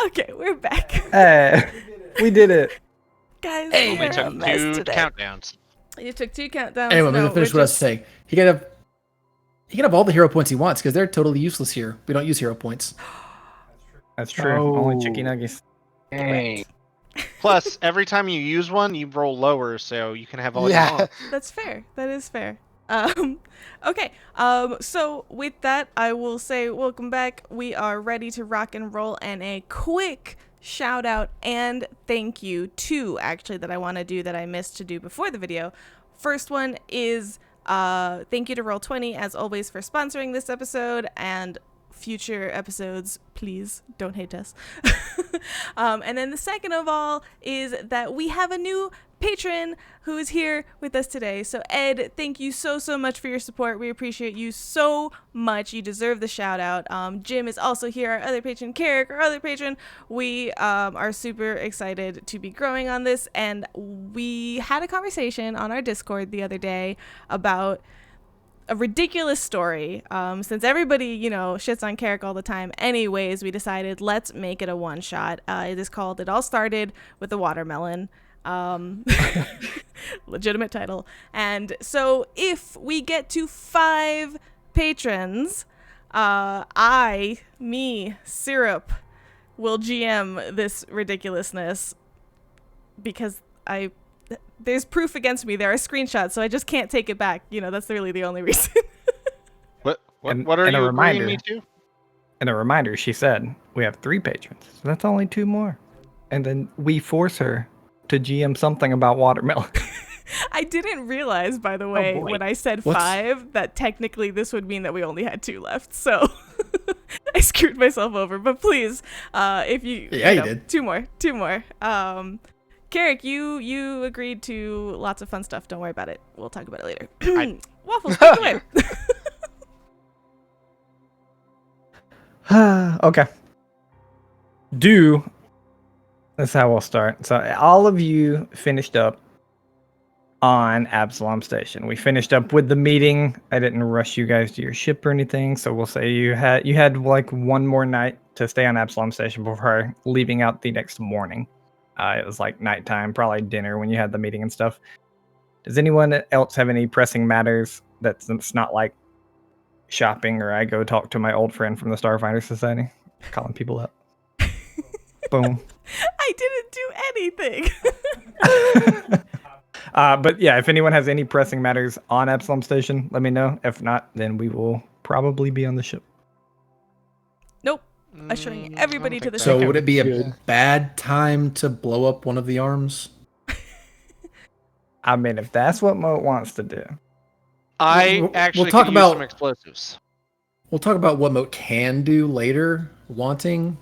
Okay, we're back. Hey, we did it. Guys, Hey, we we are a took mess 2 today. countdowns. You took 2 countdowns. Anyway, I'm no, gonna finish we're what I was saying. He can have all the hero points he wants because they're totally useless here. We don't use hero points. That's true. Only chicky nuggets. Dang. Plus, every time you use one, you roll lower, so you can have all you want. That's fair. That is fair. Okay. So with that, I will say welcome back. We are ready to rock and roll, and a quick shout out and thank you to actually that I want to do that I missed to do before the video. First one is thank you to Roll20 as always for sponsoring this episode and future episodes. Please don't hate us. And then the second of all is that we have a new patron who is here with us today. So Ed, thank you so much for your support. We appreciate you so much. You deserve the shout out. Jim is also here, our other patron. Carrick, our other patron. We are super excited to be growing on this, and we had a conversation on our Discord the other day about a ridiculous story. Since everybody, shits on Carrick all the time anyways, we decided let's make it a one-shot. It is called It All Started with a Watermelon. Legitimate title. And so if we get to 5 patrons, Syrup, will GM this ridiculously because there's proof against me. There are screenshots, so I just can't take it back. That's really the only reason. What are you agreeing me to? And a reminder, she said we have 3 patrons, so that's only 2 more. And then we force her to GM something about watermelon. I didn't realize, by the way, when I said 5, that technically this would mean that we only had 2 left. So I screwed myself over. But please, if you, you did 2 more. Carrick, you agreed to lots of fun stuff. Don't worry about it. We'll talk about it later. Waffles, take it away. Okay. That's how we'll start. So all of you finished up on Absalom Station. We finished up with the meeting. I didn't rush you guys to your ship or anything, so we'll say you had like 1 more night to stay on Absalom Station before leaving out the next morning. It was like nighttime, probably dinner when you had the meeting and stuff. Does anyone else have any pressing matters that's not like shopping, or I go talk to my old friend from the Starfinder Society, calling people up? Boom. I didn't do anything. But yeah, if anyone has any pressing matters on Absalom Station, let me know. If not, then we will probably be on the ship. Nope. Ushering everybody to the So ship. would it be a bad time to blow up one of the arms? I mean, if that's what Moat wants to do. I actually we'll talk could about use some explosives. We'll talk about what Moat can do later. Wanting.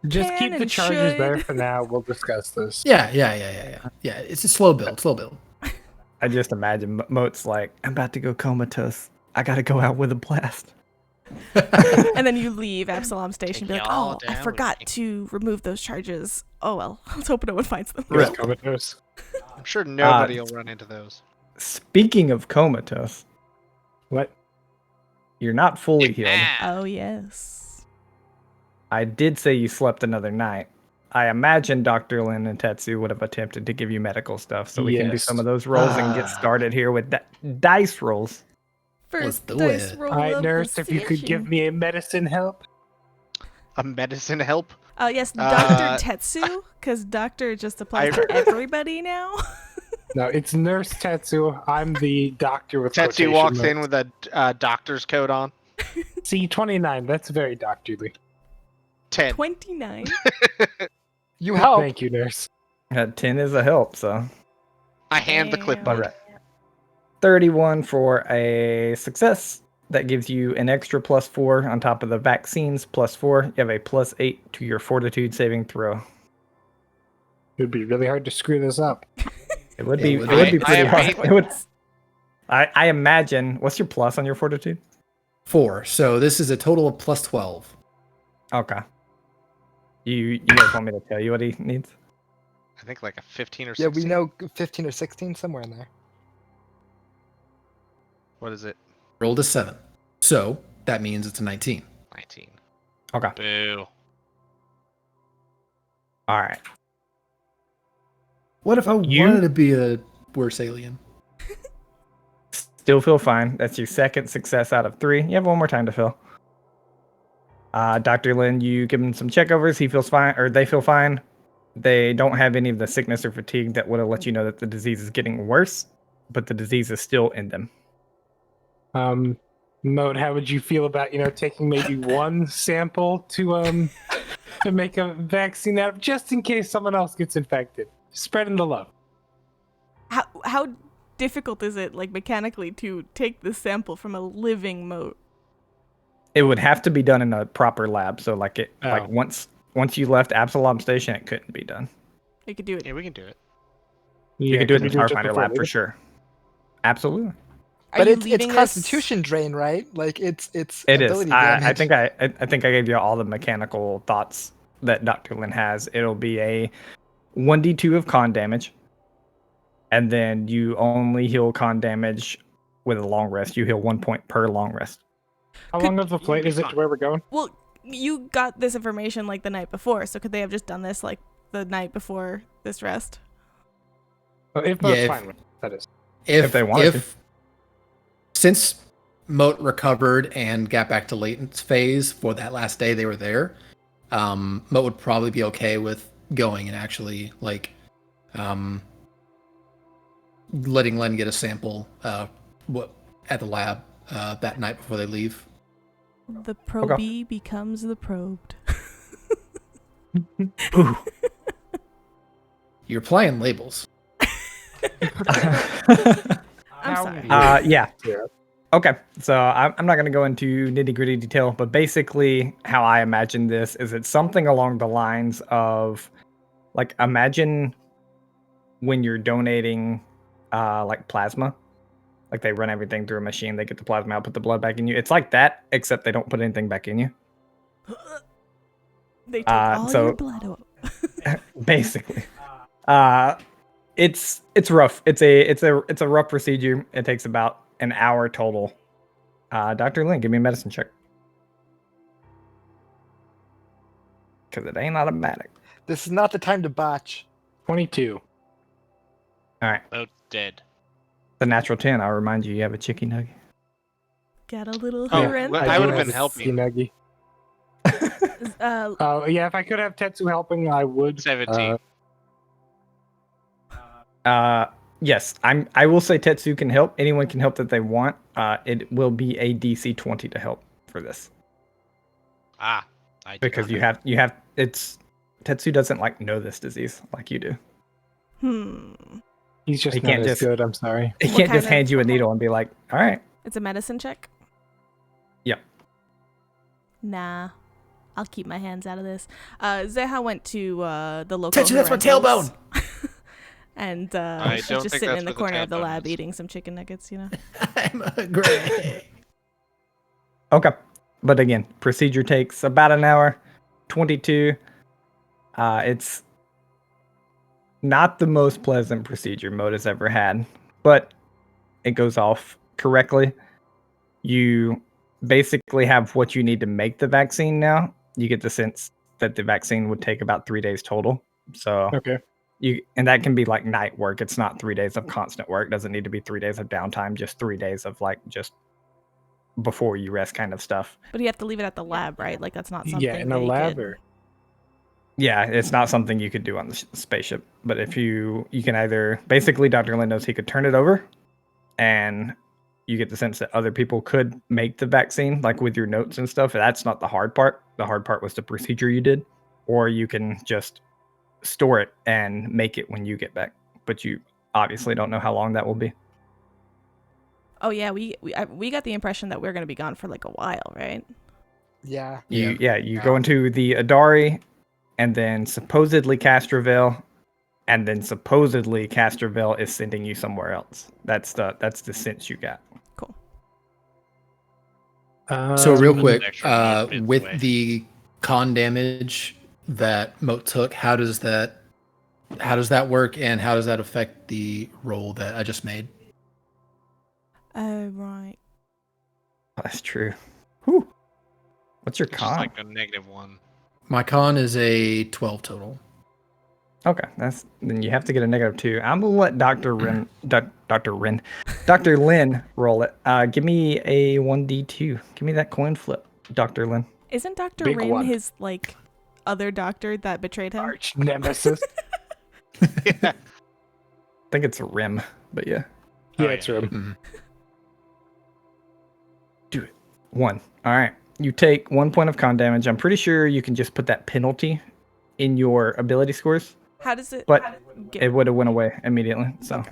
Just Can keep the and charges should. there for now. We'll discuss this. Yeah. It's a slow build. I just imagine Moat's like, I'm about to go comatose. I gotta go out with a blast. And then you leave Absalom Station, be like, Y'all oh, I down forgot with to remove those charges. Oh well, let's hope no one finds them. Yes, comatose. I'm sure nobody will run into those. Speaking of comatose, What? you're not fully healed. Oh yes. I did say you slept another night. I imagine Dr. Lin and Tetsu would have attempted to give you medical stuff, so we can do Yes. some of those rolls and get started here with dice rolls. First do dice it. roll All right, of nurse, the if you could give session. me a medicine help. A medicine help? Yes, Dr. Tetsu, because doctor just applies to everybody now. No, it's Nurse Tetsu. I'm the doctor with Tetsu quotation walks in marks. with a doctor's coat on. C29. That's very doctorly. 10. 29. You help. Thank you, nurse. 10 is a help, so. I hand the Damn. clipboard. Alright. 31 for a success. That gives you an extra +4 on top of the vaccines +4. You have a +8 to your fortitude saving throw. It'd be really hard to screw this up. It would It be would pretty be. I have hard. faith. It would. I imagine. What's your plus on your fortitude? 4. So this is a total of +12. Okay. You guys want me to tell you what he needs? I think like a 15 or Yeah, 16. we know 15 or 16, somewhere in there. What is it? Rolled a 7. So that means it's a 19. 19. Okay. Boo. All right. What if I You- wanted to be a worse alien? Still feel fine. That's your second success out of 3. You have one more time to fill. Dr. Lin, you give him some checkovers. He feels fine, or they feel fine. They don't have any of the sickness or fatigue that would have let you know that the disease is getting worse, but the disease is still in them. Moat, how would you feel about taking maybe one sample to make a vaccine out of, just in case someone else gets infected? Spreading the love. How difficult is it, like mechanically, to take the sample from a living moat? It would have to be done in a proper lab. So like Oh. once you left Absalom Station, it couldn't be done. You could do it. Yeah, we can do it. You could do it in the just Starfinder before lab for leaving? sure. Absolutely. Are But you it's leaving this- constitution drain, right? Like it's It is. ability I damage. think I think I gave you all the mechanical thoughts that Dr. Lin has. It'll be a 1d2 of con damage, and then you only heal con damage with a long rest. You heal 1 point per long rest. How Could- long of a flight is it to where we're going? Well, you got this information like the night before, so could they have just done this like the night before this rest? If Yeah, Moat's if- fine with it, that is. If they wanted to. Since Moat recovered and got back to latent phase for that last day they were there, Moat would probably be okay with going and actually letting Len get a sample at the lab that night before they leave. The probee becomes the probed. Ooh. You're playing labels. I'm sorry. Yeah. Okay, so I'm not going to go into nitty-gritty detail, but basically how I imagine this is it's something along the lines of, like, imagine when you're donating, like, plasma. Like, they run everything through a machine, they get the plasma out, put the blood back in you. It's like that, except they don't put anything back in you. They take all so- your blood out. Basically. It's rough. It's a rough procedure. It takes about an hour total. Dr. Lin, give me a medicine check. Because it ain't automatic. This is not the time to botch. 22. All right. Oh, dead. The natural 10, I'll remind you, you have a chicky nugget. Got a little Oh, horrendous. well, I would have do been have helping. Nuggy. Yeah, if I could have Tetsu helping, I would. 17. Yes, I will say Tetsu can help. Anyone can help that they want. It will be a DC 20 to help for this. I did Because not you have it's Tetsu doesn't like know this disease like you do. He's just He not can't as just- good, I'm sorry. He What can't kind just hand of- you a needle and be like, all right. It's a medicine check? Yep. Nah. I'll keep my hands out of this. Zeha went to the local Tetsu, that's my rentals. tailbone! And I she's don't just think sitting that's in the what the corner of the tailbone lab is. eating some chicken nuggets, you know? I'm hungry. Okay. But again, procedure takes about an hour, 22. It's not the most pleasant procedure Mode has ever had, but it goes off correctly. You basically have what you need to make the vaccine now. You get the sense that the vaccine would take about 3 days total. So Okay. and that can be like night work. It's not 3 days of constant work. It doesn't need to be 3 days of downtime, just 3 days of like just before you rest kind of stuff. But you have to leave it at the lab, right? Like, that's not something Yeah, in that a you lab could- or. Yeah, it's not something you could do on the spaceship. But if you can either basically Dr. Lin knows he could turn it over, and you get the sense that other people could make the vaccine, like with your notes and stuff. That's not the hard part. The hard part was the procedure you did. Or you can just store it and make it when you get back. But you obviously don't know how long that will be. Oh, yeah, we got the impression that we're going to be gone for like a while, right? Yeah. You go into the Idari, and then supposedly Castroville, and then supposedly Castroville is sending you somewhere else. That's the sense you got. Cool. So real quick, Extra bits with away. the con damage that Moat took, how does that work, and how does that affect the roll that I just made? Oh, right. That's true. Whew. What's your It's just con? like a -1. My con is a 12 total. Okay, then you have to get a -2. I'm gonna let Dr. Dr. Lin roll it. Give me a 1d2. Give me that coin flip, Dr. Lin. Isn't Dr. Big Rin one. his like other doctor that betrayed him? Arch nemesis. Yeah. I think it's a rim, but yeah. Yeah, Oh, it's yeah. him. Do it. 1. All right. You take 1 point of con damage. I'm pretty sure you can just put that penalty in your ability scores, How does it? but get? it would have went away immediately. So Okay.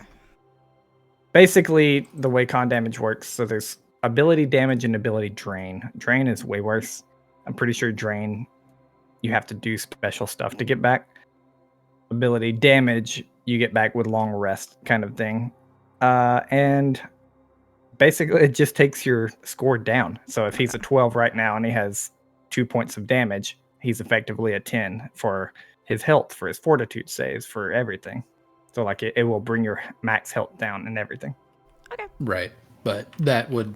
basically, the way con damage works, so there's ability damage and ability drain. Drain is way worse. I'm pretty sure drain, you have to do special stuff to get back. Ability damage, you get back with long rest kind of thing. And basically, it just takes your score down. So if he's a 12 right now and he has 2 points of damage, he's effectively a 10 for his health, for his fortitude saves, for everything. So like it will bring your max health down and everything. Right. But that would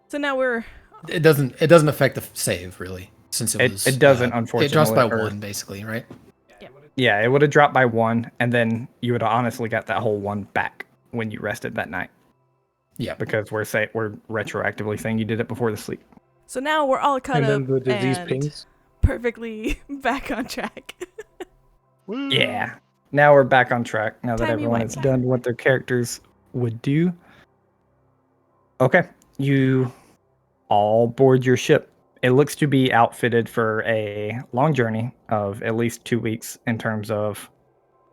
So now we're it doesn't affect the save really, since It doesn't, It drops by unfortunately, or- 1 basically, right? Yeah, it would have dropped by 1, and then you would have honestly got that whole 1 back when you rested that night. Yeah. Because we're retroactively saying you did it before the sleep. so now we're all caught And up then the disease and pings. perfectly back on track. Woo. Yeah. Now we're back on track. Now that Timey everyone has wimey. done what their characters would do. Okay. You all board your ship. It looks to be outfitted for a long journey of at least 2 weeks in terms of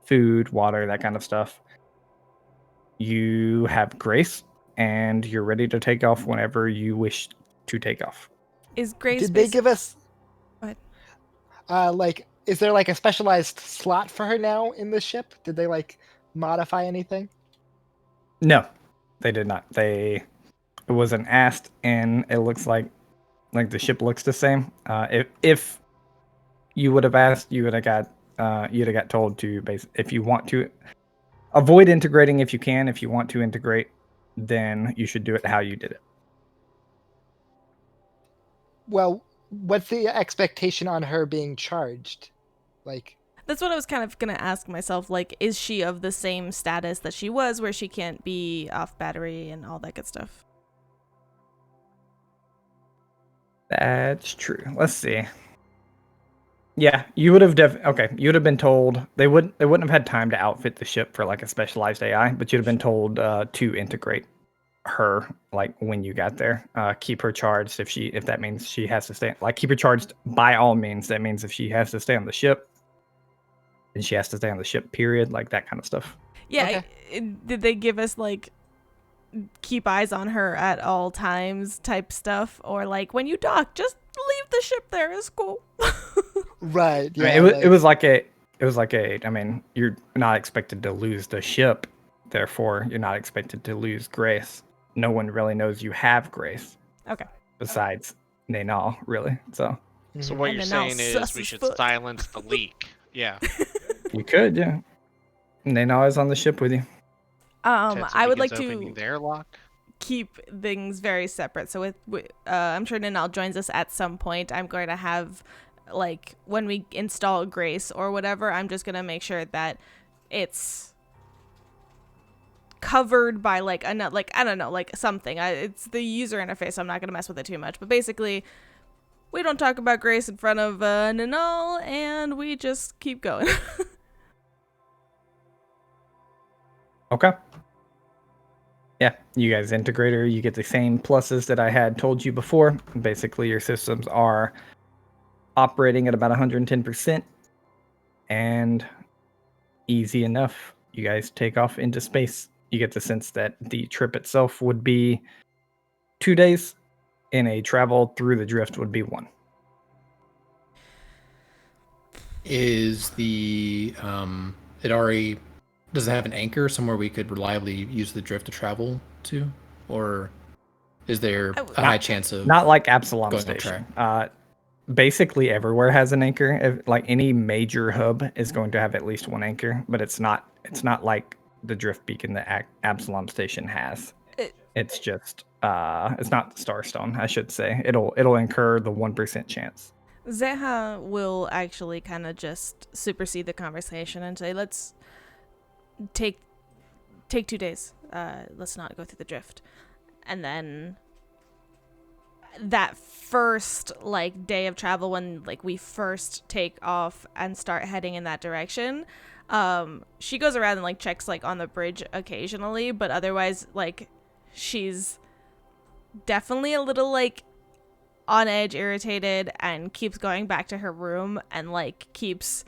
food, water, that kind of stuff. You have grace, and you're ready to take off whenever you wish to take off. Is Grace? Did they give us? Go ahead. Like, is there like a specialized slot for her now in the ship? Did they like modify anything? No, they did not. It wasn't asked, and it looks like the ship looks the same. If you would have asked, you'd have got told to if you want to avoid integrating if you can. If you want to integrate, then you should do it how you did it. Well, what's the expectation on her being charged? Like, That's what I was kind of gonna ask myself. Like, is she of the same status that she was, where she can't be off battery and all that good stuff? That's true. Let's see. Yeah, you would have you would have been told they wouldn't have had time to outfit the ship for like a specialized AI, but you'd have been told to integrate her like when you got there. Keep her charged if that means she has to stay. Like keep her charged by all means. That means if she has to stay on the ship, then she has to stay on the ship. Period. Like that kind of stuff. Yeah. Okay. Did they give us like keep eyes on her at all times type stuff, or like when you dock, just leave the ship there? It's cool. right? Yeah. I mean, it was like a. I mean, you're not expected to lose the ship, therefore you're not expected to lose grace. No one really knows you have grace. Okay. Besides Naynal, really. So So what And you're then I'll saying is sus we as should fuck. silence the leak. Yeah. you could, yeah. Naynal is on the ship with you. Tetsu I would like begins opening to the airlock. keep things very separate. So I'm sure Ninal joins us at some point. I'm going to have like when we install Grace or whatever, I'm just going to make sure that it's covered by like I don't know, like something. It's the user interface. So I'm not going to mess with it too much. But basically, we don't talk about Grace in front of Ninal, and we just keep going. Okay. Yeah, you guys integrate her. You get the same pluses that I had told you before. Basically, your systems are operating at about 110%, and easy enough. You guys take off into space. You get the sense that the trip itself would be 2 days, and a travel through the drift would be 1. Is the Idari, does it have an anchor somewhere we could reliably use the drift to travel to, or is there a high chance of Not like Absalom going off Station. Basically, everywhere has an anchor. Like any major hub is going to have at least one anchor, but it's not like the drift beacon that Absalom Station has. It's just it's not the Starstone, I should say. It'll incur the 1% chance. Zeha will actually kind of just supersede the conversation and say, let's take 2 days. Let's not go through the drift. And then that first like day of travel, when like we first take off and start heading in that direction, she goes around and like checks like on the bridge occasionally, but otherwise like she's definitely a little like on edge, irritated, and keeps going back to her room and like keeps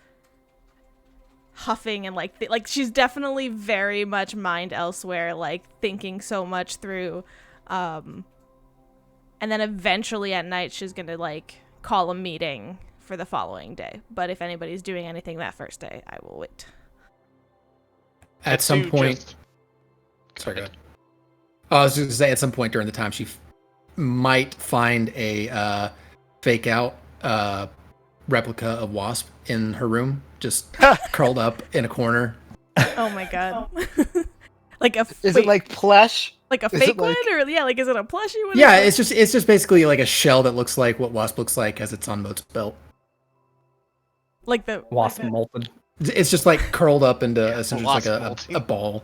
huffing and like she's definitely very much mind elsewhere, like thinking so much through. And then eventually at night she's gonna like call a meeting for the following day. But if anybody's doing anything that first day, I will wait. At some point, sorry, go ahead. I was just gonna say, at some point during the time, she might find a fake out replica of Wasp in her room, just curled up in a corner. Oh my god! Like a Is it like plush? like a is fake it like- one, or yeah, like is it a plushie one? Yeah, it's just basically like a shell that looks like what Wasp looks like as it's on Moat's belt. like the Wasp molted. It's just like curled up into essentially Wasp like molting. a ball.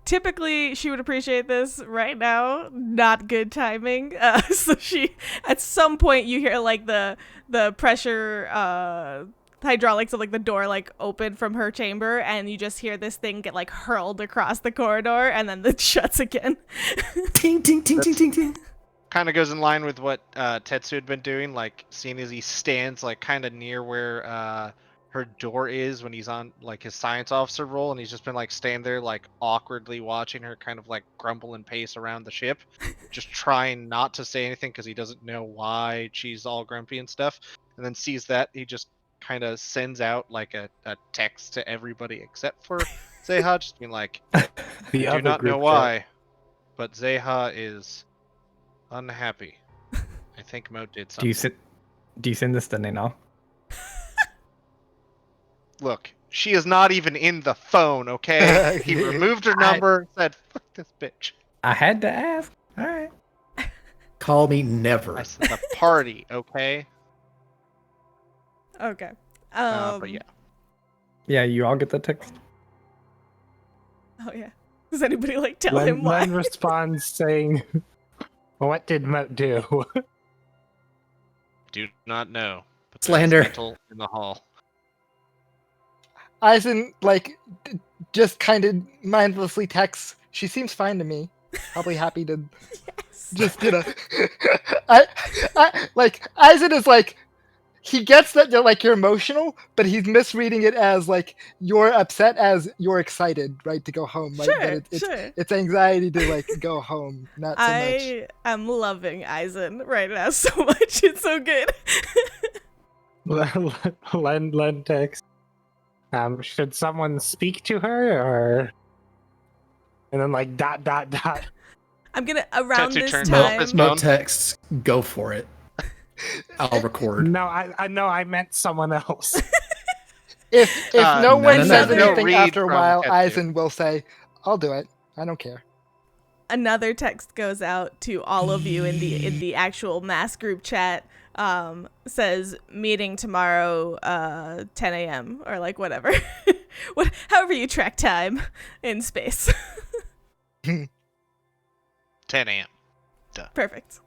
Typically she would appreciate this. Right now, not good timing. So she, at some point, you hear like the pressure hydraulics of like the door like open from her chamber, and you just hear this thing get like hurled across the corridor, and then it shuts again. Ting ting ting ting ting ting. Kind of goes in line with what Tetsu had been doing, like seeing as he stands like kind of near where her door is when he's on like his science officer role, and he's just been like standing there like awkwardly watching her kind of like grumble and pace around the ship, just trying not to say anything because he doesn't know why she's all grumpy and stuff. And then sees that, he just kind of sends out like a text to everybody except for Zeha, just being like, The I do other not know group why, but Zeha is unhappy. I think Mo did Do something. you send this to Nino? Look, she is not even in the phone, okay? He removed her number and said, fuck this bitch. I had to ask. All right. Call me never. I said the party, okay? Okay. But yeah. Yeah, you all get the text. Oh yeah. Does anybody like tell Len, him why? Len responds saying, "What did Moat do?" Do not know. But Slander. there's mental in the hall. Eisen, like, just kind of mindlessly texts, she seems fine to me. Probably happy to Yes. just, I like, Eisen is like, he gets that you're emotional, but he's misreading it as, like, you're upset as you're excited, right, to go home. Like, Sure, that sure. it's anxiety to, like, go home, not so much. I am loving Eisen right now so much. It's so good. Len text. Should someone speak to her, or? And then like ... I'm gonna around Tetsu this turns off time. his Mo phone. texts, go for it. I'll record. No, I know I meant someone else. If no no, one no, says no. anything Read after a from while, Tetsu. Eisen will say, I'll do it. I don't care. Another text goes out to all of you in the actual mass group chat. Says meeting tomorrow 10 a.m. or like whatever. However you track time in space. 10 a.m. Perfect.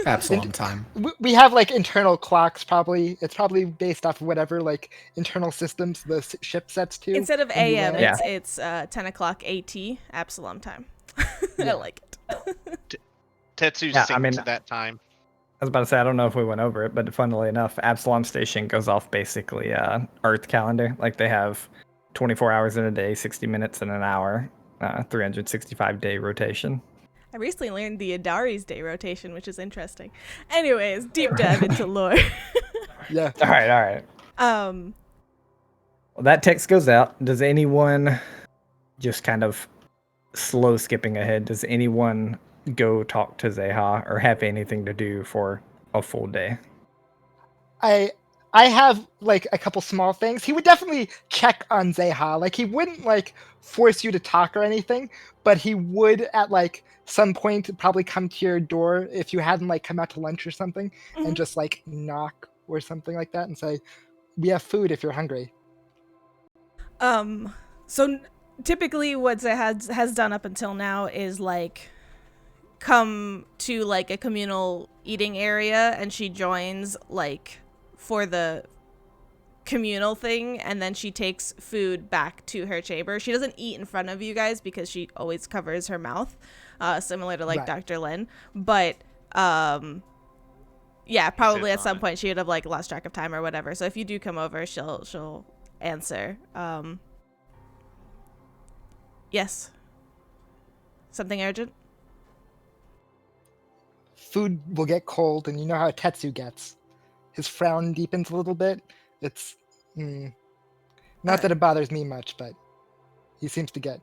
Absalom time. We have like internal clocks, probably. It's probably based off of whatever like internal systems the ship sets to. Instead of when you a.m., land. it's 10 o'clock AT, Absalom time. I like it. Tetsu Yeah, I synced mean- to that time. I was about to say, I don't know if we went over it, but funnily enough, Absalom Station goes off basically Earth calendar. Like they have 24 hours in a day, 60 minutes in an hour, 365-day rotation. I recently learned the Idari's day rotation, which is interesting. Anyways, deep dive into lore. Yeah. All right. Well, that text goes out. Does anyone, just kind of slow skipping ahead, does anyone go talk to Zeha or have anything to do for a full day? I I have like a couple small things. He would definitely check on Zeha. Like he wouldn't like force you to talk or anything, but he would at like some point probably come to your door if you hadn't like come out to lunch or something Mhm. and just like knock or something like that and say, "We have food if you're hungry." So typically what Zeha has done up until now is like come to like a communal eating area, and she joins like for the communal thing, and then she takes food back to her chamber. She doesn't eat in front of you guys because she always covers her mouth, similar to like Right. Dr. Lin. But yeah, probably at on some it. point she would have like lost track of time or whatever. So if you do come over, she'll answer. Yes. Something urgent? Food will get cold, and you know how Tetsu gets. His frown deepens a little bit. It's not that it bothers me much, but he seems to get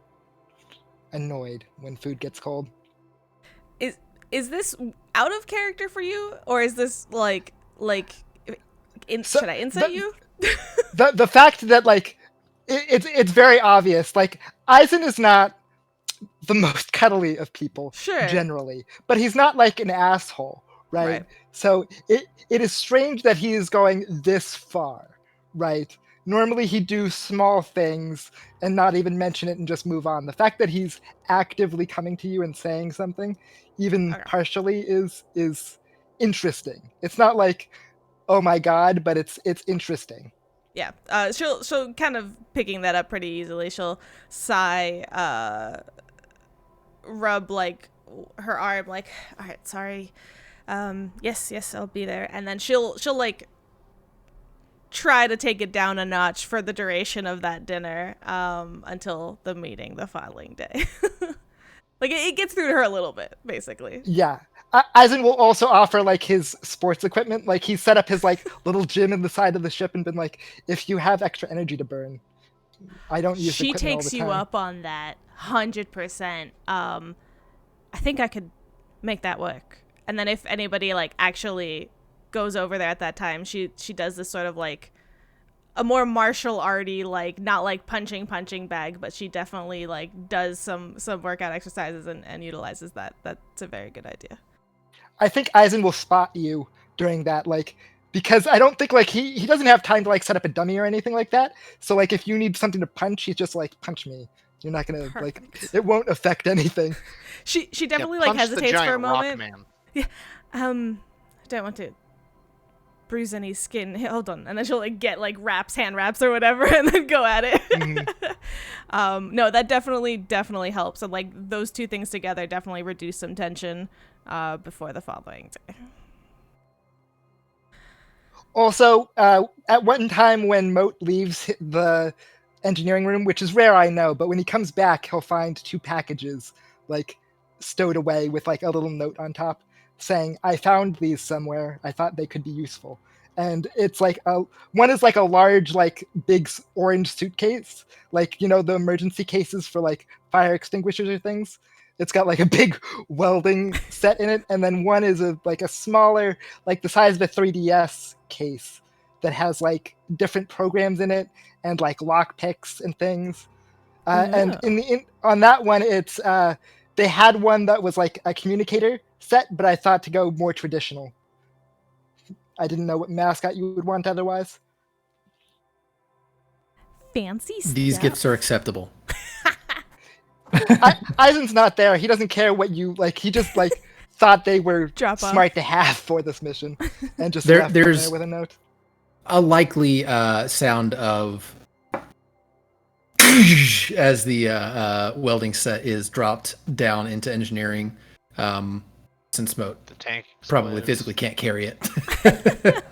annoyed when food gets cold. Is this out of character for you, or is this like So, should I insult the- you? The fact that like it's very obvious. Like Aizen is not the most cuddly of people Sure. generally, but he's not like an asshole, right? Right. So it is strange that he is going this far, right? Normally he'd do small things and not even mention it and just move on. The fact that he's actively coming to you and saying something, even Okay. partially, is interesting. It's not like, oh my god, but it's interesting. Yeah. She'll kind of picking that up pretty easily. She'll sigh, rub like her arm, like, all right, sorry. Yes, I'll be there. And then she'll like try to take it down a notch for the duration of that dinner, until the meeting the following day. Like it gets through to her a little bit, basically. Yeah. Aizen will also offer like his sports equipment. Like he set up his like little gym in the side of the ship and been like, if you have extra energy to burn, I don't use She equipment all takes the you time. up on that 100%. I think I could make that work. And then if anybody like actually goes over there at that time, she does this sort of like a more martial arty, like not like punching bag, but she definitely like does some workout exercises and utilizes that. That's a very good idea. I think Aizen will spot you during that, like, because I don't think like he doesn't have time to like set up a dummy or anything like that. So like if you need something to punch, he's just like, punch me. You're not gonna like Perfect. it won't affect anything. She definitely Yeah, like punch the hesitates for a giant rock moment. man. Don't want to bruise any skin. Hey, hold on. And then she'll like get like hand wraps or whatever and then go at it. No, that definitely helps. And like those two things together definitely reduce some tension before the following day. Also, at one time when Moat leaves the engineering room, which is rare, I know, but when he comes back, he'll find 2 packages like stowed away with like a little note on top saying, "I found these somewhere. I thought they could be useful." And it's like one is like a large, like big orange suitcase, like you know the emergency cases for like fire extinguishers or things. It's got like a big welding set in it, and then one is like a smaller, like the size of a 3DS case that has like different programs in it and like lock picks and things. And on that one, it's they had one that was like a communicator set, but I thought to go more traditional. I didn't know what mascot you would want otherwise. Fancy stuff. These gifts are acceptable. Aizen's not there. He doesn't care what you like. He just like thought they were Drop off. smart to have for this mission, and just There- left them there's- there with a note. A likely sound of as the welding set is dropped down into engineering, since Moat The tank probably explodes. physically can't carry it.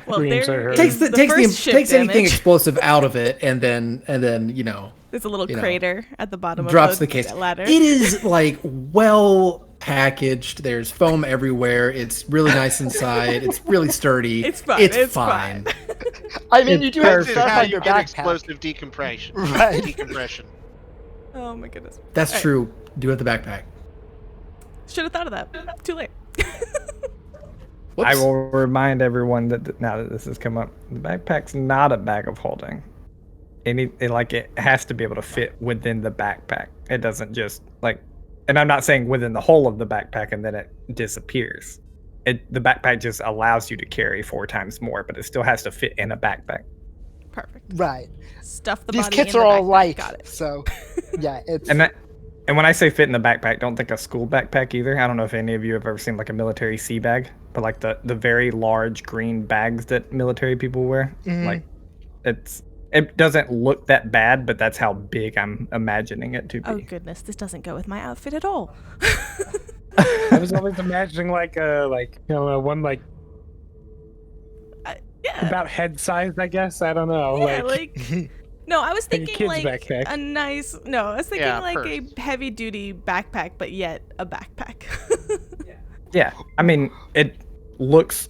Well, Screams there are heard. is takes the first ship takes anything damage. explosive out of it, and then you know There's a little you know, crater at the bottom drops of the case. ladder. It is like well packaged. There's foam everywhere. It's really nice inside. It's really sturdy. It's fine. It's fine. I mean, It's you do have This is stuff how on you your get backpack. explosive decompression. Right. Decompression. Oh my goodness. That's All right. true. Do it at the backpack. Should have thought of that. Too late. I will remind everyone that now that this has come up, the backpack's not a bag of holding. It has to be able to fit within the backpack. It doesn't just and I'm not saying within the whole of the backpack and then it disappears. The backpack just allows you to carry 4 times more, but it still has to fit in a backpack. Perfect. Right. Stuff the These body kits in are the all backpack. light, Got it. so yeah, it's And when I say fit in the backpack, don't think a school backpack either. I don't know if any of you have ever seen like a military sea bag, but like the very large green bags that military people wear. Mhm. Like it doesn't look that bad, but that's how big I'm imagining it to be. Oh goodness, this doesn't go with my outfit at all. I was always imagining one Yeah. about head size, I guess. I don't know. Yeah, no, I was Like a thinking kid's like backpack. a nice. No, I was thinking Yeah, like purse. a heavy duty backpack, but yet a backpack. Yeah, I mean it looks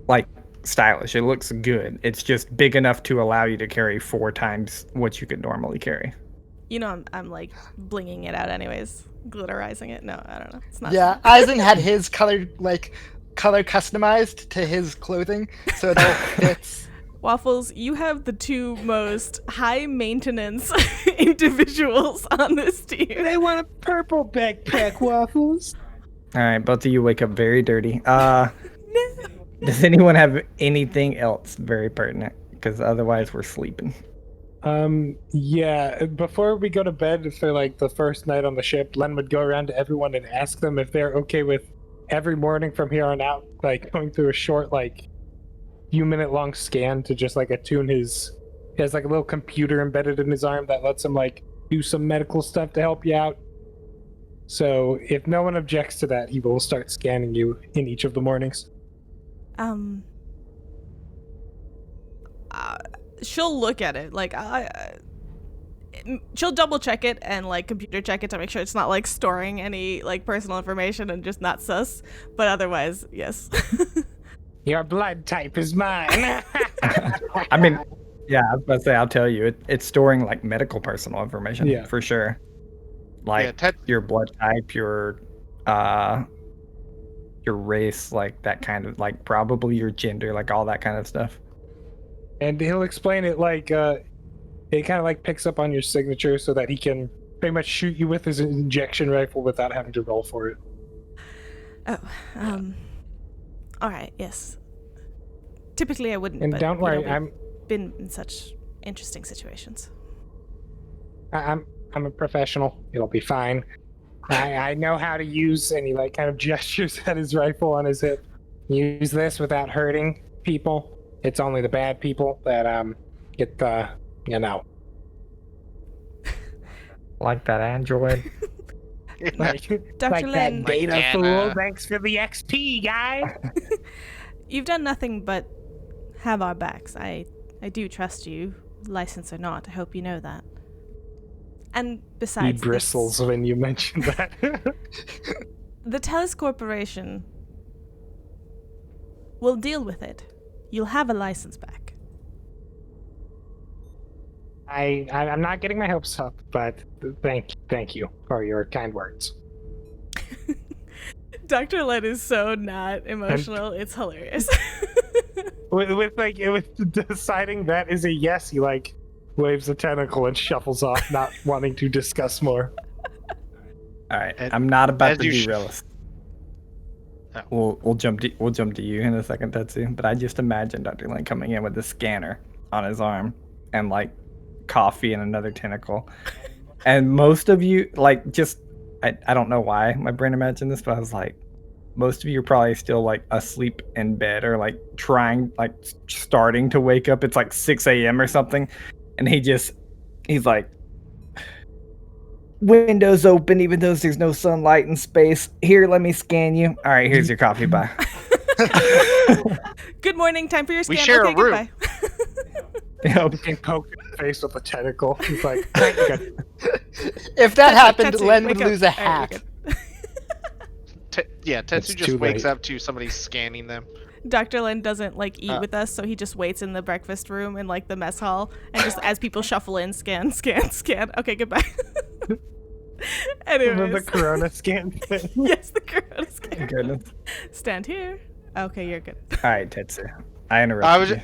like stylish. It looks good. It's just big enough to allow you to carry 4 times what you could normally carry. You know, I'm like blinging it out anyways, glitterizing it. No, I don't know. It's not. yeah. Eisen had his color customized to his clothing, so it all fits. Waffles, you have the 2 most high maintenance individuals on this team. They want a purple backpack, Waffles. All right, both of you wake up very dirty. Does anyone have anything else very pertinent? Because otherwise we're sleeping. Yeah, before we go to bed for like the first night on the ship, Len would go around to everyone and ask them if they're okay with every morning from here on out, like going through a short, like few minute long scan to just like attune he has like a little computer embedded in his arm that lets him like do some medical stuff to help you out. So if no one objects to that, he will start scanning you in each of the mornings. She'll look at it like she'll double check it and like computer check it to make sure it's not like storing any like personal information and just not sus, but otherwise yes. Your blood type is mine. I mean, yeah, I was about to say, I'll tell you, it's storing like medical personal information, Yeah. for sure. Like your blood type, your race, like that kind of, like probably your gender, like all that kind of stuff. And he'll explain it like it kind of like picks up on your signature so that he can pretty much shoot you with his injection rifle without having to roll for it. Oh, all right, yes. Typically I wouldn't, And but don't worry, we've been in such interesting situations. I'm a professional. It'll be fine. I know how to use, and he like kind of gestures at his rifle on his hip. Use this without hurting people. It's only the bad people that get the, you know. Like that android. Like Dr. Lin, that beta Like fool. Anna. Thanks for the XP, guy. you've done nothing but have our backs. I do trust you, license or not. I hope you know that. And besides, He bristles when you mention that. the Telus Corporation will deal with it. You'll have a license back. I'm not getting my hopes up, but thank you for your kind words. Dr. Lin is so not emotional. It's hilarious. With deciding that is a yes, he like waves a tentacle and shuffles off, not wanting to discuss more. All right, And I'm not about as to you derail us. Oh. We'll jump to you in a second, Tetsu. But I just imagine Dr. Lin coming in with a scanner on his arm and like coffee and another tentacle. And most of you, like, just I don't know why my brain imagined this, but I was like, most of you are probably still like asleep in bed or like starting to wake up. It's like 6 a.m. or something, and he's like, windows open even though there's no sunlight in space. Here, let me scan you. All right, here's your coffee. Bye. Good morning. Time for your scan. We share okay, a room. goodbye. He can poke in the face with a tentacle. He's like, good. If that happened, Tetsu, Len wake would up. lose a All right, hat. you're Tetsu It's just too wakes late. up to somebody scanning them. good. Dr. Lin doesn't like eat with us, so he just waits in the breakfast room in like the mess hall, and just as people shuffle in, scan. Okay, goodbye. Anyways. The corona scan thing. Yes, the corona scan. Goodness. Stand here. Okay, you're good. All right, Tetsu. I interrupted you.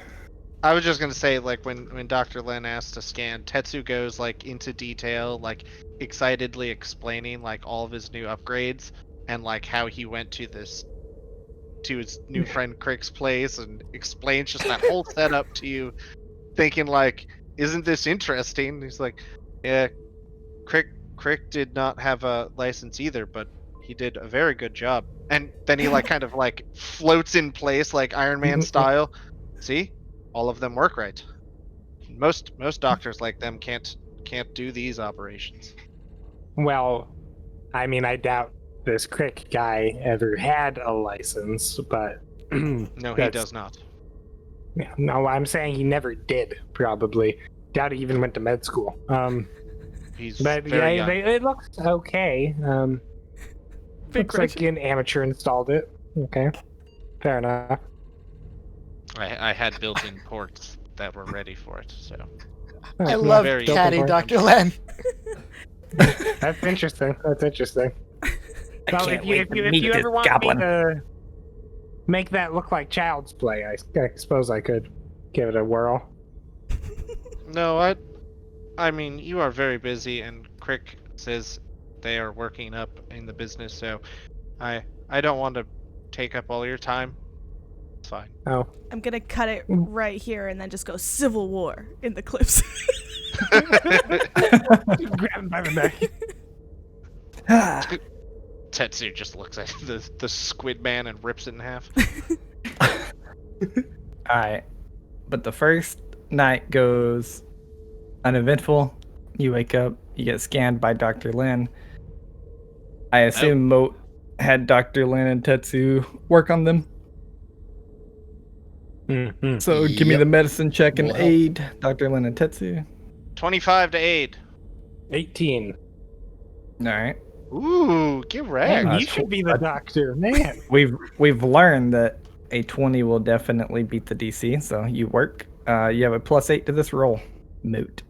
I was just gonna say, like, when Dr. Lin asked to scan, Tetsu goes like into detail, like excitedly explaining like all of his new upgrades and like how he went to his new friend Crick's place and explains just that whole setup to you, thinking like, isn't this interesting? And he's like, yeah, Crick did not have a license either, but he did a very good job. And then he like kind of like floats in place like Iron Man style. See? All of them work right. Most doctors like them can't do these operations. Well, I mean, I doubt this Crick guy ever had a license, but No, he does not. Yeah, no, I'm saying he never did. Probably doubt he even went to med school. He's But very yeah, young. it looks okay. Big Looks like an amateur installed it. Okay, fair enough. I had built-in ports that were ready for it, so I Oh, love very Caddy, important. Dr. Len. That's interesting. That's interesting. I Well, can't if you wait if to you, if meet you this ever want goblin. me to make that look like child's play, I suppose I could give it a whirl. No, I mean, you are very busy, and Crick says they are working up in the business, so I don't want to take up all your time. It's fine. Oh, I'm gonna cut it right here and then just go Civil War in the clips. grab him by the neck. Tetsu just looks at the squid man and rips it in half. Alright. But the first night goes uneventful. You wake up, you get scanned by Dr. Lin. I assume Moat had Dr. Lin and Tetsu work on them. Mm-hmm. So give me Yep. the medicine check and Will help. aid Dr. Lin and Tetsu. 25 to aid. 18. Alright. Ooh, get Man, wrecked. you that's should cool. be the doctor, man. We've learned that a 20 will definitely beat the DC, so you work. You have a +8 to this roll. Moot.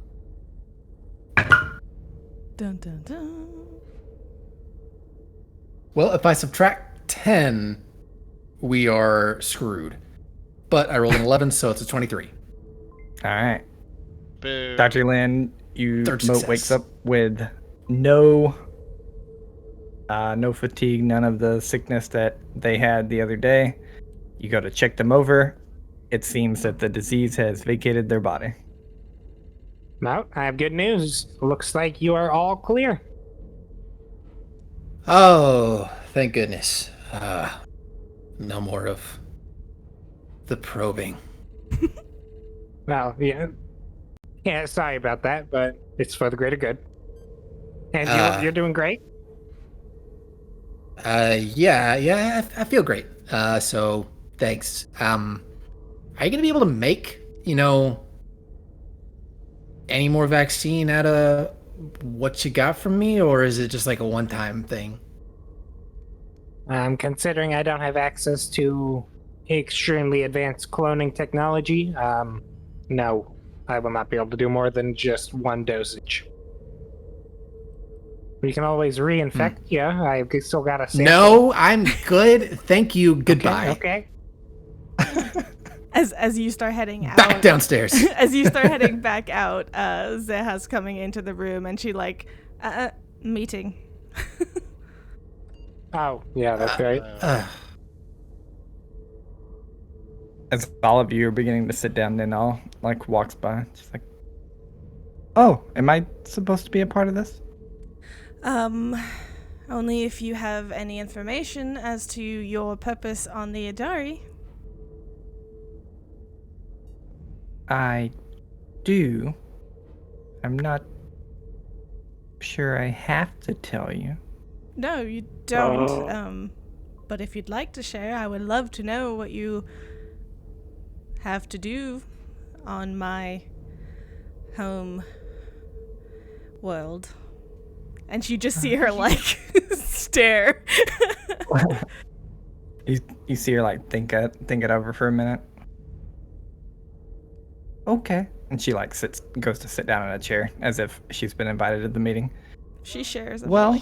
Dun dun dun. Well, if I subtract 10, we are screwed. But I rolled an 11, so it's a 23. Alright. Boo. Dr. Lin, Third Moat success. wakes up with no fatigue, none of the sickness that they had the other day. You go to check them over. It seems that the disease has vacated their body. Mout, I have good news. Looks like you are all clear. Oh, thank goodness. No more of the probing. Well, yeah. Yeah, sorry about that, but it's for the greater good. And you're doing great? Yeah, I feel great. So thanks. Are you gonna be able to make, any more vaccine out of what you got from me, or is it just like a one-time thing? Considering I don't have access to extremely advanced cloning technology, no, I will not be able to do more than just one dosage. We can always reinfect you. I've still got a sample. No, I'm good. Thank you. Goodbye. Okay. As you start heading out, Back downstairs. as you start heading back out, Zeha's coming into the room and she like, meeting. Oh, yeah, that's right. As all of you are beginning to sit down, then all walks by. Just like, oh, am I supposed to be a part of this? Only if you have any information as to your purpose on the Idari. I do. I'm not sure I have to tell you. No, you don't. But if you'd like to share, I would love to know what you have to do on my home world. And you just see her stare. You see her think it over for a minute. Okay. And she goes to sit down in a chair as if she's been invited to the meeting. She shares. Well,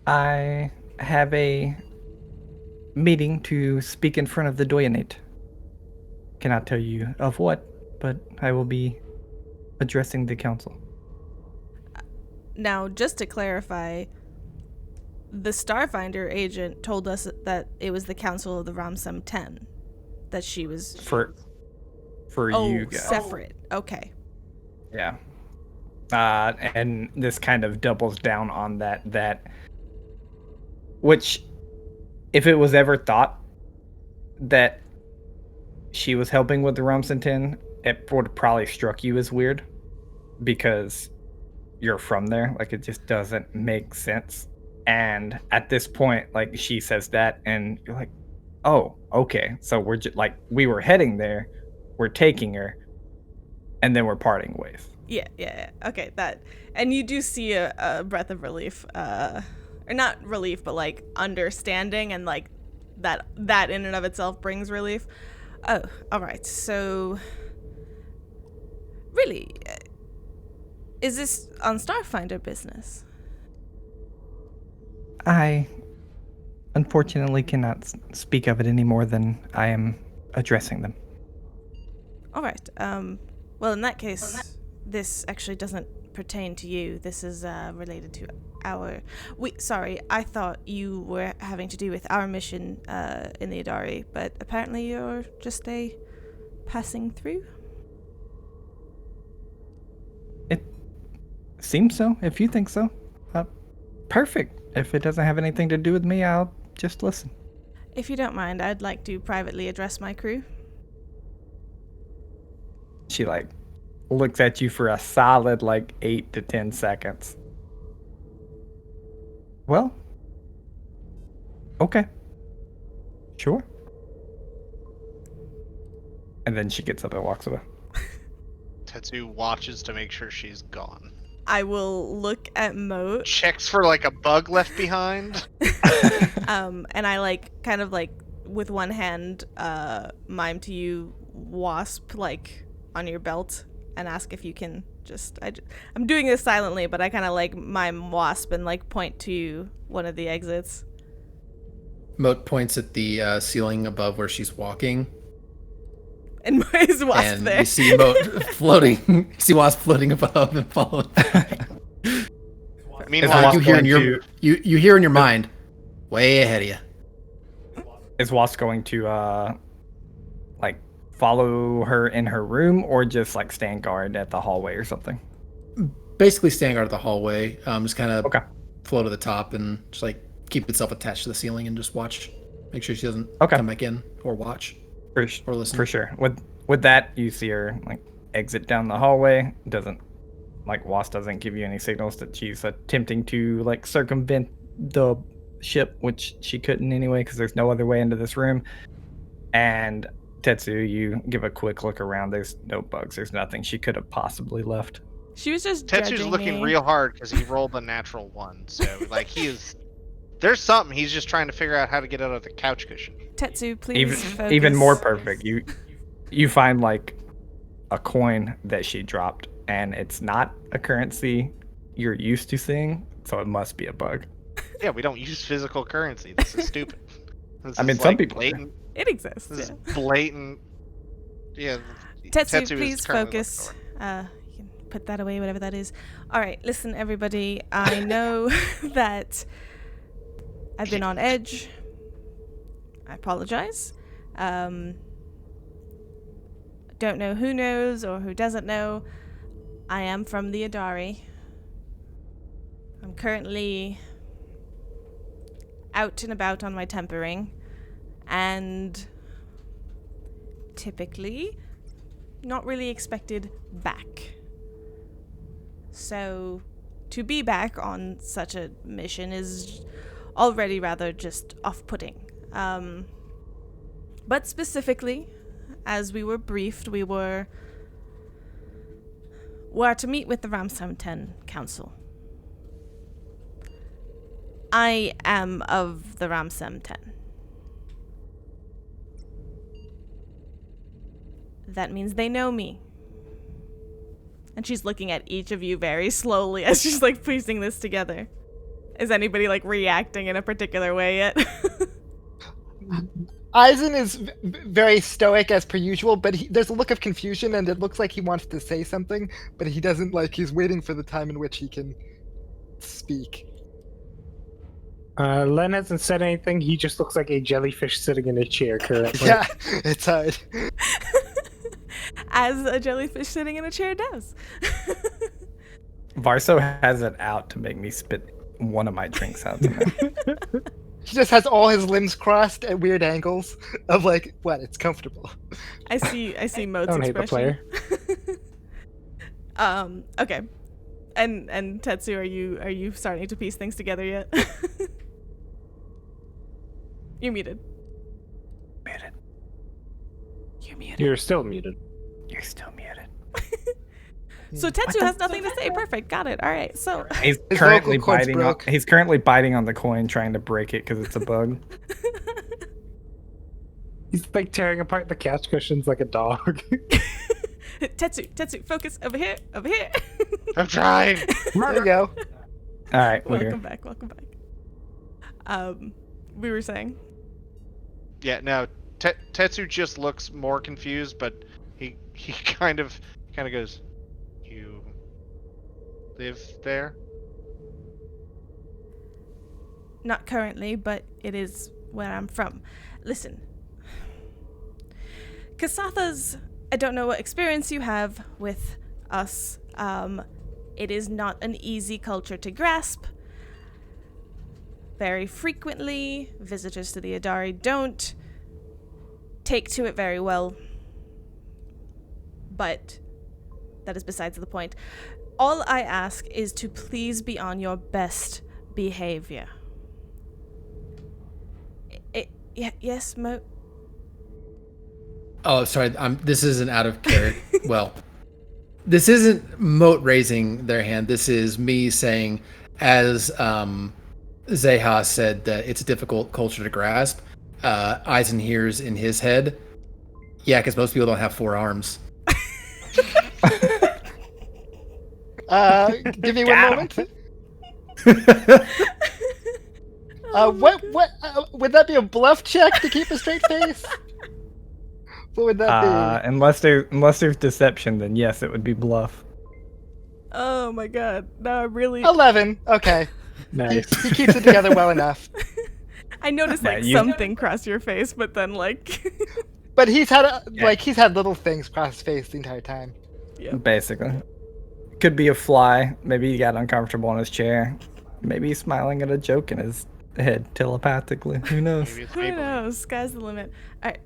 I have a meeting to speak in front of the Doyenate. Cannot tell you of what, but I will be addressing the council. Now, just to clarify, the Starfinder agent told us that it was the Council of the Ramsam 10 that she was... For oh, you guys. separate. Okay. Yeah. And this kind of doubles down on that which, if it was ever thought that she was helping with the Ramsam 10, it would have probably struck you as weird because you're from there. Like, it just doesn't make sense. And at this point, like, she says that and you're like, oh, okay. So we're just like, we were heading there, we're taking her, and then we're parting ways. Yeah. Okay, that. And you do see a breath of relief, or not relief, but like understanding, and like that in and of itself brings relief. Oh, all right. So, really, is this on Starfinder business? I unfortunately cannot speak of it any more than I am addressing them. All right. Well, in that case, this actually doesn't pertain to you. This is related to our... Sorry, I thought you were having to do with our mission in the Idari, but apparently you're just a passing through? It seems so, if you think so. Perfect. If it doesn't have anything to do with me, I'll just listen. If you don't mind, I'd like to privately address my crew. She, like, looks at you for a solid, 8 to 10 seconds. Well, okay. Sure. And then she gets up and walks away. Tetsu watches to make sure she's gone. I will look at Moat. Checks for, a bug left behind. And I, kind of, with one hand, mime to you, Wasp, on your belt, and ask if you can I'm doing this silently, but I kind of mime Wasp and point to one of the exits. Moat points at the ceiling above where she's walking. And is Wasp and there? You see Moat floating. You see Wasp floating above and following. Meanwhile, you hear in your mind, way ahead of you. Is Wasp going to follow her in her room, or just stand guard at the hallway or something? Basically stand guard at the hallway. Just kind of okay. Float to the top and just keep itself attached to the ceiling and just watch. Make sure she doesn't come back in or watch or listen. For sure. With that, you see her exit down the hallway. Doesn't Wasp doesn't give you any signals that she's attempting to circumvent the ship, which she couldn't anyway because there's no other way into this room. And Tetsu, you give a quick look around. There's no bugs. There's nothing she could have possibly left. She was just Tetsu's looking real hard because he rolled a natural 1. So he is. There's something. He's just trying to figure out how to get out of the couch cushion. Tetsu, please focus. Even more perfect. You find a coin that she dropped, and it's not a currency you're used to seeing, so it must be a bug. Yeah, we don't use physical currency. This is stupid. Some people. Blatant. It exists. This is blatant. Yeah. Tetsu, please focus. You can put that away, whatever that is. All right, listen, everybody. I know that I've been on edge. I apologize. Don't know who knows or who doesn't know. I am from the Idari. I'm currently out and about on my tempering, and typically not really expected back. So to be back on such a mission is already rather just off-putting. But specifically, as we were briefed, we were to meet with the Ramsam 10 Council. I am of the Ramsam 10. That means they know me. And she's looking at each of you very slowly as she's like piecing this together. Is anybody like reacting in a particular way yet? Eisen is very stoic as per usual, but there's a look of confusion, and it looks like he wants to say something, but he doesn't. Like, he's waiting for the time in which he can speak. Len hasn't said anything. He just looks like a jellyfish sitting in a chair currently. Yeah, it's hard. As a jellyfish sitting in a chair does. Varso has it out to make me spit one of my drinks out. He just has all his limbs crossed at weird angles of like, what? It's comfortable. I see Mode's Don't hate the expression. player. Okay. And Tetsu, are you starting to piece things together yet? You're muted. Muted. You're muted. You're still muted. You're still muted. So Tetsu has nothing to say. Perfect. Got it. All right. So He's His currently vocal cords biting. broke. He's currently biting on the coin, trying to break it because it's a bug. He's like tearing apart the couch cushions like a dog. Tetsu, focus over here. I'm trying. There you go. All right, we're Welcome here. back. We were saying. Yeah, no. Tetsu just looks more confused, but he kind of goes, "You live there?" Not currently, but it is where I'm from. Listen. Kasatha's, I don't know what experience you have with us. It is not an easy culture to grasp. Very frequently, visitors to the Idari don't take to it very well. But that is besides the point. All I ask is to please be on your best behavior. Yes, Mo? Oh, sorry. This isn't out of character. Well, this isn't Moat raising their hand. This is me saying, as Zeha said, that it's a difficult culture to grasp. Eisen hears in his head, yeah, because most people don't have 4 arms. Give me one moment. What would that be a bluff check to keep a straight face? What would that be? Unless there's deception, then yes, it would be bluff. Oh my god. Now I'm really... 11. Okay. Nice. He keeps it together well enough. I noticed like something cross your face, but then like... But he's had he's had little things cross his face the entire time. Yeah. Basically. Could be a fly. Maybe he got uncomfortable in his chair. Maybe he's smiling at a joke in his head telepathically. Who knows? Maybe it's Who Maybelline. knows? Sky's the limit. Alright.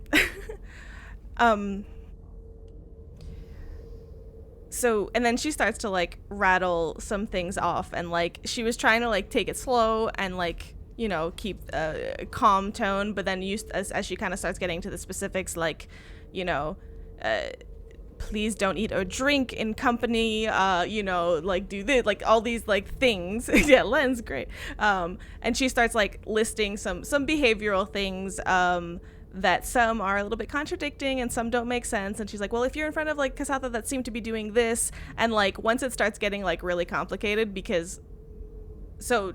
So, and then she starts to like rattle some things off, and like she was trying to like take it slow and like, you know, keep a calm tone, but then as she kind of starts getting to the specifics, like, you know, please don't eat or drink in company, you know, like do this, like all these like things. Yeah, Len's great. And she starts like listing some behavioral things, that some are a little bit contradicting and some don't make sense. And she's like, well, if you're in front of like Kasatha that seem to be doing this, and like once it starts getting like really complicated, because so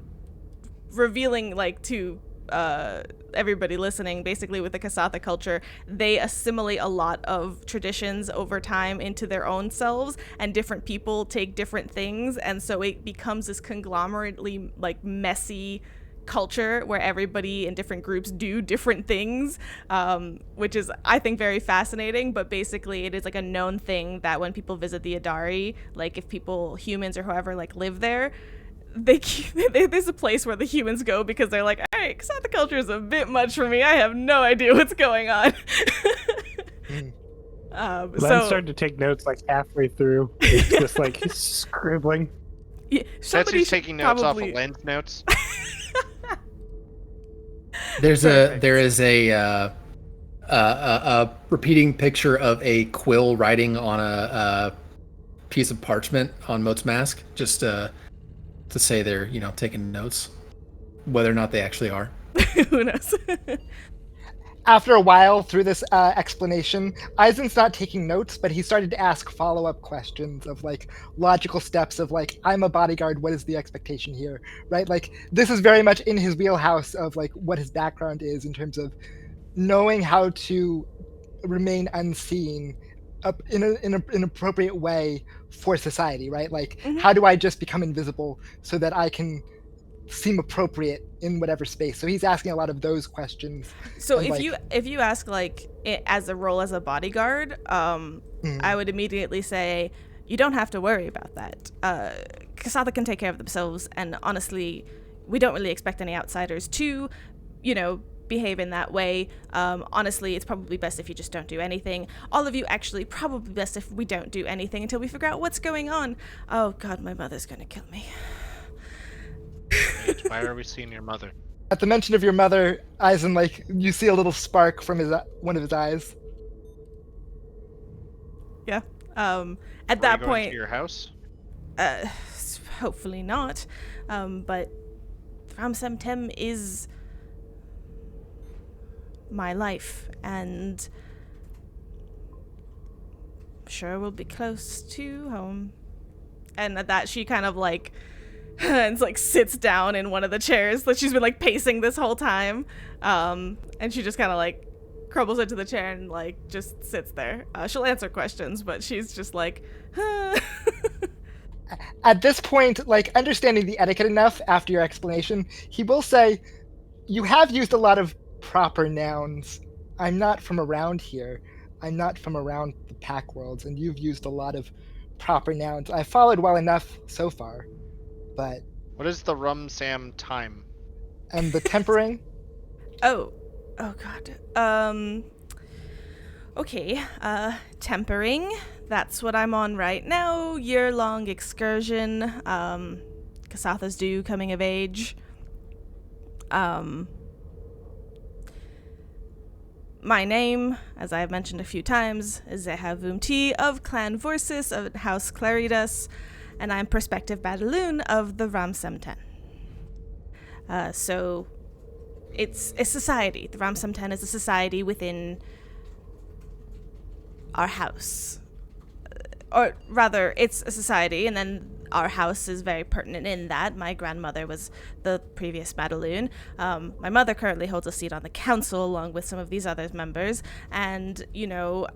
revealing like to everybody listening, basically with the Kasatha culture, they assimilate a lot of traditions over time into their own selves, and different people take different things, and so it becomes this conglomerately like messy culture where everybody in different groups do different things, which is, I think, very fascinating. But basically it is like a known thing that when people visit the Idari, like if people, humans or whoever, like live there, there's a place where the humans go because they're like, all right, Kasatha culture is a bit much for me. I have no idea what's going on. Len So started to take notes like halfway through. It's just like he's scribbling. yeah, somebody Tetsu's should taking notes probably... off of Len's notes. There is a repeating picture of a quill writing on a piece of parchment on Moat's mask, just to say they're, you know, taking notes, whether or not they actually are. Who knows? after a while through this explanation, Eisen's not taking notes, but he started to ask follow-up questions of like logical steps of like, I'm a bodyguard, what is the expectation here, right? Like this is very much in his wheelhouse of like what his background is in terms of knowing how to remain unseen in an appropriate way for society, right? Like how do I just become invisible so that I can seem appropriate in whatever space? So he's asking a lot of those questions. So and, if you ask like as a role as a bodyguard, I would immediately say you don't have to worry about that. Kasatha can take care of themselves, and honestly, we don't really expect any outsiders to, behave in that way. Honestly, it's probably best if you just don't do anything. All of you, actually, probably best if we don't do anything until we figure out what's going on. Oh God, my mother's gonna kill me. Why are we seeing your mother? At the mention of your mother, Eisen, like you see a little spark from one of his eyes. Yeah. At Are that you going point, to your house? hopefully not. But Ramsemtem is my life, and sure we'll be close to home. And at that, she kind of like and like sits down in one of the chairs that she's been like pacing this whole time, and she just kind of like crumbles into the chair and like just sits there. She'll answer questions, but she's just like At this point, like understanding the etiquette enough after your explanation, he will say, you have used a lot of proper nouns. I'm not from around here. I'm not from around the Pact Worlds, and you've used a lot of proper nouns. I followed well enough so far, but... What is the rum sam time? And the tempering? Oh God. Okay, tempering. That's what I'm on right now. Year-long excursion. Kasatha's due, coming of age. My name, as I have mentioned a few times, is Zeha Vumti of Clan Vorsis of House Claridas, and I'm prospective Badaloon of the Ramsemten. So, it's a society. The Ramsemten is a society within our house. Or rather, it's a society, and then our house is very pertinent in that. My grandmother was the previous Badaloon. My mother currently holds a seat on the council along with some of these other members, and,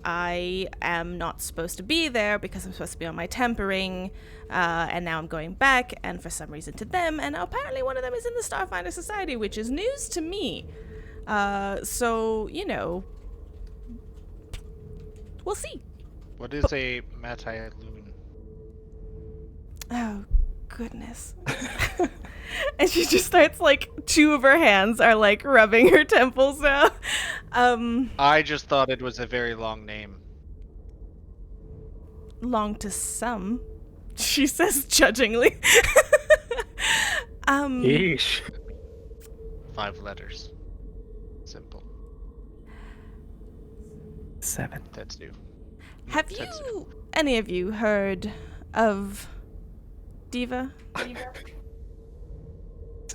I am not supposed to be there because I'm supposed to be on my tempering, and now I'm going back, and for some reason to them, and apparently one of them is in the Starfinder Society, which is news to me. So, we'll see. What is a Matayaloon? Oh, goodness. And she just starts, like, two of her hands are, like, rubbing her temples now. I just thought it was a very long name. Long to some, she says judgingly. Yeesh. 5 letters. Simple. 7. Tetsu. Have you, any of you, heard of Diva?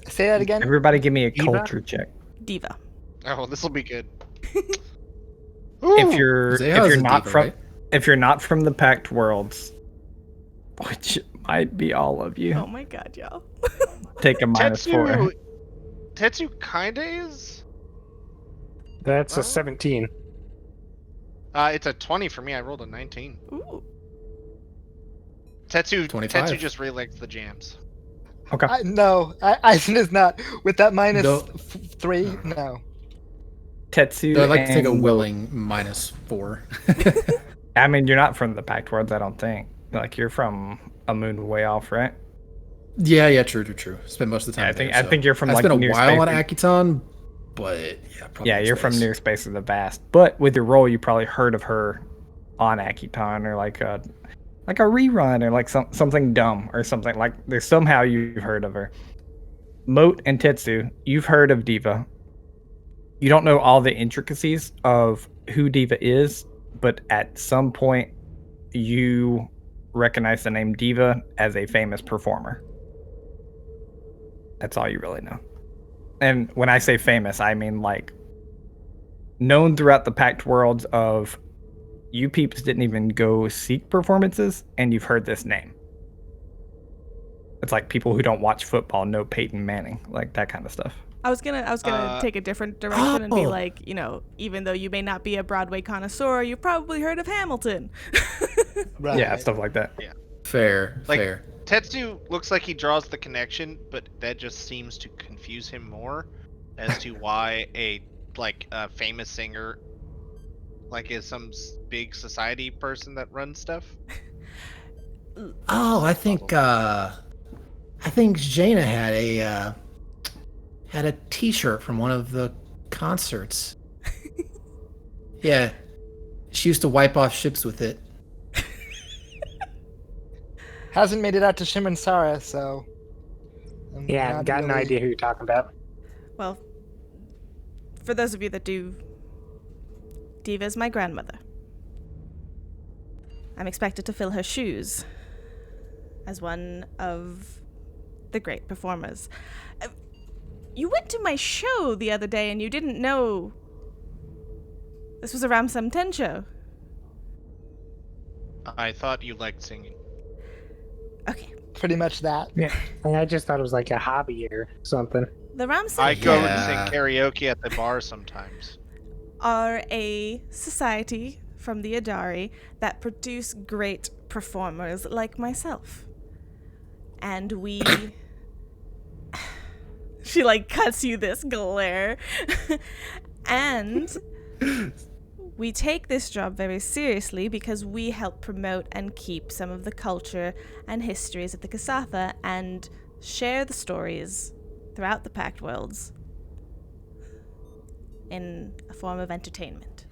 Say that again? Everybody give me a Eva? culture check. Diva. Oh, this will be good. If you're Zeha's a not diva, from right? if you're not from the Pact Worlds, which might be all of you, Oh my god, y'all. take a -4. Tetsu kinda is? That's Oh. a 17. It's a 20 for me. I rolled a 19. Ooh. Tetsu 25. Tetsu just really likes the jams. Okay. No, Eisen is not. With that minus No. 3, no. Tetsu. I'd like to take a and- willing -4. I mean, you're not from the Pact Worlds, I don't think. Like, you're from a moon way off, right? Yeah, true. Spent most of the time. Yeah, I think there, I think you're from I like spent a near while on space. Akiton, but yeah, probably. Yeah, you're from space. near space of the vast. But with your role, you probably heard of her on Akiton or like a rerun or like something dumb or something like. There's somehow you've heard of her. Moat and Tetsu, you've heard of Diva. You don't know all the intricacies of who Diva is, but at some point you recognize the name Diva as a famous performer. That's all you really know. And when I say famous, I mean like known throughout the Pact worlds of you peeps didn't even go seek performances, and you've heard this name. It's like people who don't watch football know Peyton Manning, like that kind of stuff. I was gonna take a different direction and be Oh. like, even though you may not be a Broadway connoisseur, you've probably heard of Hamilton. Right. Yeah, stuff like that. Fair. Like- Fair. Tetsu looks like he draws the connection, but that just seems to confuse him more as to why a famous singer is some big society person that runs stuff. Oh, I think Jaina had a T-shirt from one of the concerts. Yeah, she used to wipe off ships with it. Hasn't made it out to Shimensara, so. I'm Yeah, not got no really- idea who you're talking about. Well, for those of you that do, Diva's my grandmother. I'm expected to fill her shoes as one of the great performers. You went to my show the other day and you didn't know this was a Ramsam 10 show. I thought you liked singing. Okay. Pretty much that. Yeah, I just thought it was like a hobby or something. The Ramsam I go and Yeah. sing karaoke at the bar sometimes. are a society from the Idari that produce great performers like myself. And we... She, cuts you this glare. And we take this job very seriously because we help promote and keep some of the culture and histories of the Kasatha and share the stories throughout the Pact worlds in a form of entertainment.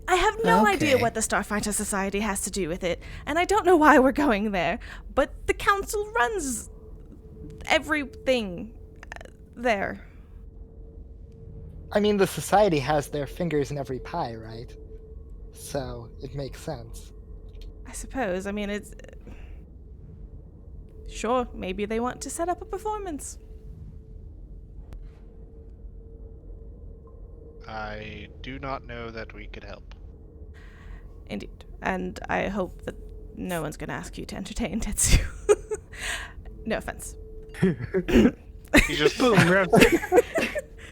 I have no idea Okay. what the Starfinder Society has to do with it, and I don't know why we're going there, but the council runs everything there. I mean, the society has their fingers in every pie, right? So it makes sense. I suppose. I mean, it's... Sure, maybe they want to set up a performance. I do not know that we could help. Indeed. And I hope that no one's going to ask you to entertain Tetsu. No offense. He just Boom,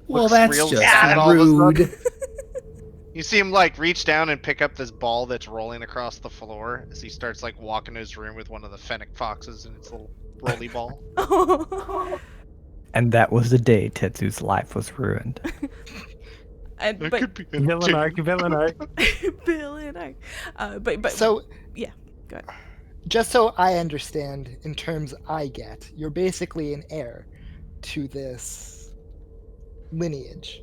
Well, looks that's real just sad all of a sudden. rude. You see him reach down and pick up this ball that's rolling across the floor as he starts walking to his room with one of the fennec foxes in its little rolly ball. And that was the day Tetsu's life was ruined. And, That but could be villain arc, villain arc. Bill and I. But So, yeah, go ahead. just so I understand, in terms I get, you're basically an heir to this lineage.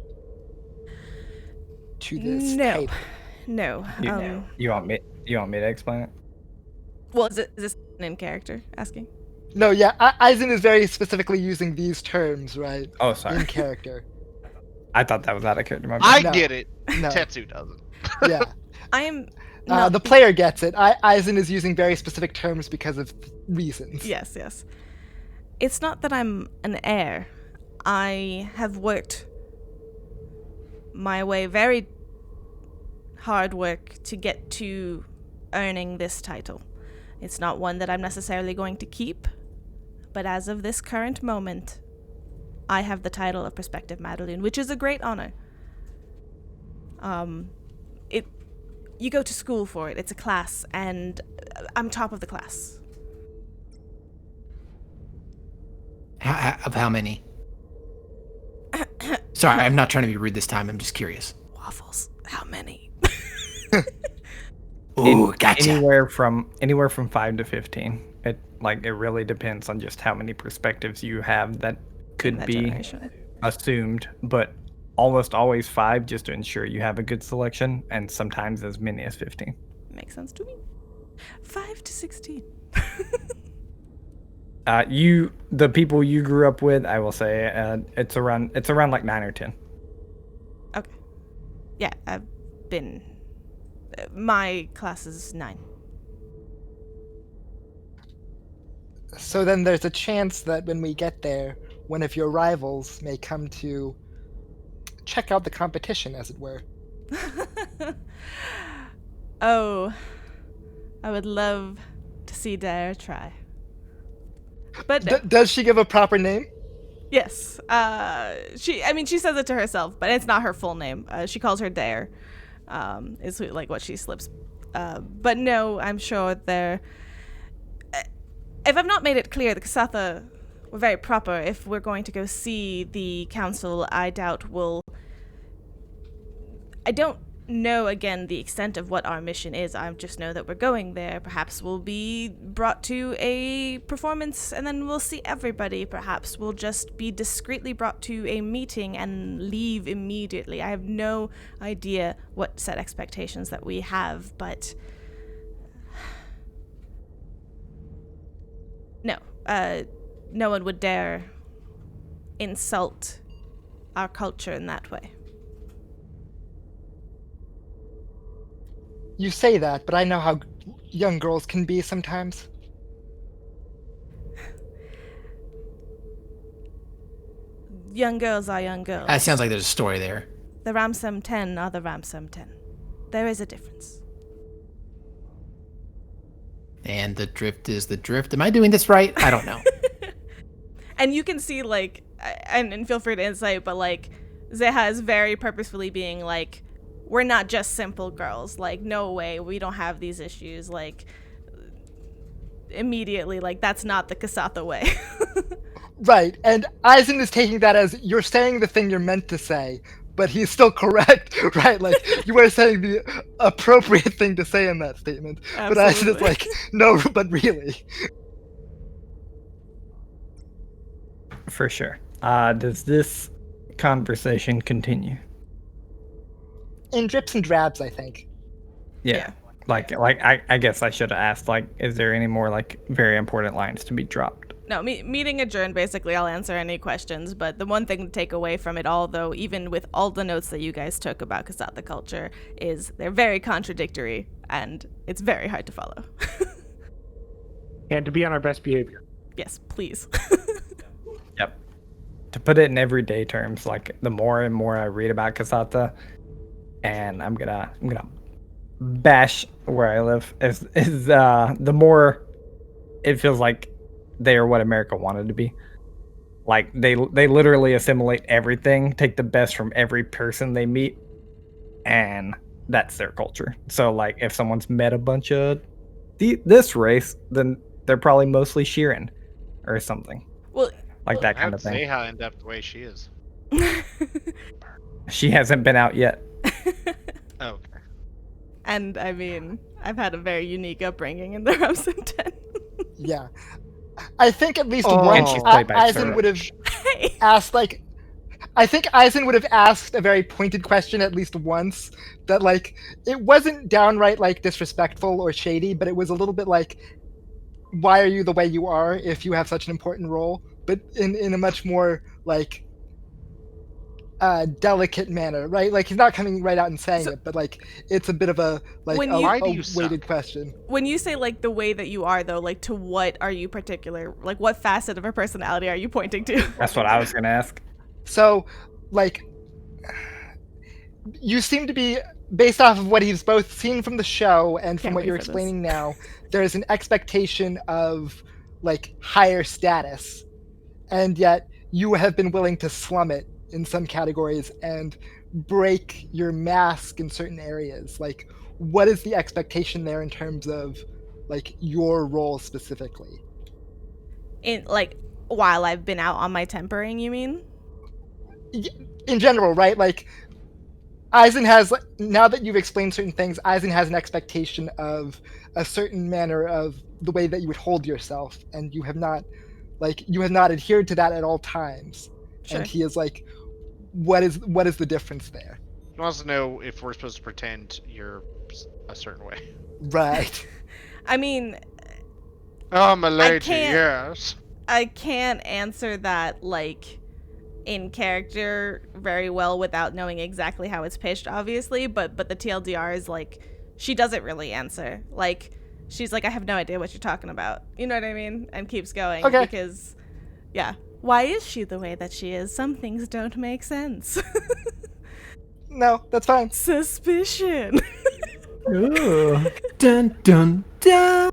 To this No. title. No. You want me to explain it? Well, is this in character asking? No, yeah, Aizen is very specifically using these terms, right? Oh, In sorry. character. I thought that was out of character. My I bad. No. get it. No. Tetsu doesn't. Yeah. I am not. The player gets it. Aizen is using very specific terms because of reasons. Yes, yes. It's not that I'm an heir. I have worked my way, very hard work, to get to earning this title. It's not one that I'm necessarily going to keep, but as of this current moment, I have the title of Prospective Madaloon, which is a great honor. You go to school for it. It's a class, and I'm top of the class. Of how many? Sorry, I'm not trying to be rude this time. I'm just curious. Waffles. How many? Ooh, gotcha. Anywhere from 5 to 15. It really depends on just how many perspectives you have that could that be generation. assumed, but almost always 5 just to ensure you have a good selection, and sometimes as many as 15. Makes sense to me. 5 to 16. The people you grew up with, I will say, it's around 9 or 10. Okay. Yeah, I've been. My class is 9. So then there's a chance that when we get there, one of your rivals may come to check out the competition, as it were. Oh, I would love to see Dare try. But no. Does she give a proper name? Yes. She says it to herself, but it's not her full name. She calls her Dare. Is like what she slips. But no, I'm sure they're. If I've not made it clear, the Kasatha were very proper. If we're going to go see the council, I doubt we'll. I don't know again the extent of what our mission is. I just know that we're going there. Perhaps we'll be brought to a performance and then we'll see everybody. Perhaps we'll just be discreetly brought to a meeting and leave immediately. I have no idea what set expectations that we have, but no, no one would dare insult our culture in that way. You say that, but I know how young girls can be sometimes. Young girls are young girls. That sounds like there's a story there. The Ramsam 10 are the Ramsam 10. There is a difference. And the drift is the drift. Am I doing this right? I don't know. And you can see, like, and feel free to insight, but, like, Zeha is very purposefully being, like, we're not just simple girls. Like, no way, we don't have these issues. Like, immediately, like, that's not the Kasatha way. Right, and Eisen is taking that as you're saying the thing you're meant to say, but he's still correct, right? Like, you are saying the appropriate thing to say in that statement. Absolutely. But Eisen is like, no, but really. For sure. Does this conversation continue? In drips and drabs, I think. Yeah. Like I guess I should have asked, like, is there any more, like, very important lines to be dropped? No, meeting adjourned, basically. I'll answer any questions, but the one thing to take away from it all, though, even with all the notes that you guys took about Kasatha culture, is they're very contradictory, and it's very hard to follow. And to be on our best behavior. Yes, please. Yep. To put it in everyday terms, like, the more and more I read about Kasatha, and I'm gonna bash where I live, is the more it feels like they are what America wanted to be. Like, they literally assimilate everything, take the best from every person they meet, and that's their culture. So, like, if someone's met a bunch of this race, then they're probably mostly Sheeran or something. Well, like that kind of thing. Zeha end up the way she is. She hasn't been out yet. Oh, okay. And, I mean, I've had a very unique upbringing in the Ramsam 10. Yeah. I think at least And she's played by Eisen Sarah. would have Hey. asked, like, I think Eisen would have asked a very pointed question at least once that, like, it wasn't downright, like, disrespectful or shady, but it was a little bit like, why are you the way you are if you have such an important role? But in a much more, like, delicate manner, right? Like, he's not coming right out and saying it, but, like, it's a bit of a, like, When a you- weighted question. When you say, like, the way that you are, though, like, to what are you particular? Like, what facet of her personality are you pointing to? That's what I was gonna ask. So, like, you seem to be, based off of what he's both seen from the show and from Can't what wait you're for this. explaining now, there is an expectation of, like, higher status, and yet you have been willing to slum it in some categories and break your mask in certain areas. Like, what is the expectation there in terms of, like, your role specifically? In, like, while I've been out on my tempering, you mean? In general, right? Like, Eisen has, now that you've explained certain things, Eisen has an expectation of a certain manner of the way that you would hold yourself, and you have not adhered to that at all times. Sure. And he is like, what is the difference there? He wants to know if we're supposed to pretend you're a certain way. Right. I mean, Oh, my lady, can't- yes. I can't answer that, like, in character very well without knowing exactly how it's pitched, obviously, but the TLDR is, like, she doesn't really answer. Like, she's like, I have no idea what you're talking about. You know what I mean? And keeps going. Okay. Because, yeah. Why is she the way that she is? Some things don't make sense. No, that's fine. Suspicion. Ooh. Dun dun dun.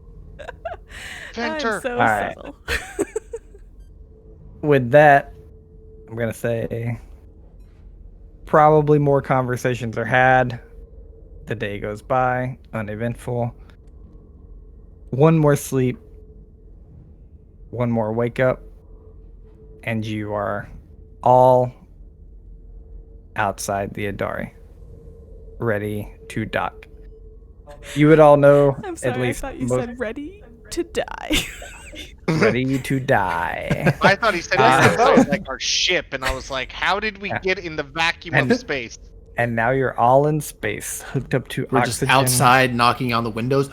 Venter. I'm so All right. subtle. With that, I'm gonna say probably more conversations are had. The day goes by, uneventful. One more sleep, one more wake up, and you are all outside the Idari, ready to dock. You would all know I'm sorry, at least I thought you most said ready to die. ready to die. I thought he said Ah. outside like our ship, and I was like, how did we get in the vacuum And- of space? And now you're all in space, hooked up to We're oxygen. just outside knocking on the windows.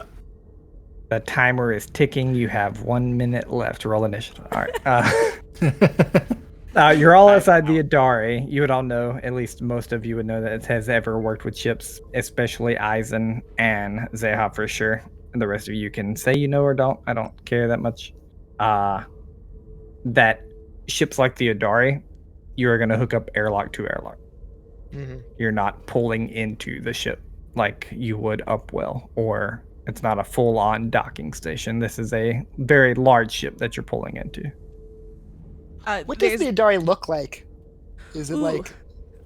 The timer is ticking. You have 1 minute left. Roll initiative. All right. You're all outside the Idari. You would all know, at least most of you would know that it has ever worked with ships, especially Eisen and Zeha for sure. And the rest of you can say you know or don't. I don't care that much. That ships like the Idari, you are going to hook up airlock to airlock. Mm-hmm. You're not pulling into the ship like you would Upwell, or it's not a full-on docking station. This is a very large ship that you're pulling into. What does the Idari look like? Is it Ooh. like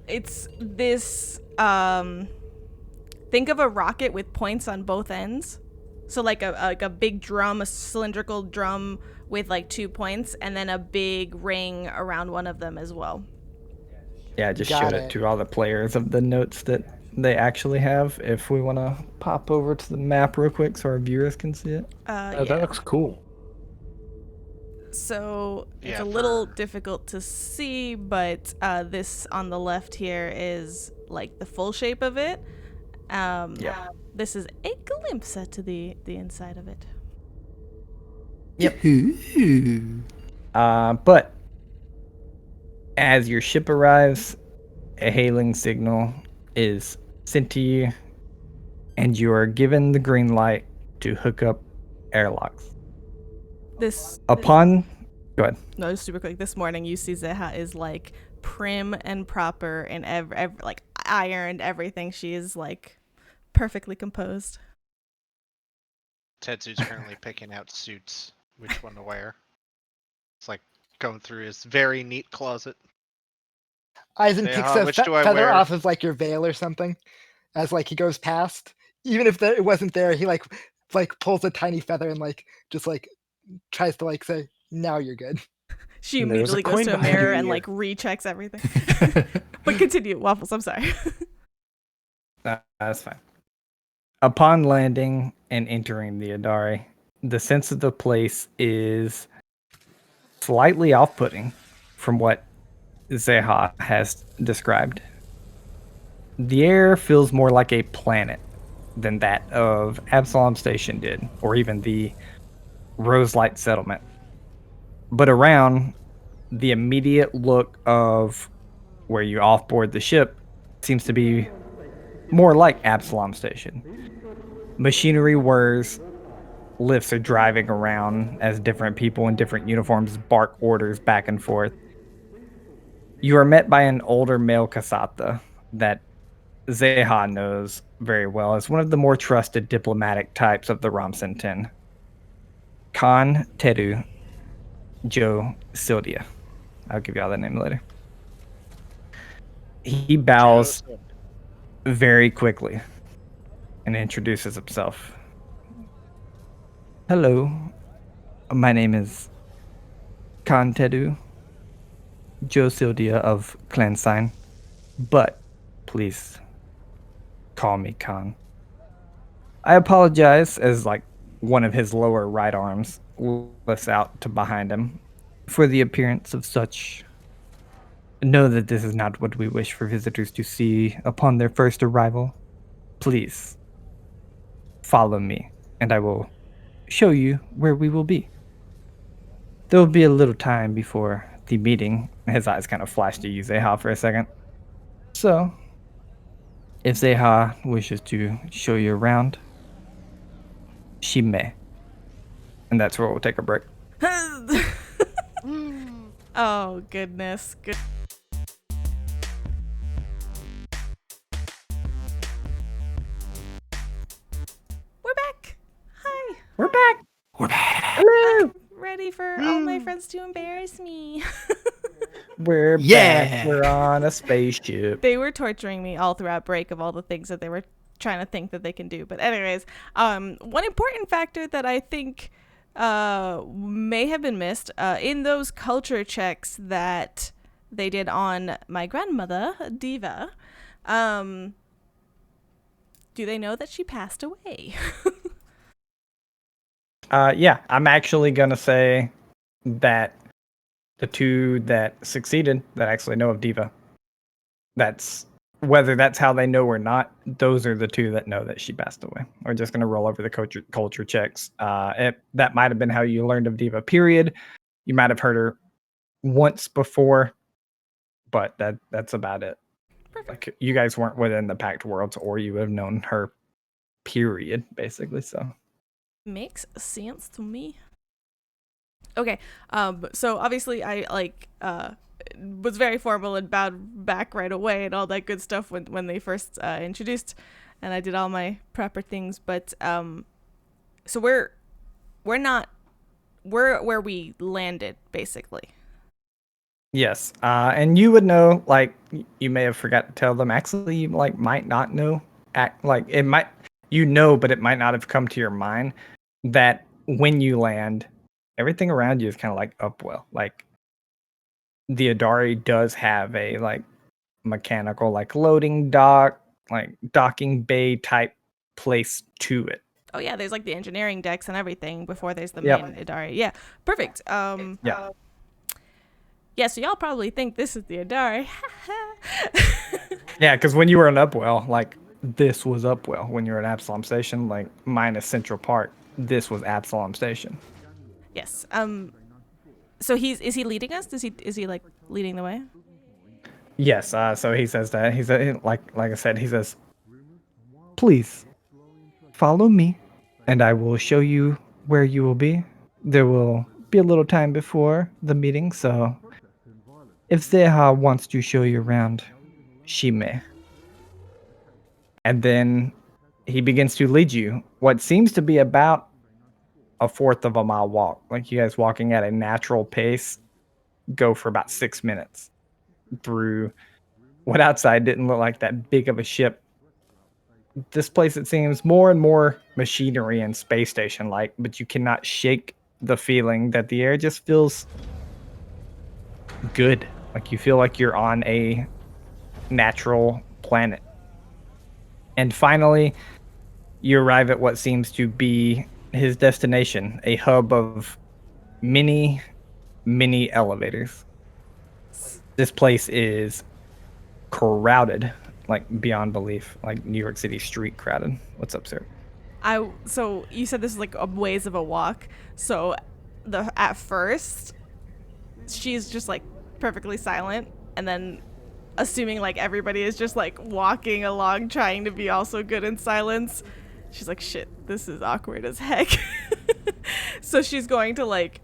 It's this think of a rocket with points on both ends. So like a big drum, a cylindrical drum with like 2 points, and then a big ring around one of them as well. Yeah, I just Got showed it. it to all the players of the notes that they actually have. If we want to pop over to the map real quick so our viewers can see it. Oh, that looks cool. So it's Yeah, a little for- difficult to see, but this on the left here is like the full shape of it. Yeah. This is a glimpse to the inside of it. But as your ship arrives, a hailing signal is sent to you, and you are given the green light to hook up airlocks. Go ahead. No, super quick. This morning, you see Zeha is like prim and proper and like ironed everything. She is like perfectly composed. Tetsu's currently picking out suits, which one to wear. It's like going through his very neat closet. Eisen Yeah, picks a which do I feather wear? off of like your veil or something, as like he goes past. Even if it wasn't there, he like pulls a tiny feather and like just like tries to like say, "Now you're good." She And there's a immediately goes coin to a behind mirror your and ear. like rechecks everything. But continue, Waffles. I'm sorry. That's fine. Upon landing and entering the Idari, the sense of the place is slightly off-putting from what Zeha has described. The air feels more like a planet than that of Absalom Station did, or even the Roselight Settlement. But around, the immediate look of where you offboard the ship seems to be more like Absalom Station. Machinery whirs, lifts are driving around as different people in different uniforms bark orders back and forth. You are met by an older male Kasata that Zeha knows very well as one of the more trusted diplomatic types of the Ramsen 10. Khan Tedu Joe Sildia. I'll give you all that name later. He bows very quickly and introduces himself. Hello, my name is Khan Tedu Joe Sildia of Clan Sign, but please call me Khan. I apologize as like one of his lower right arms lifts out to behind him for the appearance of such. Know that this is not what we wish for visitors to see upon their first arrival. Please follow me, and I will show you where we will be. There will be a little time before the meeting. His eyes kind of flash to you, Zeha, for a second. So, if Zeha wishes to show you around, she may. And that's where we'll take a break. Oh, goodness. Good. We're back. Hi. We're back. We're back. Hello. Ready for all my friends to embarrass me. We're Yeah. back. We're on a spaceship. They were torturing me all throughout break of all the things that they were trying to think that they can do. But anyways, one important factor that I think may have been missed in those culture checks that they did on my grandmother, Diva, do they know that she passed away? Yeah, I'm actually gonna say that the two that succeeded that actually know of Diva. That's whether that's how they know or not. Those are the two that know that she passed away. We're just gonna roll over the culture checks. That might have been how you learned of Diva. Period. You might have heard her once before, but that's about it. Perfect. Like you guys weren't within the Pact worlds, or you would have known her. Period. Basically, so. Makes sense to me. Okay, so obviously I was very formal and bowed back right away and all that good stuff when they first introduced, and I did all my proper things. But so we're where we landed basically. Yes, and you would know. Like you may have forgot to tell them. Actually, you might not know. Like it might, but it might not have come to your mind that when you land, everything around you is kind of like upwell. Like the Idari does have a like mechanical like loading dock, like docking bay type place to it. Oh yeah, there's like the engineering decks and everything before there's the Yep. main Idari. Yeah, perfect. Yeah. Yeah, so y'all probably think this is the Idari. Yeah, because when you were in Upwell, like this was Upwell. When you were at Absalom Station, like minus Central Park, this was Absalom Station. Yes. So is he leading us? Is he like leading the way? Yes. So he says that he said like I said, he says, "Please follow me, and I will show you where you will be. There will be a little time before the meeting, so if Zeha wants to show you around, she may." And then he begins to lead you what seems to be about a fourth of a mile walk. Like you guys walking at a natural pace, go for about 6 minutes through what outside didn't look like that big of a ship. This place, it seems more and more machinery and space station like, but you cannot shake the feeling that the air just feels good. Like you feel like you're on a natural planet. And finally, you arrive at what seems to be his destination, a hub of many elevators. This place is crowded, like beyond belief, like New York City street crowded. What's up, sir? So you said this is like a ways of a walk. So at first she's just like perfectly silent, and then assuming like everybody is just like walking along trying to be also good in silence, she's like, shit, this is awkward as heck. So she's going to like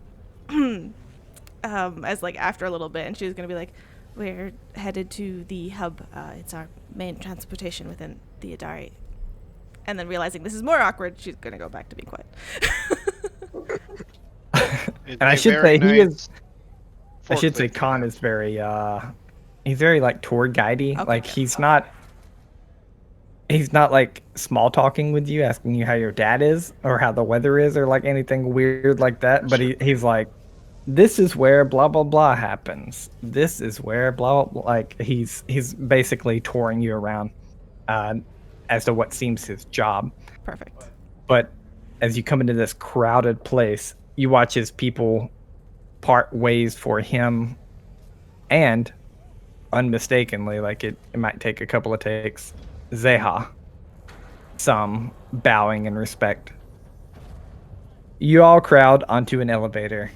as like after a little bit, and she's gonna be like, we're headed to the hub, it's our main transportation within the Idari. And then realizing this is more awkward, she's gonna go back to being quiet. And I should say Khan is very he's very like tour guidey. Okay, like good. he's not like small talking with you, asking you how your dad is or how the weather is or like anything weird like that. But he's like, this is where blah blah blah happens. This is where blah blah. Like he's basically touring you around as to what seems his job. Perfect. But as you come into this crowded place, you watch his people part ways for him, and unmistakably, like it might take a couple of takes, Zeha, some bowing in respect. You all crowd onto an elevator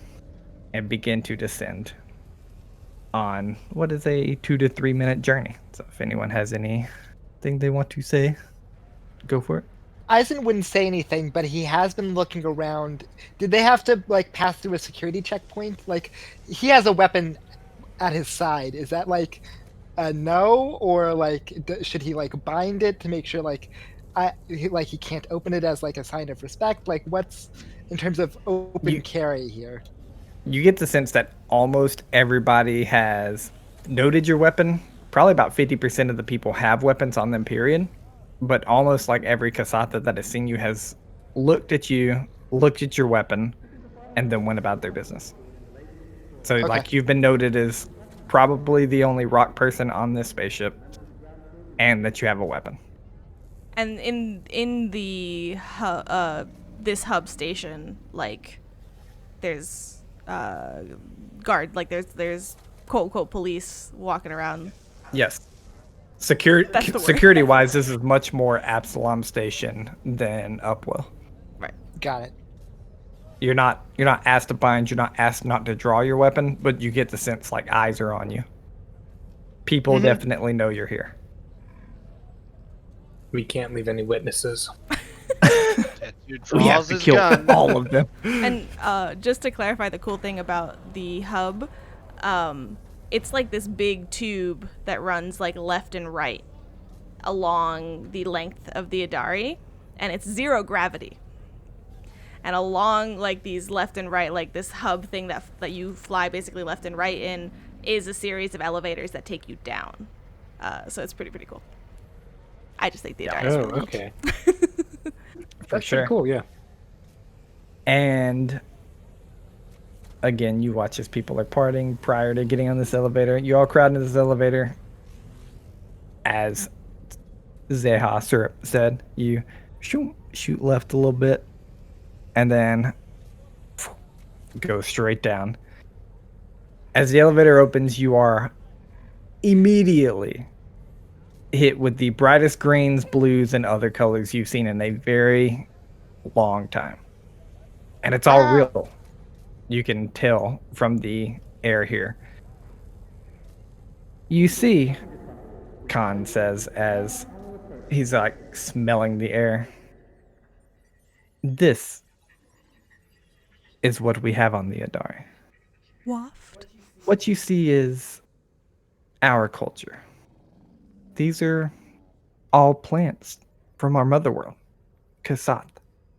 and begin to descend on what is a 2 to 3 minute journey. So if anyone has anything they want to say, go for it. Eisen wouldn't say anything, but he has been looking around. Did they have to like pass through a security checkpoint? Like, he has a weapon at his side. Is that like a no, or like should he like bind it to make sure like he can't open it as like a sign of respect? Like, what's in terms of open carry here? You get the sense that almost everybody has noted your weapon. Probably about 50% of the people have weapons on them, period. But almost like every Kasatha that has seen you has looked at you, looked at your weapon, and then went about their business. So, Okay. like, you've been noted as probably the only rock person on this spaceship, and that you have a weapon. And in the this hub station, like, there's guard, like there's quote unquote police walking around. Yes. That's the word. Security-wise, this is much more Absalom Station than Upwell. Right. Got it. You're not asked to bind. You're not asked not to draw your weapon, but you get the sense like eyes are on you. People definitely know you're here. We can't leave any witnesses. Dude We have draws to his kill gun. all of them. And just to clarify, the cool thing about the hub, it's like this big tube that runs like left and right along the length of the Idari, and it's zero gravity. And along like these left and right, like this hub thing that you fly basically left and right in, is a series of elevators that take you down. So it's pretty cool. I just think the Idari is Oh, really okay. For That's sure. pretty cool, yeah. And again, you watch as people are parting prior to getting on this elevator. You all crowd into this elevator. As Zeha said, you shoot left a little bit, and then go straight down. As the elevator opens, you are immediately hit with the brightest greens, blues, and other colors you've seen in a very long time. And it's all real. You can tell from the air here. You see, Khan says as he's like smelling the air, this is what we have on the Idari. waft. What you see is our culture. These are all plants from our mother world, Kasat,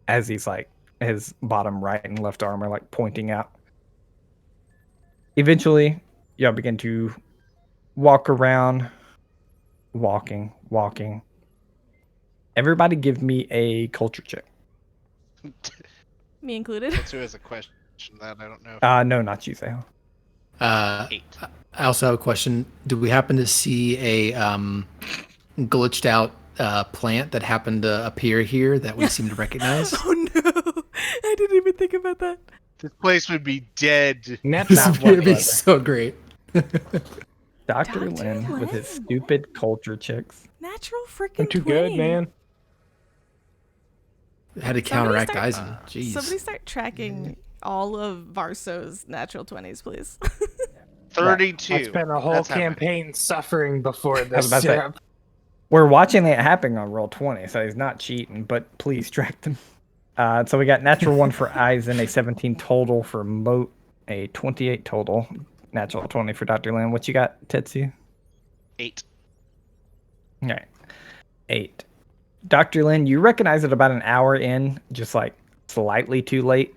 as he's like, his bottom right and left arm are like pointing out. Eventually, y'all begin to walk around, walking. Everybody give me a culture check. Me included. That's who has a question that I don't know. No, not you, Zeha. 8. I also have a question. Do we happen to see a glitched out plant that happened to appear here that we seem to recognize? Oh no, I didn't even think about that. This place would be dead. That's This not is going to what be was. so great. Dr. Lin with his stupid culture checks. Natural freaking I'm too 20. good, man. Had to counteract Eisen. Jeez. Somebody start tracking all of Varso's natural 20s, please. 32. I spent a whole That's how many. campaign suffering before was this. about to say, Yeah. We're watching it happen on roll 20, so he's not cheating, but please track them. So we got natural 1 for Eisen, a 17 total for Moat, a 28 total, natural 20 for Dr. Lin. What you got, Tetsu? 8. All right. 8. Dr. Lin, you recognize it about an hour in, just like slightly too late.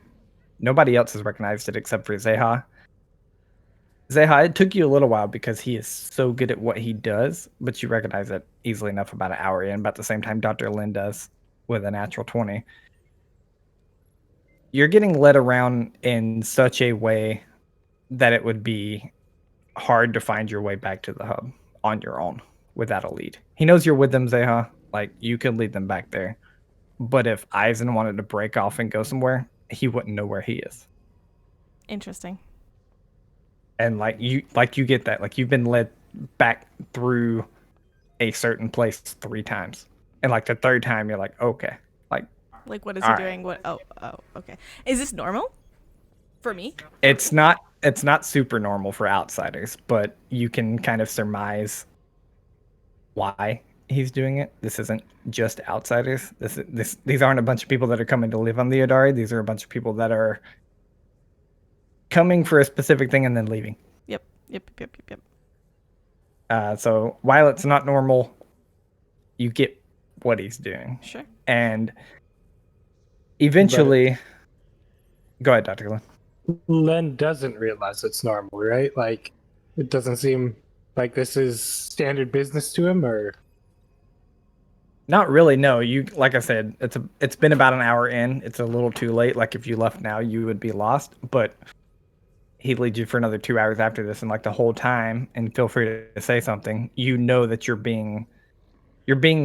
Nobody else has recognized it except for Zeha. Zeha, it took you a little while because he is so good at what he does, but you recognize it easily enough about an hour in, about the same time Dr. Lin does with a natural 20. You're getting led around in such a way that it would be hard to find your way back to the hub on your own without a lead. He knows you're with them, Zeha. Like, you could lead them back there. But if Eisen wanted to break off and go somewhere, he wouldn't know where he is. Interesting. And you get that. Like, you've been led back through a certain place 3 times. And like the third time you're like, okay. Like, what is he All right. doing? What? Oh, okay. Is this normal for me? It's not super normal for outsiders, but you can kind of surmise why he's doing it. This isn't just outsiders. These aren't a bunch of people that are coming to live on the Idari. These are a bunch of people that are coming for a specific thing and then leaving. Yep. So while it's not normal, you get what he's doing. Sure. And eventually, go ahead, Dr. Glenn. Len doesn't realize it's normal, right? Like, it doesn't seem like this is standard business to him, or Not really. No, like I said, it's been about an hour in. It's a little too late. Like if you left now, you would be lost. But he leads you for another 2 hours after this, and like the whole time, and feel free to say something. You know that you're being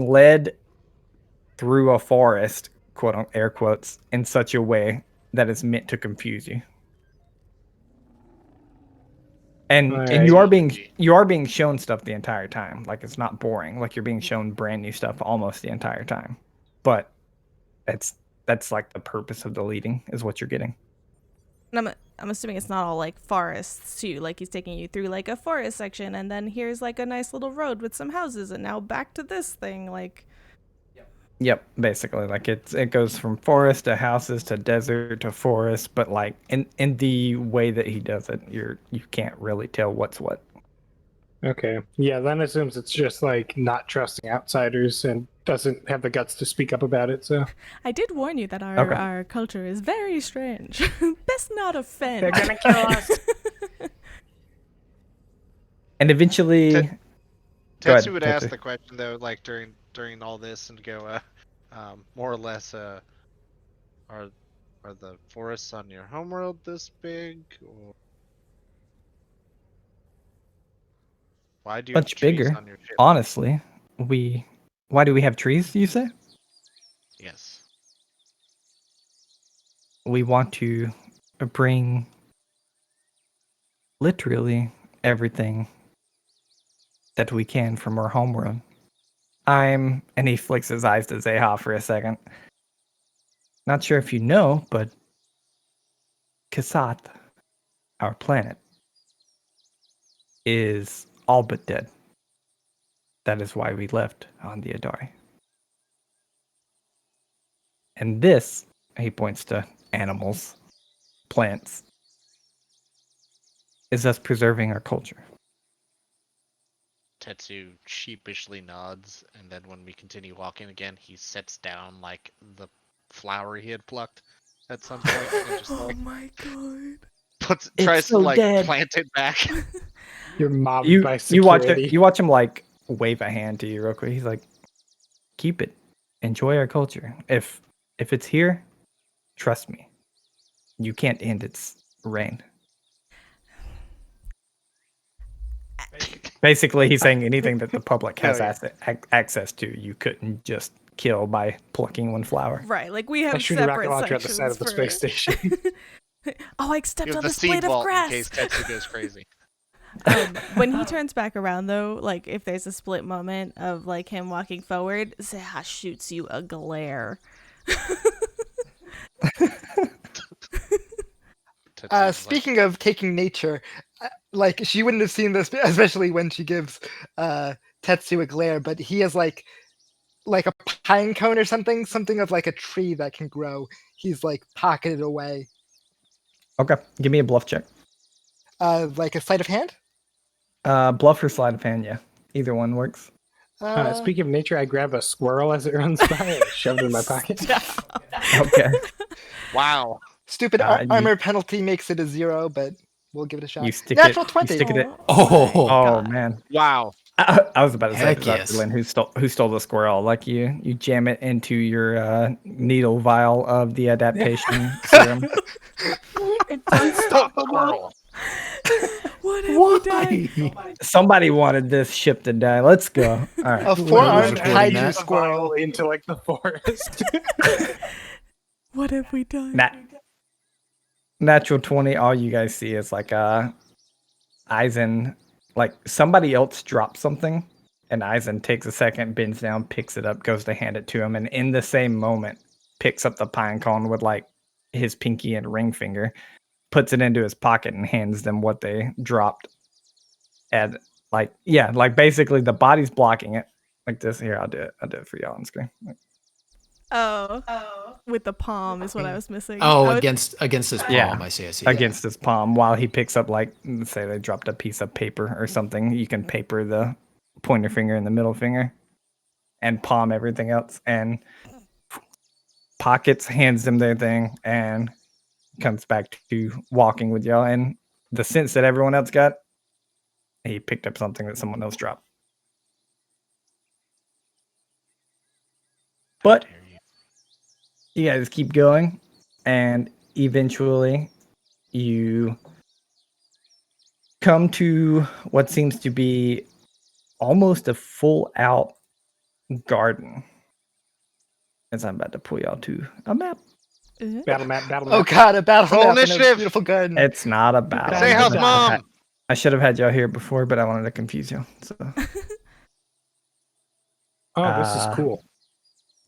led through a forest, quote air quotes, in such a way that is meant to confuse you. And Right. you are being shown stuff the entire time. Like it's not boring. Like you're being shown brand new stuff almost the entire time. But that's like the purpose of the leading is what you're getting. And I'm assuming it's not all like forests too. Like he's taking you through like a forest section, and then here's like a nice little road with some houses, and now back to this thing. Like, Yep, basically, like it goes from forest to houses to desert to forest, but like in the way that he does it, you can't really tell what's what. okay, yeah. Len assumes it's just like not trusting outsiders and doesn't have the guts to speak up about it. So I did warn you that Okay. our culture is very strange. Best not offend. they're gonna kill us. And eventually, Ted- Go ahead, Tetsu would ask Tetsu. the question though, like during all this, and go, more or less, are the forests on your homeworld this big, or why do you have much trees bigger. on your ship? Honestly, why do we have trees? You say? Yes. We want to bring literally everything that we can from our homeworld. And he flicks his eyes to Zeha for a second. Not sure if you know, but Kasat, our planet, is all but dead. That is why we left on the Idari. And this, he points to animals, plants, is us preserving our culture. Tetsu sheepishly nods, and then when we continue walking again, he sets down like the flower he had plucked at some point, and just Oh like my god. tries so to like dead. plant it back. You're mobbed You by you watch security. it. You watch him like wave a hand to you real quick. He's like, "Keep it. Enjoy our culture. If it's here, trust me, you can't end its reign." Basically, he's saying anything that the public has Oh, access to, you couldn't just kill by plucking one flower. Right, like we I have shoot a rocket separate launcher at the side of the space sections station. for... Oh, I stepped You on have the this blade seed of vault in grass. case Tetsu goes crazy. When he turns back around, though, like if there's a split moment of like him walking forward, Zeha shoots you a glare. Tetsu's like, Speaking of taking nature, like she wouldn't have seen this, especially when she gives Tetsu a glare. But he has like a pine cone or something of like a tree that can grow. He's like pocketed away, Okay, give me a bluff check. like a sleight of hand. Bluff or sleight of hand, yeah. Either one works. Speaking of nature, I grab a squirrel as it runs by and shove it in my pocket. Okay. wow. Stupid you- armor penalty makes it a 0, but we'll give it a shot. You stick Natural it. 20. You stick it. Oh. Oh God. man. Wow. I was about to say Heck to Dr. yes. Lynn, who stole the squirrel. Like you jam it into your needle vial of the adaptation serum. Unstoppable. What have we done? Why? Somebody wanted this ship to die. Let's go. All right. A 4-armed recording kaiju that? squirrel. Into like the forest. What have we done? Natural 20. All you guys see is like Eisen, like somebody else dropped something, and Eisen takes a second, bends down, picks it up, goes to hand it to him, and in the same moment picks up the pine cone with like his pinky and ring finger, puts it into his pocket, and hands them what they dropped. And like basically the body's blocking it. like this. Here, I'll do it. I'll do it for y'all on screen. Oh, with the palm is what I was missing. Oh, I would- against his palm. Yeah, I see. against his palm while he picks up, like, say they dropped a piece of paper or something. You can paper the pointer finger and the middle finger, and palm everything else. And Pockets hands them their thing and comes back to walking with y'all. And the sense that everyone else got, he picked up something that someone else dropped. But you guys keep going, and eventually you come to what seems to be almost a full out garden. As I'm about to pull y'all to a map. Battle map, battle Oh map. god, a battle Roll map in a initiative. beautiful garden. It's not a battle. Say how's Battle mom. I should have had y'all here before, but I wanted to confuse you. So, Oh, this is cool.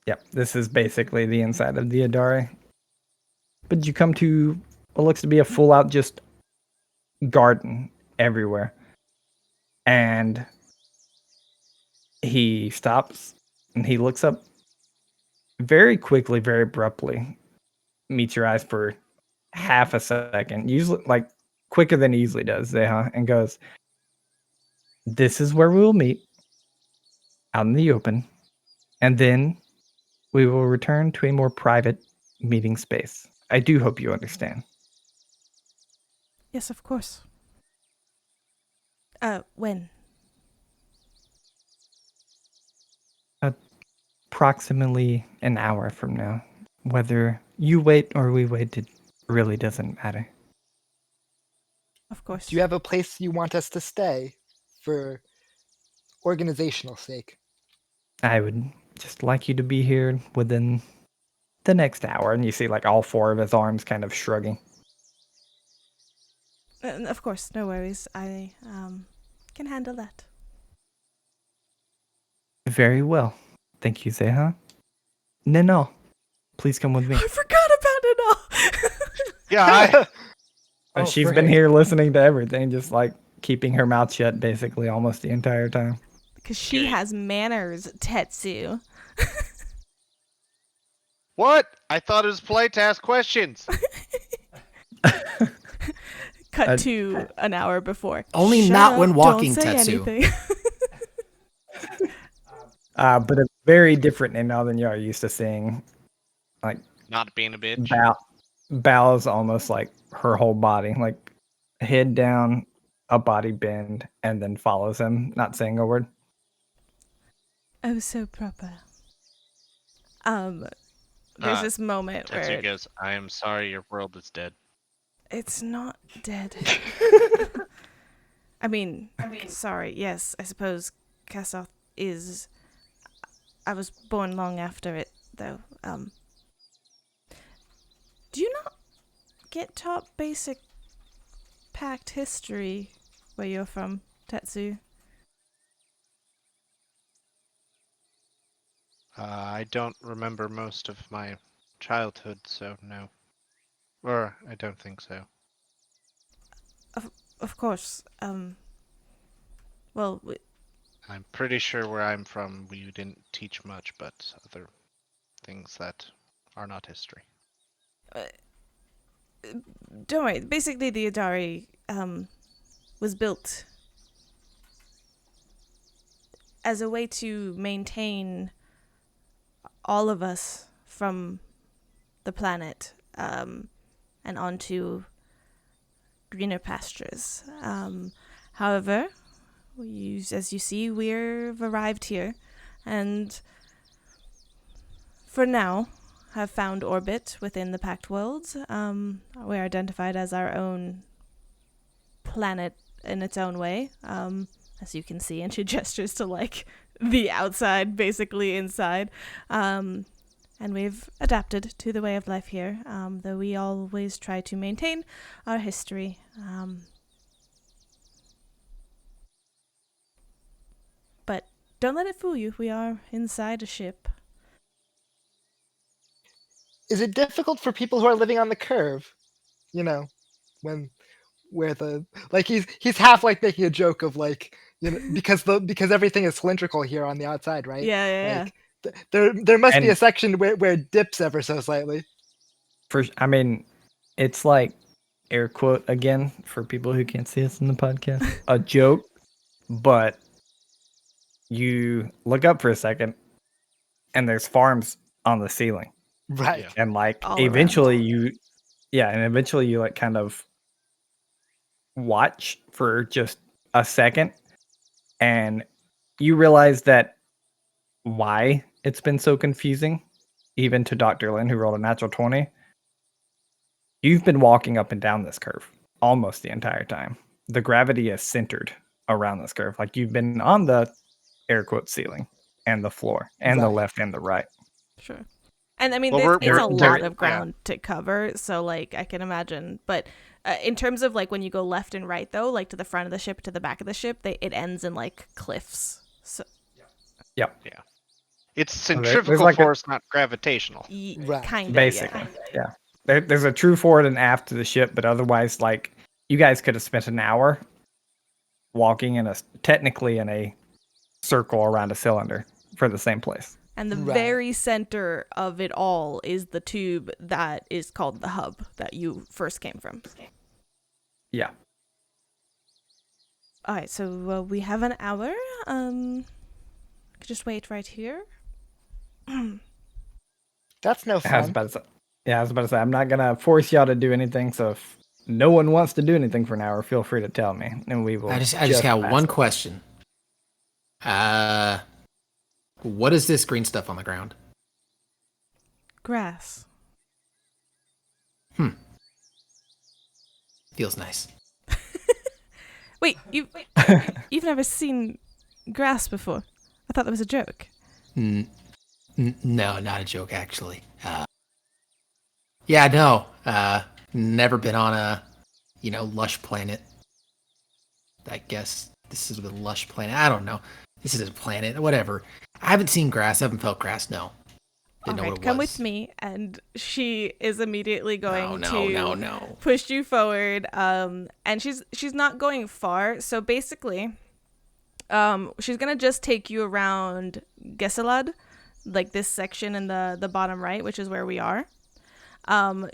yep, this is basically the inside of the Idari. But you come to what looks to be a full out just garden everywhere. And he stops and he looks up very quickly, very abruptly, meets your eyes for half a second, usually like quicker than he usually does, Zeha, and goes, "This is where we will meet out in the open, and then we will return to a more private meeting space. I do hope you understand." Yes, of course. When? Approximately an hour from now. Whether you wait or we wait, it really doesn't matter. Of course. Do you have a place you want us to stay for organizational sake? I would just like you to be here within the next hour. And you see like all four of his arms kind of shrugging. Of course, no worries. I can handle that. Very well. Thank you, Zeha. No, please come with me. I forgot about it all. Yeah, And Oh, she's frick. been here listening to everything, just like keeping her mouth shut basically almost the entire time. Because she has manners, Tetsu. what? I thought it was polite to ask questions. Cut to an hour before. Only Shut not up, when walking, don't say Tetsu. anything. But a very different Nino than you are used to seeing. Like Not being a bitch. bows almost like her whole body, like head down, a body bend, and then follows him, not saying a word. Oh, so proper. There's this moment Tetsu where goes, I am sorry your world is dead. it's not dead. I mean, sorry. Yes, I suppose Kassoth is. I was born long after it, though. Do you not get taught basic Pact history where you're from, Tetsu? I don't remember most of my childhood, so no. Or I don't think so. Of course. Well, I'm pretty sure where I'm from, we didn't teach much, but other things that are not history. don't worry. Basically, the Idari was built as a way to maintain all of us from the planet and onto greener pastures. However, as you see, we've arrived here, and for now have found orbit within the Pact World. We're identified as our own planet in its own way, as you can see, and she gestures to like the outside, basically inside. And we've adapted to the way of life here, though we always try to maintain our history. But don't let it fool you. We are inside a ship. Is it difficult for people who are living on the curve? Where the he's half like making a joke of like, You know, because everything is cylindrical here on the outside, right? Yeah. Like, there must be And- a section where it dips ever so slightly. I mean, it's like air quote again for people who can't see us in the podcast. A joke, but you look up for a second, and there's farms on the ceiling, Right. Yeah. and like All eventually you like kind of watch for just a second, and you realize that why it's been so confusing, even to Dr. Lin, who rolled a natural 20. You've been walking up and down this curve almost the entire time. The gravity is centered around this curve. Like you've been on the air quote ceiling and the floor and the Right. left and the right. Sure. And I mean, Well, it's a lot yeah. of ground to cover, so like I can imagine. But in terms of like when you go left and right, though, like to the front of the ship, to the back of the ship, it ends in like cliffs. So Yep. It's there's centrifugal like a- force, not gravitational. Right. kind of Basically. Yeah. There's a true forward and aft to the ship, but otherwise, like you guys could have spent an hour walking technically in a circle around a cylinder for the same place. And the Right. very center of it all is the tube that is called the hub that you first came from. Yeah. All right, so we have an hour. Just wait right here. That's no I was fun. about to say, I'm not gonna force y'all to do anything. So if no one wants to do anything for an hour, feel free to tell me, and we will. I just got pass one it. question. What is this green stuff on the ground? Grass. Feels nice. Wait, you've never seen grass before? I thought that was a joke. No, not a joke, actually. Yeah, no. Never been on a, lush planet. I guess this is a lush planet. I don't know. This is a planet, whatever. I haven't seen grass. I haven't felt grass. No. All Didn't know right, what it come was. with me, and she is immediately going to No. push you forward. And she's not going far, so basically, she's gonna just take you around Gesalad, like this section in the bottom right, which is where we are.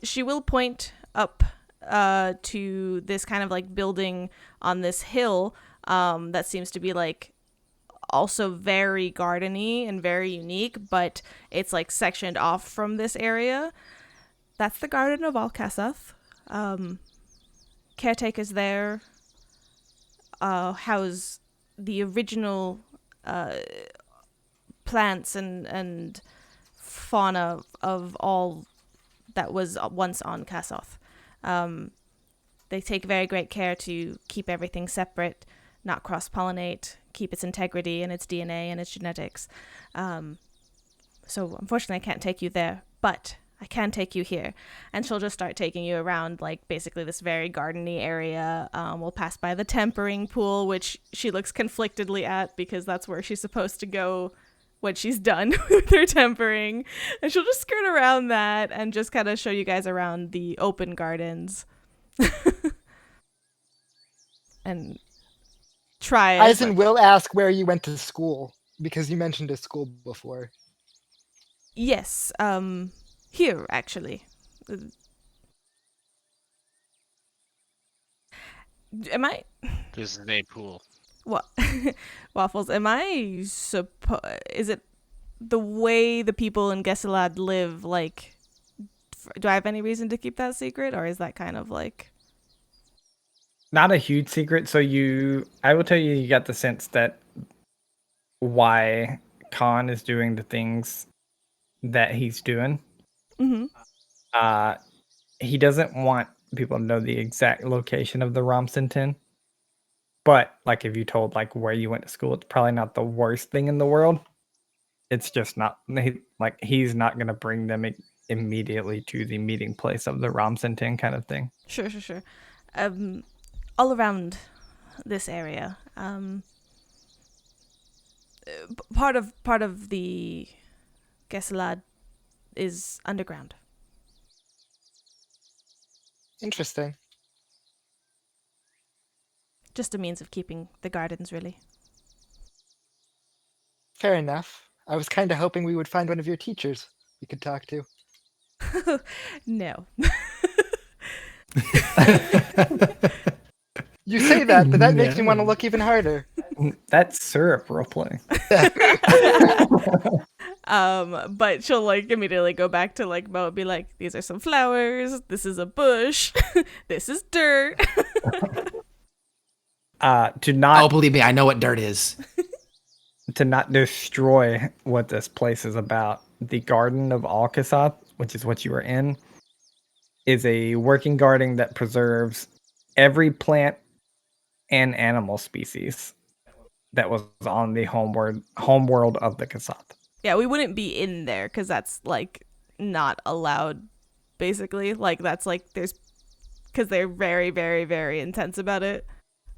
She will point up to this kind of like building on this hill that seems to be like also very gardeny and very unique, but it's like sectioned off from this area. That's the Garden of Alcasath. Caretakers there house the original plants and fauna of all that was once on Kasoth. They take very great care to keep everything separate, not cross-pollinate, keep its integrity and its DNA and its genetics. So unfortunately I can't take you there, but I can take you here. And she'll just start taking you around like basically this very gardeny area. We'll pass by the tempering pool, which she looks conflictedly at because that's where she's supposed to go when she's done with her tempering. And she'll just skirt around that and just kind of show you guys around the open gardens. And try Eisen will ask where you went to school because you mentioned a school before. Yes, here actually. Am I This is a pool. what Waffles? Am I is it the way the people in Gesalad live? Like, do I have any reason to keep that secret, or is that kind of like Not a huge secret. So I will tell you, you got the sense that why Khan is doing the things that he's doing. Mm-hmm. He doesn't want people to know the exact location of the Romsintin. But like if you told like where you went to school, it's probably not the worst thing in the world. It's just not he's not gonna bring them immediately to the meeting place of the Romsintin kind of thing. Sure. All around this area. Part of the Gesalad is underground. Interesting. Just a means of keeping the gardens, really. Fair enough. I was kind of hoping we would find one of your teachers we could talk to. No. You say that, but that makes me want to look even harder. That's syrup roleplay. But she'll like immediately go back to like Mo and be like, these are some flowers, this is a bush, this is dirt. To not Oh, believe me, I know what dirt is. to not destroy what this place is about. The Garden of Alcasath, which is what you are in, is a working garden that preserves every plant and animal species that was on the homeworld of the Kasath. Yeah, we wouldn't be in there because that's like not allowed, basically. Like that's like there's because they're very, very, very intense about it.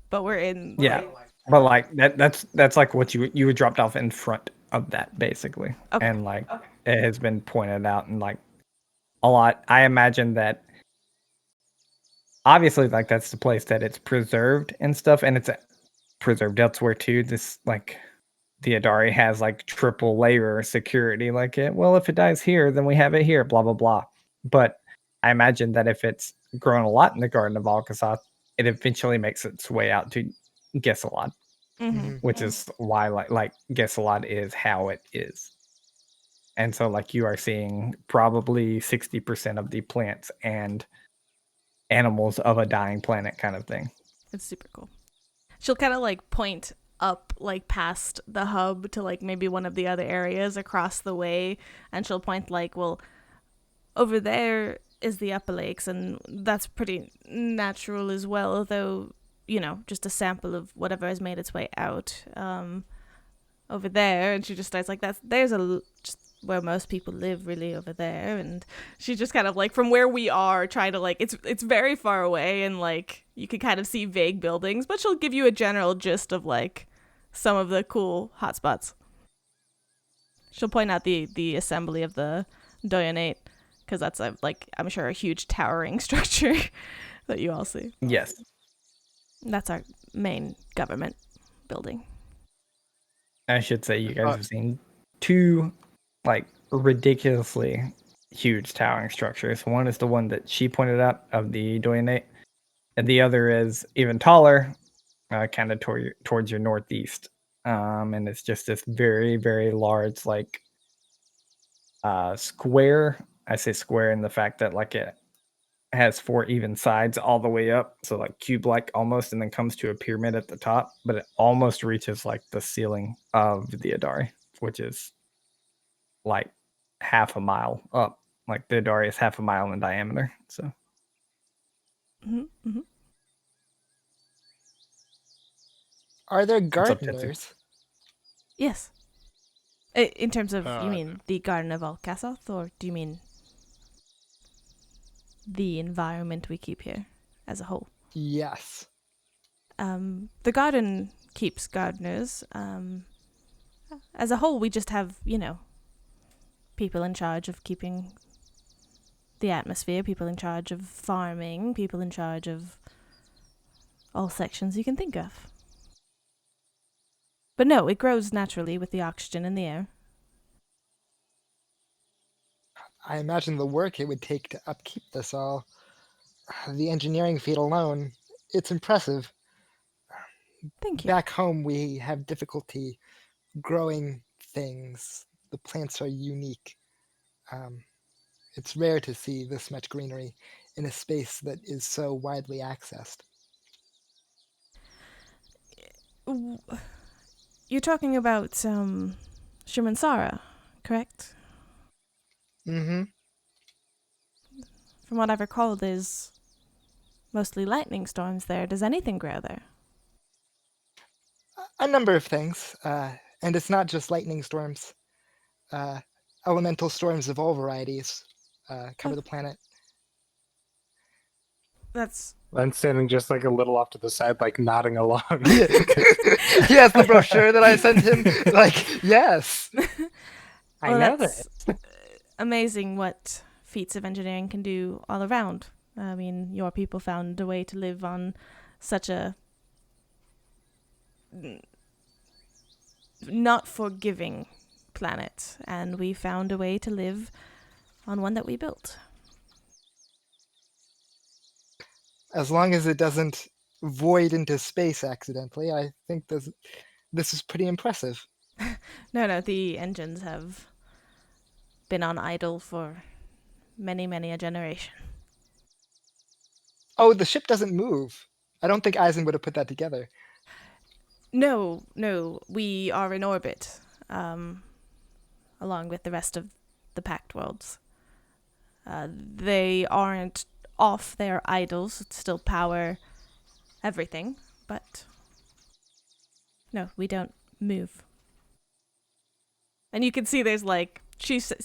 But we're in. Yeah, but like that's like what you were dropped off in front of that basically, Okay. and like it has been pointed out and like a lot. I imagine that obviously like that's the place that it's preserved and stuff, and it's preserved elsewhere too. This like the Idari has like triple layer security. Like it, well, if it dies here, then we have it here. Blah blah blah. But I imagine that if it's grown a lot in the Garden of Alcasath, it eventually makes its way out to Gessalad, Mm-hmm. which is why like Gessalad is how it is. And so like you are seeing probably 60% of the plants and animals of a dying planet kind of thing. It's super cool. She'll kind of like point up like past the hub to like maybe one of the other areas across the way, and she'll point like, well, over there is the upper lakes, and that's pretty natural as well, though, you know, just a sample of whatever has made its way out over there. And she just starts like, there's just where most people live really over there. And she just kind of like from where we are try to like it's very far away, and like you can kind of see vague buildings, but she'll give you a general gist of like some of the cool hotspots. She'll point out the assembly of the Doyanate, because that's I'm sure a huge towering structure that you all see. Yes. That's our main government building. I should say you guys have seen two like ridiculously huge towering structures. One is the one that she pointed out of the Doyanate, and the other is even taller, kind of towards your northeast. And it's just this very, very large like square. I say square in the fact that like it has 4 even sides all the way up, so like cube-like almost, and then comes to a pyramid at the top, but it almost reaches like the ceiling of the Idari, which is like half a mile up. Like the Idari is half a mile in diameter. So Mm-hmm. Are there up, Tetsu? gardeners? Yes. In terms of, you Uh, mean the Garden of Alcasath, or do you mean the environment we keep here as a whole? Yes. The garden keeps gardeners. As a whole, we just have, you know, people in charge of keeping the atmosphere, people in charge of farming, people in charge of all sections you can think of. But no, it grows naturally with the oxygen in the air. I imagine the work it would take to upkeep this all. The engineering feat alone, it's impressive. Thank you. Back home, we have difficulty growing things. The plants are unique. It's rare to see this much greenery in a space that is so widely accessed. You're talking about Shumansara, correct? Mm-hmm. From what I recall, there's mostly lightning storms there. Does anything grow there? A number of things, and it's not just lightning storms. Elemental storms of all varieties cover the planet. That's Len's standing just like a little off to the side, like nodding along. He has the brochure that I sent him. Like, yes. I know that's that. amazing what feats of engineering can do all around. I mean, your people found a way to live on such a not forgiving planet, and we found a way to live on one that we built. As long as it doesn't void into space accidentally, I think this is pretty impressive. No, the engines have been on idle for many, many a generation. Oh, the ship doesn't move. I don't think Eisen would have put that together. No, we are in orbit, along with the rest of the Pact worlds. They aren't off, they're idle, so still power everything, but no, we don't move. And you can see there's like,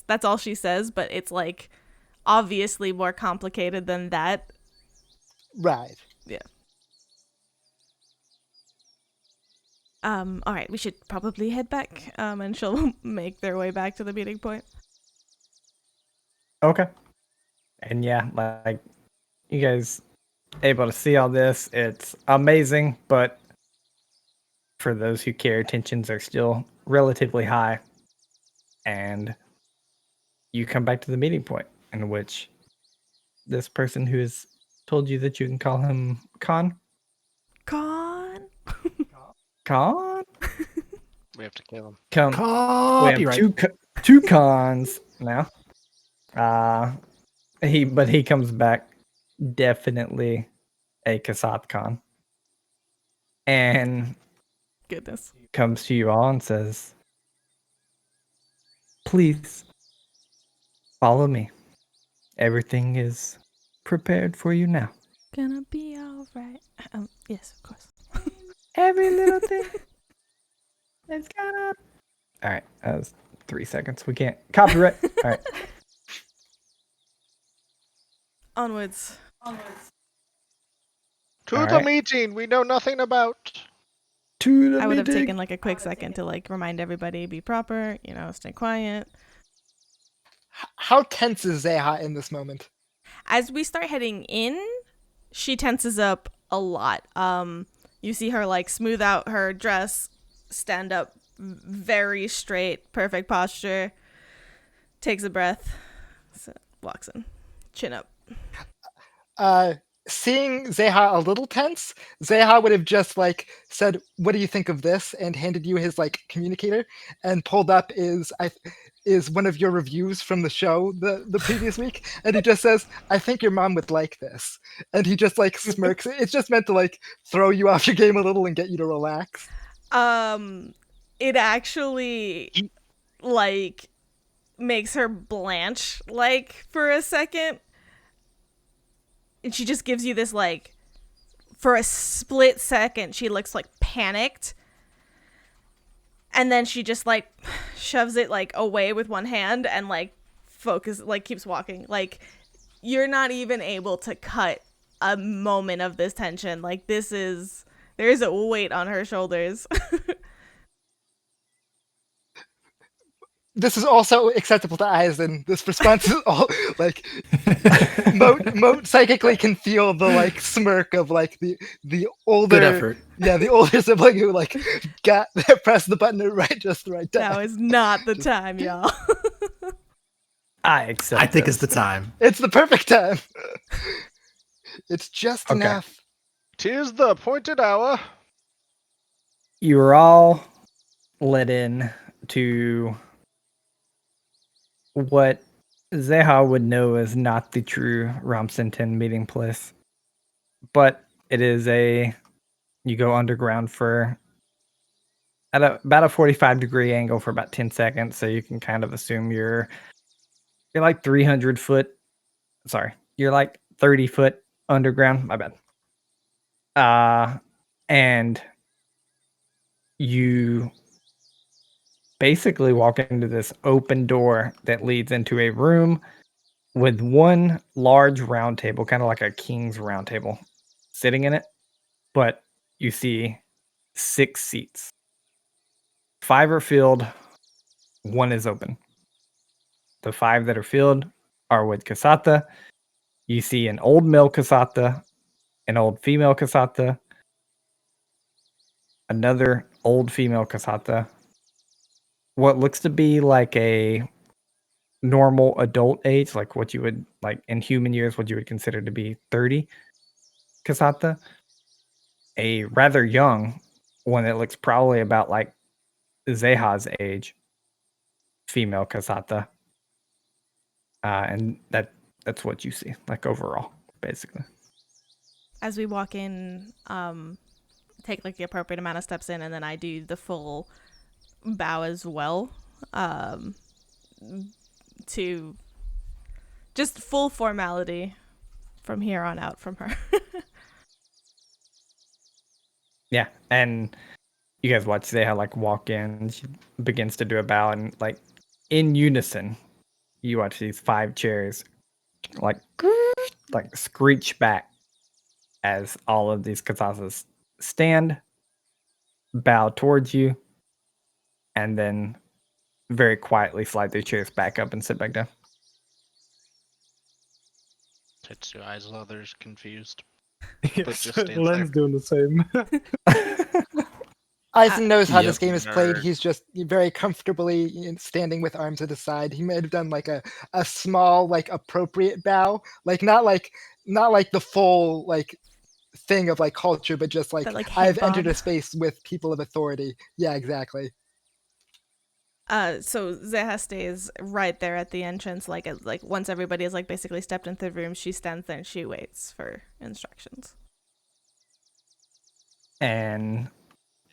that's all she says, but it's like obviously more complicated than that. Right. Yeah. All right, we should probably head back, and she'll make their way back to the meeting point. Okay. And yeah, like you guys able to see all this, it's amazing, but for those who care, tensions are still relatively high. And you come back to the meeting point in which this person who has told you that you can call him Khan. We have to kill him. We have two Khans now. He comes back definitely a Kasat Khan. And Goodness. comes to you all and says, please follow me. Everything is prepared for you now. Gonna be alright. Yes, of course. Every little thing is gonna. All right, that was 3 seconds. We can't copyright. All right. Onwards. To All the right. meeting we know nothing about. To the I would have meeting. taken like a quick second to like remind everybody, be proper, stay quiet. How tense is Zeha in this moment? As we start heading in, she tenses up a lot. You see her like smooth out her dress, stand up very straight, perfect posture, takes a breath, walks in, chin up. Seeing Zeha a little tense, Zeha would have just like said, "What do you think of this?" and handed you his like communicator, and pulled up is one of your reviews from the show the previous week, and he just says, "I think your mom would like this," and he just like smirks. It's just meant to like throw you off your game a little and get you to relax. It actually like makes her blanch like for a second. And she just gives you this, like, for a split second, she looks, like, panicked. And then she just, like, shoves it, like, away with one hand and, like, keeps walking. Like, you're not even able to cut a moment of this tension. Like, there is a weight on her shoulders. This is also acceptable to Eisen. This response is all like Moat psychically can feel the like smirk of like the older Good effort. Yeah, the older sibling who like pressed the button at just the right time. Now is not the time, y'all. I accept. I think this. it's the time. It's the perfect time. It's just Okay. enough. 'Tis the appointed hour. You were all let in to what Zeha would know is not the true Ramsen meeting place. But it is you go underground for at about a 45-degree angle for about 10 seconds, so you can kind of assume you're like 300 foot. Sorry, you're like 30 foot underground. My bad. And you basically walk into this open door that leads into a room with one large round table, kind of like a king's round table, sitting in it. But you see 6 seats. 5 are filled, 1 is open. The 5 that are filled are with Kasata. You see an old male Kasata, an old female Kasata, another old female Kasata, what looks to be like a normal adult age, like what you would like in human years, what you would consider to be 30 Kasata. A rather young one that looks probably about like Zeha's age, female Kasata. And that's what you see, like overall, basically. As we walk in, take like the appropriate amount of steps in, and then I do the full bow as well, to just full formality from here on out from her. Yeah, and you guys watch Zeha like walk in. She begins to do a bow, and like in unison, you watch these 5 chairs like screech back as all of these Katasas stand, bow towards you, and then very quietly slide their chairs back up and sit back down. Tetsu eyes others confused. Yes, just stands Len's doing the same. Eisen knows how Yep. this game is played. Nerd. He's just very comfortably standing with arms at his side. He may have done like a small, like appropriate bow, like not like the full like thing of like culture, but just like, That, like, I've head entered bob. a space with people of authority. Yeah, exactly. So Zeha stays right there at the entrance, like once everybody has like basically stepped into the room, she stands there and she waits for instructions. And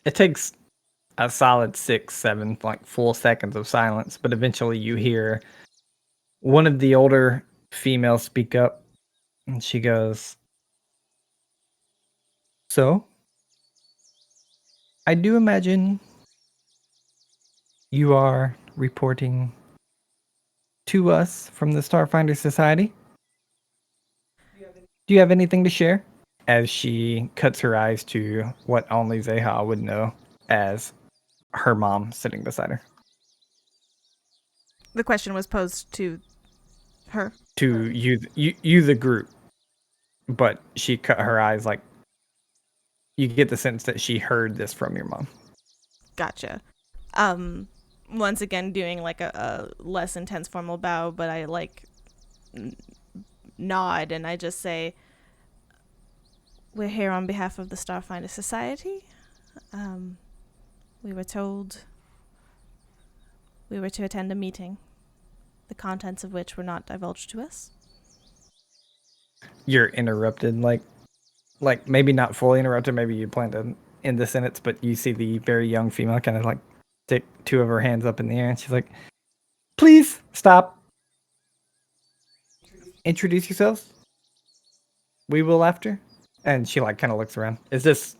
it takes a solid 6, 7 like full seconds of silence, but eventually you hear one of the older females speak up, and she goes, "So, I do imagine you are reporting to us from the Starfinder Society. Do you have anything to share?" As she cuts her eyes to what only Zeha would know as her mom sitting beside her. The question was posed to her. To you the group, but she cut her eyes like you get the sense that she heard this from your mom. Gotcha. Once again doing like a less intense formal bow, but I like nod and I just say, "We're here on behalf of the Starfinder Society. We were told we were to attend a meeting, the contents of which were not divulged to us." You're interrupted, like maybe not fully interrupted. Maybe you plan to end the sentence, but you see the very young female kind of like stick 2 of her hands up in the air, and she's like, "Please stop. Introduce yourselves. We will after." And she like kind of looks around. Is this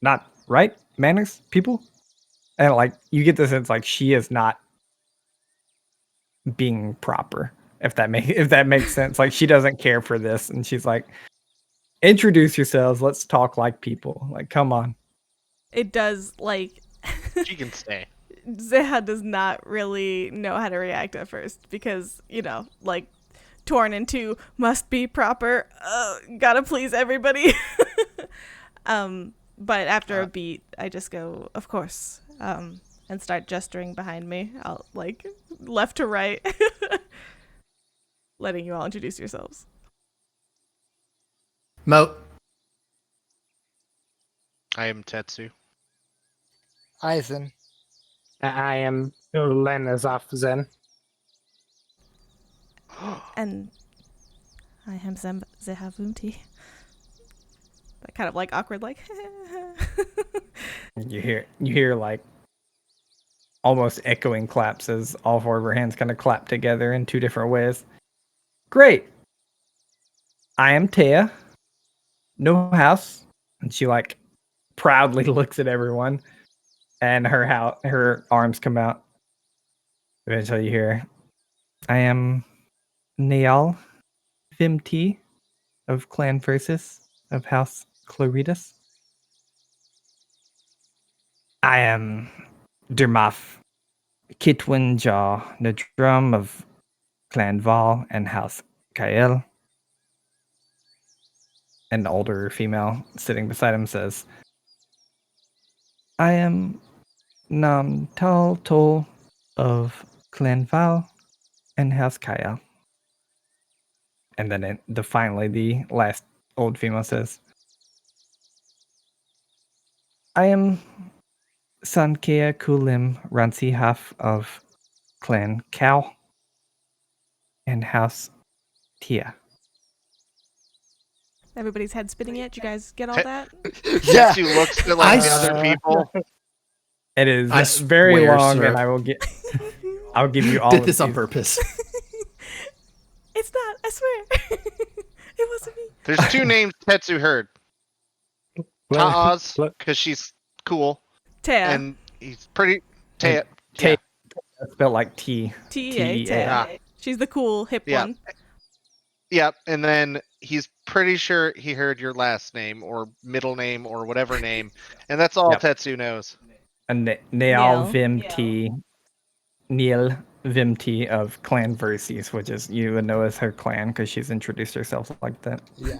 not right? Manners, people? And like you get the sense like she is not being proper. If that makes sense. Like she doesn't care for this, and she's like, "Introduce yourselves. Let's talk like people. Like, come on." It does, like, She can stay. Zeha does not really know how to react at first because, you know, like, torn into must be proper, gotta please everybody. But after a beat, I just go, "Of course," and start gesturing behind me. I'll, like, left to right, letting you all introduce yourselves. Mo. I am Tetsu. Eisen. I am Len is off Zen. And I am Zeha Vumti. That kind of, like, awkward, like, You hear like almost echoing claps as all 4 of her hands kind of clap together in 2 different ways. "Great. I am Taya. No house." And she like proudly looks at everyone, and her arms come out. Eventually you hear, "I am Neal Vimti of Clan Versus of House Claritas. I am Dermaf Kitwin Jaw Nadrum of Clan Val and House Kael." An older female sitting beside him says, "I am Nam Tal Tol of Clanval and House Kaya. And then finally, the last old female says, I am Sankea Kulim Ransi half of Clan Cow and House Tia. Everybody's head spinning it. Did you guys get all that? Yeah. Tetsu looks at like the other people. It is I very swear, long, sir. and I'll give you all Did of this on these. purpose. It's not. I swear. It wasn't me. There's two names Tetsu heard. Taaz, Look, because she's cool, Tea. and he's pretty. Tea. Tea. Yeah. Spelled like T. T-E-A. T-E-A. Ah. Tea. She's the cool hip Yeah. one. Yep, and then he's pretty sure he heard your last name or middle name or whatever name, and that's all Yep. Tetsu knows. And Neil Neil. Vimti. Neil Vimti of Clan Verses, which is you would know as her clan because she's introduced herself like that. Yeah.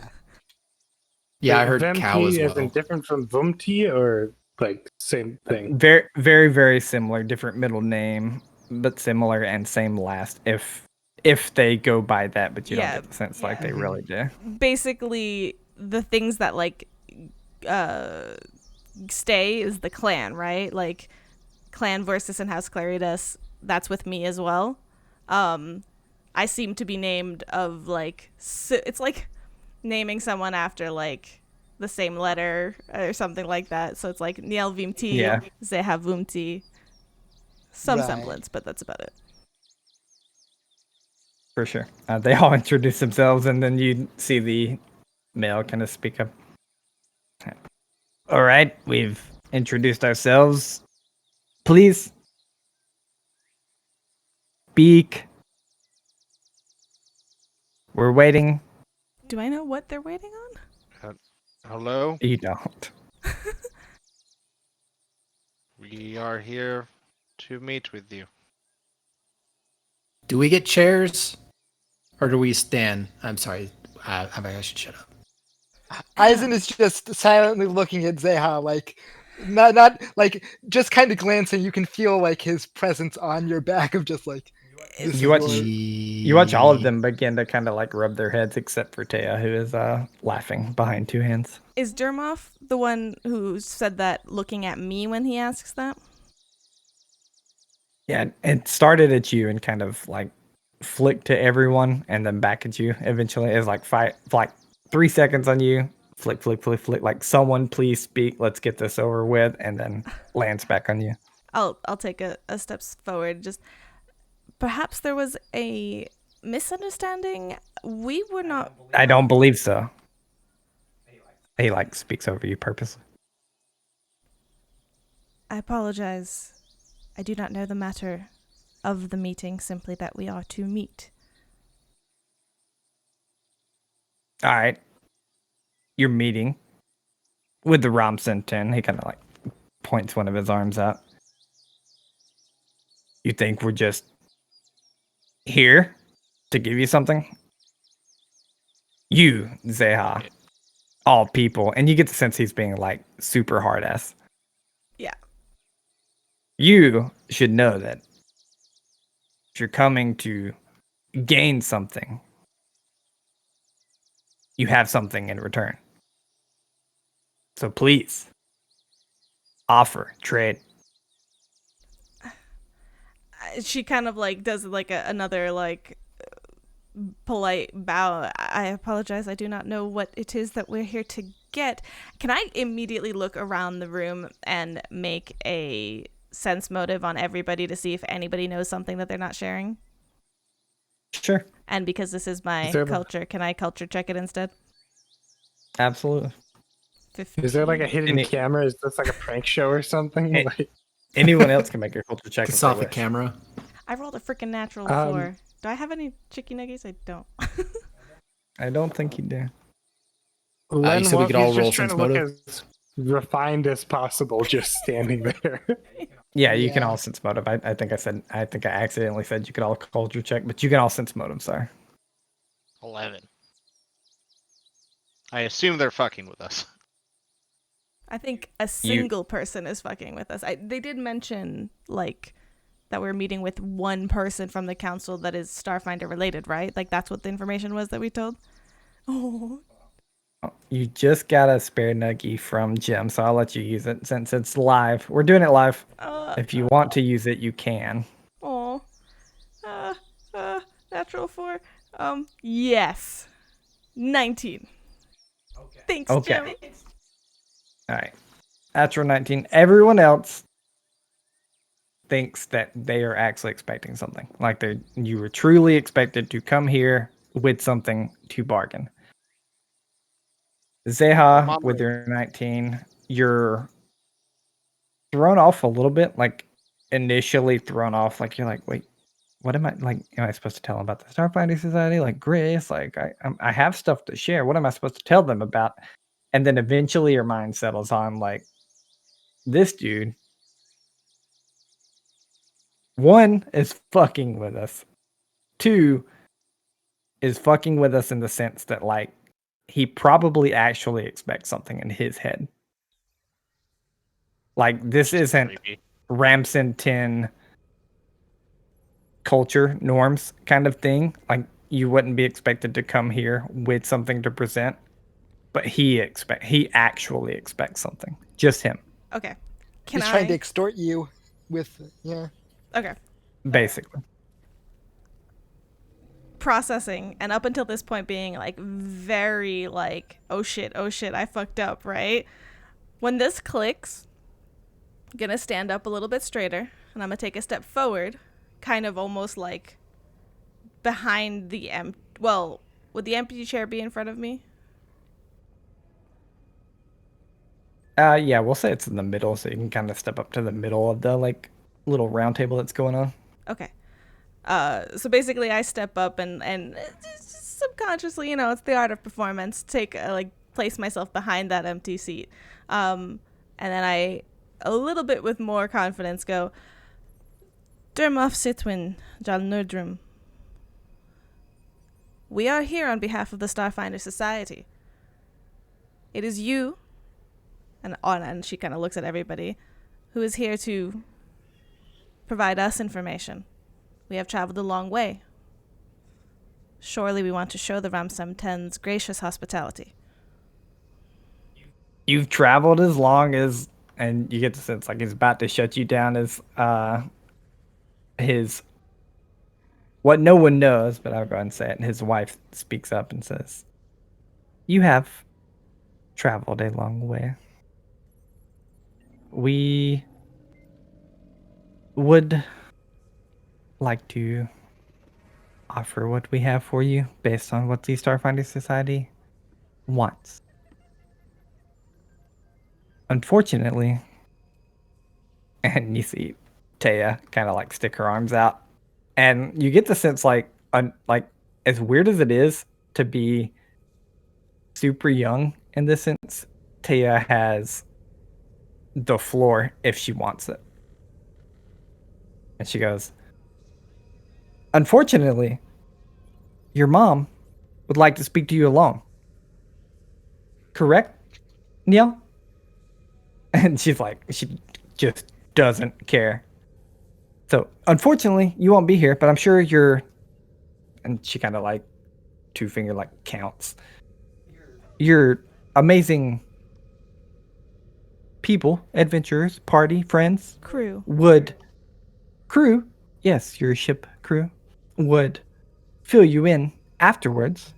Yeah, I heard Vemti cow as Is well. it different from Vumti or like same thing? Very, very, very similar. Different middle name, but similar and same last. If they go by that, but you Yeah, don't get the sense like yeah. they really do. Basically, the things that like stay is the clan, right? Like Clan Versus and House Claritas. That's with me as well. I seem to be named of like it's like naming someone after like the same letter or something like that. So it's like Niel Vimti, Yeah. Zeha Vumti. Some Right. semblance, but that's about it. For sure. They all introduce themselves, and then you see the male kind of speak up. All right, we've introduced ourselves. Please speak. We're waiting. Do I know what they're waiting on? Hello, You don't. we are here to meet with you. Do we get chairs? Or do we stand? I'm sorry. I should shut up. Aizen is just silently looking at Zeha, like not like just kind of glancing. You can feel like his presence on your back of just like this You is watch- your- You watch all of them begin to kind of like rub their heads, except for Taya, who is laughing behind two hands. Is Dermoff the one who said that looking at me when he asks that? Yeah, it started at you and kind of like flicked to everyone and then back at you eventually. It's like 3 seconds on you, flick, like someone please speak, let's get this over with, and then lands back on you. I'll take a step forward. Just perhaps there was a misunderstanding. We were not. I don't believe so. He like speaks over you purposely. I apologize. I do not know the matter of the meeting, simply that we are to meet. All right. You're meeting with the Ramsen 10. He kind of like points one of his arms out. You think we're just here to give you something? You, Zeha, all people. And you get the sense he's being like super hard ass. Yeah. You should know that if you're coming to gain something, you have something in return. So please, offer, trade. She kind of like does like another like polite bow. I apologize. I do not know what it is that we're here to get. Can I immediately look around the room and make a sense motive on everybody to see if anybody knows something that they're not sharing? Sure. And because this is my Is there- culture, can I culture check it instead? Absolutely. 15. Is there like a hidden Any- camera? Is this like a prank show or something? Eh, Like, Anyone else can make a culture check. It's if they off the wish. camera. I rolled a freaking natural Um, 4. Do I have any chicky nuggies? I don't. I don't think you do. Len, you said we could all he's roll just trying sense to look motive? as refined as possible, just standing there. Yeah, you can Yeah. all sense motive. I think I accidentally said you could all culture check, but you can all sense motive, sorry. 11. I assume they're fucking with us. I think a single person is fucking with us. They did mention, like, that we're meeting with one person from the council that is Starfinder related, right? Like, that's what the information was that we told? Oh. You just got a spare nuggie from Jim, so I'll let you use it since it's live. We're doing it live. If you want to use it, you can. Oh. Natural 4. Yes. 19. Okay. Thanks, Jim. All right. Natural 19. Everyone else thinks that they are actually expecting something. Like you were truly expected to come here with something to bargain. Zeha, with your 19, you're thrown off a little bit. Like, initially thrown off. Like, you're like, wait, what am I supposed to tell them about the Starfinder Society? Like, Grace, like, I have stuff to share. What am I supposed to tell them about? And then eventually your mind settles on, like, this dude, one, is fucking with us. Two, is fucking with us in the sense that, like, he probably actually expects something in his head. Like, this isn't Ramson 10 culture norms kind of thing. Like, you wouldn't be expected to come here with something to present, but he actually expects something. Just him. Okay. He's trying to extort you with, yeah. Okay. Basically. Processing, and up until this point being, like, very, like, oh shit, I fucked up, right? When this clicks, I'm gonna stand up a little bit straighter, and I'm gonna take a step forward, kind of almost, like, behind the would the empty chair be in front of me? Yeah, we'll say it's in the middle, so you can kind of step up to the middle of the, like, little round table that's going on. Okay. So basically I step up and just subconsciously, you know, it's the art of performance, place myself behind that empty seat. And then I, a little bit with more confidence, go, Dermoff Sitwin, Jal Nerdrum. We are here on behalf of the Starfinder Society. It is you, and she kind of looks at everybody, who is here to provide us information. We have traveled a long way. Surely we want to show the Ramsam 10's gracious hospitality. You've traveled as long as, and you get the sense like he's about to shut you down as his, what no one knows, but I'll go ahead and say it. And his wife speaks up and says, you have traveled a long way. We would like to offer what we have for you based on what the Starfinder Society wants. Unfortunately, and you see Taya kind of like stick her arms out, and you get the sense like as weird as it is to be super young in this sense, Taya has the floor if she wants it. And she goes, unfortunately, your mom would like to speak to you alone. Correct, Neil? And she's like, she just doesn't care. So, unfortunately, you won't be here, but I'm sure you're, and she kind of like two finger like counts. You're amazing people, adventurers, party, friends. Crew. Crew, yes, your ship crew, would fill you in afterwards.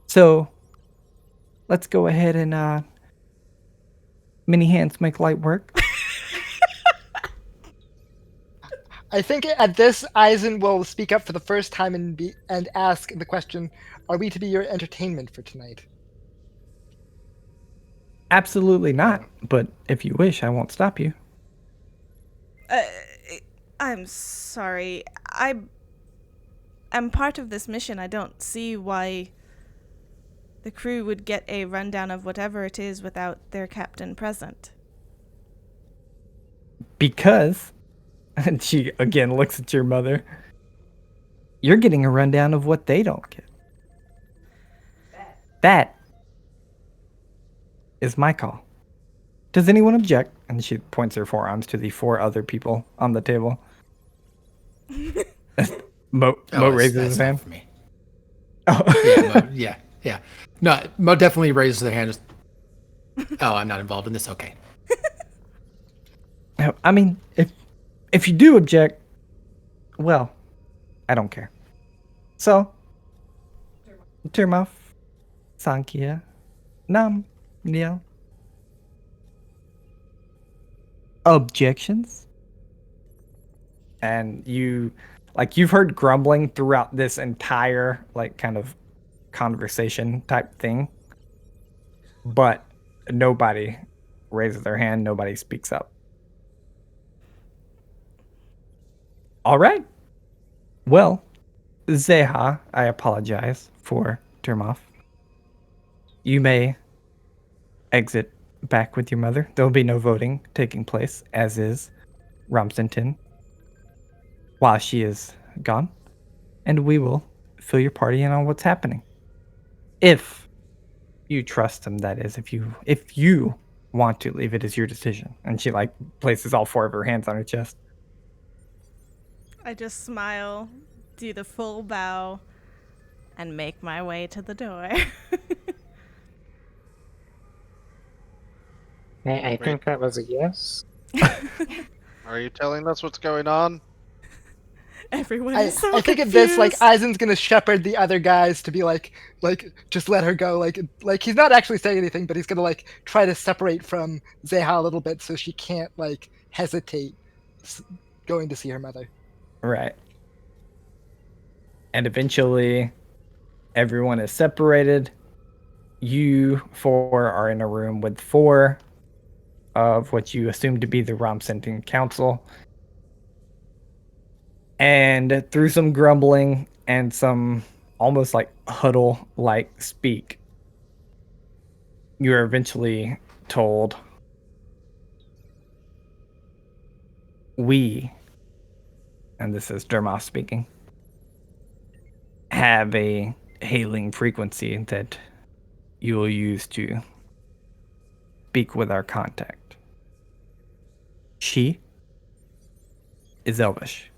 So, let's go ahead and many hands make light work. I think at this, Eisen will speak up for the first time and ask the question, are we to be your entertainment for tonight? Absolutely not, but if you wish, I won't stop you. I'm sorry. I'm part of this mission. I don't see why the crew would get a rundown of whatever it is without their captain present. Because, and she again looks at your mother, you're getting a rundown of what they don't get. That is my call. Does anyone object? And she points her forearms to the 4 other people on the table. Mo raises his hand. For me. Oh. Yeah. No, Mo definitely raises their hand. Oh, I'm not involved in this. Okay. I mean, if you do object, well, I don't care. So, Turmaf, Sankia, Nam, Niel. Objections? And you've heard grumbling throughout this entire, kind of conversation type thing. But nobody raises their hand, nobody speaks up. All right. Well, Zeha, I apologize for Turmaf. You may exit back with your mother. There'll be no voting taking place, as is Ramsentin, while she is gone. And we will fill your party in on what's happening. If you trust him, that is. If you want to leave, it is your decision. And she places all 4 of her hands on her chest. I just smile, do the full bow, and make my way to the door. I think that was a yes. Are you telling us what's going on? Everyone I is so think at confused. this, Eisen's gonna shepherd the other guys to be like, just let her go. Like he's not actually saying anything, but he's gonna try to separate from Zeha a little bit so she can't hesitate going to see her mother. Right. And eventually, everyone is separated. You 4 are in a room with 4 of what you assume to be the Ramsentin Council. And through some grumbling and some almost huddle-like speak, you are eventually told, we, and this is Dermos speaking, have a hailing frequency that you will use to speak with our contact. She is Elvish.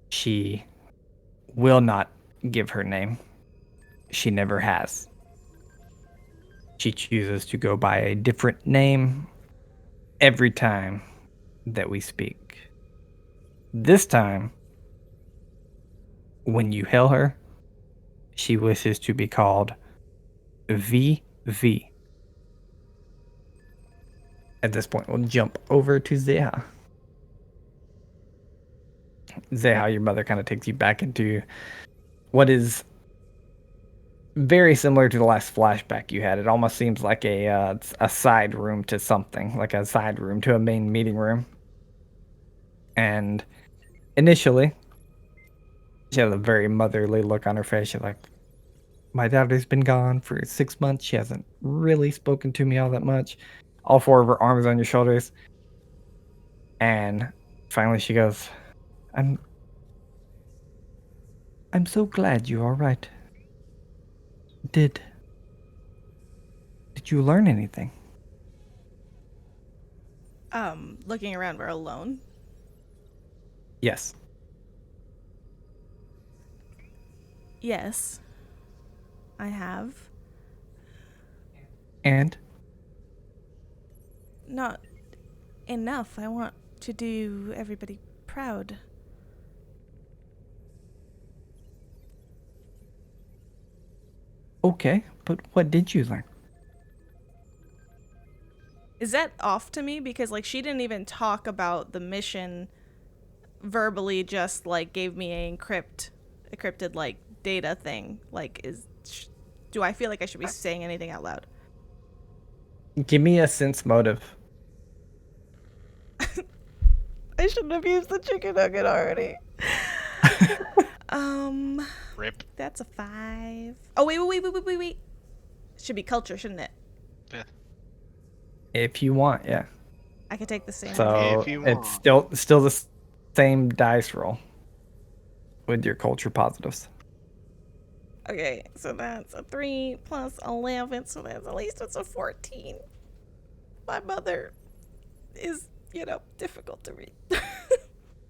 She will not give her name. She never has. She chooses to go by a different name every time that we speak. This time, when you hail her, she wishes to be called VV. At this point, we'll jump over to Zeha. Zeha, your mother kind of takes you back into what is very similar to the last flashback you had. It almost seems like a side room to something, like a side room to a main meeting room. And initially, she has a very motherly look on her face. She's like, my daughter's been gone for 6 months. She hasn't really spoken to me all that much. All 4 of her arms on your shoulders. And finally she goes, I'm so glad you're all right. Did you learn anything? Looking around, we're alone. Yes. Yes, I have. And? Not enough. I want to do everybody proud. Okay, but what did you learn? Is that off to me? Because she didn't even talk about the mission verbally, just gave me a encrypted data thing. Do I feel like I should be saying anything out loud? Give me a sense motive. I shouldn't have used the chicken nugget already. Rip. That's a 5. Oh, wait. It should be culture, shouldn't it? Yeah. If you want, yeah. I could take the same. So If you want. it's still the same dice roll with your culture positives. Okay, so that's a 3 plus 11, so that's at least it's a 14. my mother is, difficult to read.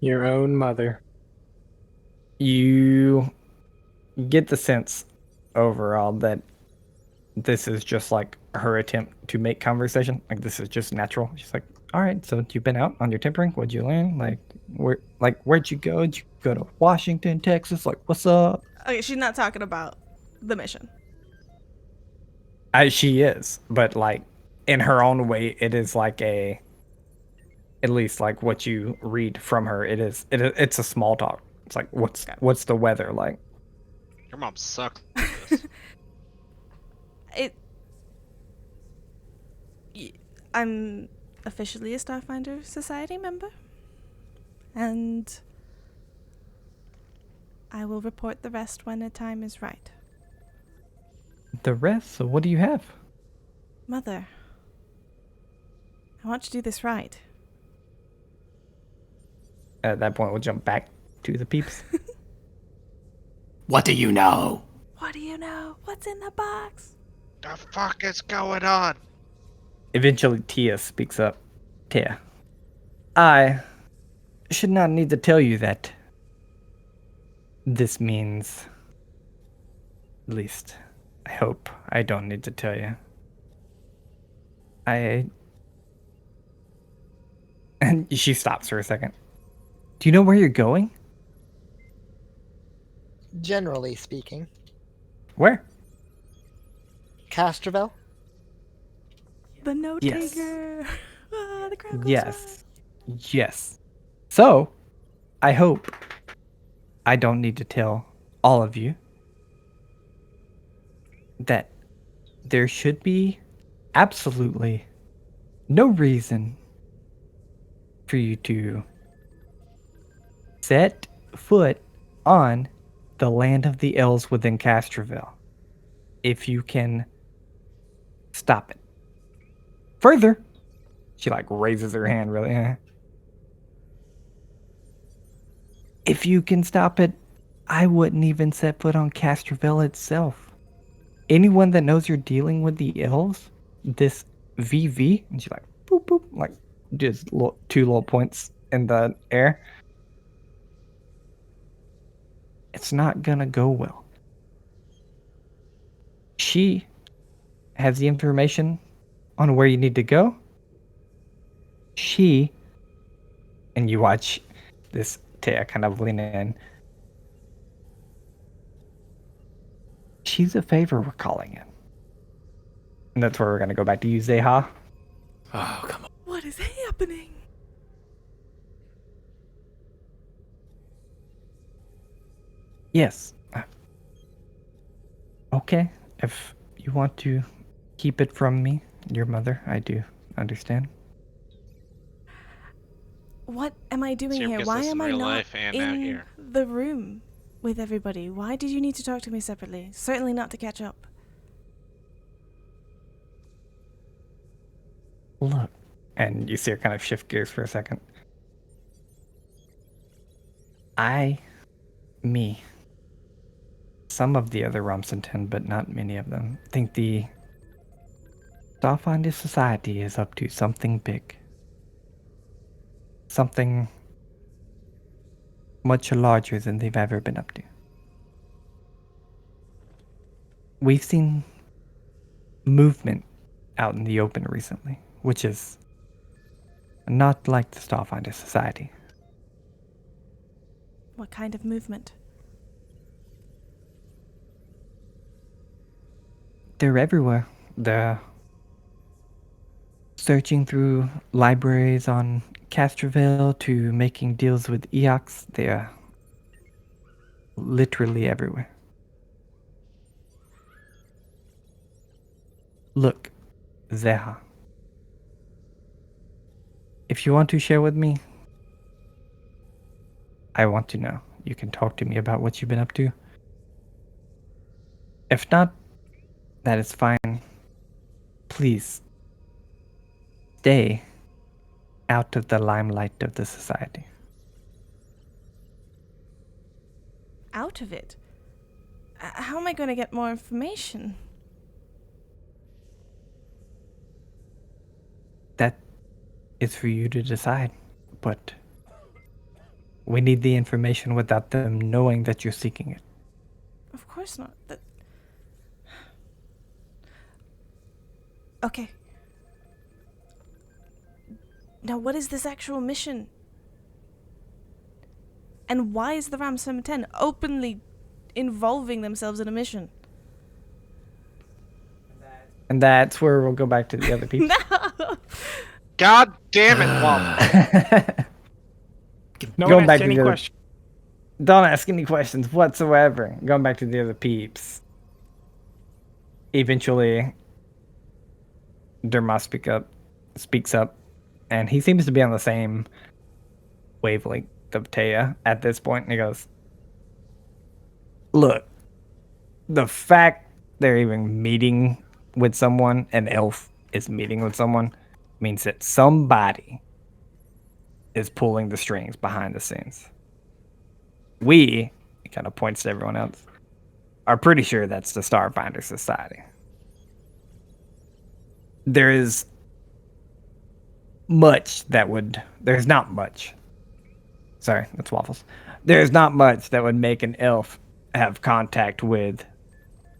Your own mother. You get the sense overall that this is just like her attempt to make conversation. Like this is just natural. She's like, all right, so you've been out on your tempering. What'd you learn? Where'd you go? Did you go to Washington, Texas? Like, what's up? Okay, she's not talking about the mission. She is, but like in her own way, it is like at least like what you read from her. It's a small talk. It's like, what's the weather like? Your mom sucks at this. I'm officially a Starfinder Society member, and I will report the rest when the time is right. The rest? So what do you have? Mother, I want you to do this right. At that point, we'll jump back to the peeps. What do you know? What do you know? What's in the box? The fuck is going on? Eventually, Tia speaks up. Tia, I should not need to tell you that this means, at least, I hope I don't need to tell you. And she stops for a second. Do you know where you're going? Generally speaking. Where? Castrovel? The note Yes. taker. The crowd goes Yes. Yes. So, I hope I don't need to tell all of you that there should be absolutely no reason for you to set foot on the land of the elves within Castroville if you can stop it. Further, she like raises her hand really. If you can stop it, I wouldn't even set foot on Castroville itself. Anyone that knows you're dealing with the elves, this VV, and she like boop boop, like just two little points in the air. It's not gonna go well. She has the information on where you need to go. And you watch this Taya kind of lean in. She's a favor we're calling in. And that's where we're gonna go back to you, Zeha. Oh, come on. What is happening? Yes. Okay. If you want to keep it from me, your mother, I do understand. What am I doing Sir here? gets Why this in am I real not life and out in here. the room with everybody? Why did you need to talk to me separately? Certainly not to catch up. Look. And you see her kind of shift gears for a second. Some of the other Rumsenton, but not many of them, think the Starfinder Society is up to something big. Something much larger than they've ever been up to. We've seen movement out in the open recently, which is not like the Starfinder Society. What kind of movement? They're everywhere. They're searching through libraries on Castroville to making deals with Eox. They're literally everywhere. Look, Zeha. If you want to share with me, I want to know. You can talk to me about what you've been up to. If not, that is fine. Please, stay out of the limelight of the society. Out of it? How am I going to get more information? is for you to decide, but we need the information without them knowing that you're seeking it. Of course not. Okay. Now, what is this actual mission? And why is the Ramsam 10 openly involving themselves in a mission? And that's where we'll go back to the other people. No! God damn it, Waffle. No Going one back asked to any the other- questions. Don't ask any questions whatsoever. Going back to the other peeps. Eventually, Derma speaks up, and he seems to be on the same wavelength of Taya at this point, and he goes, "Look, the fact they're even meeting with someone, an elf is meeting with someone, means that somebody is pulling the strings behind the scenes. We," he kind of points to everyone else, "are pretty sure that's the Starfinder Society. There is much that would... There's not much. Sorry, that's Waffles. There's not much that would make an elf have contact with..."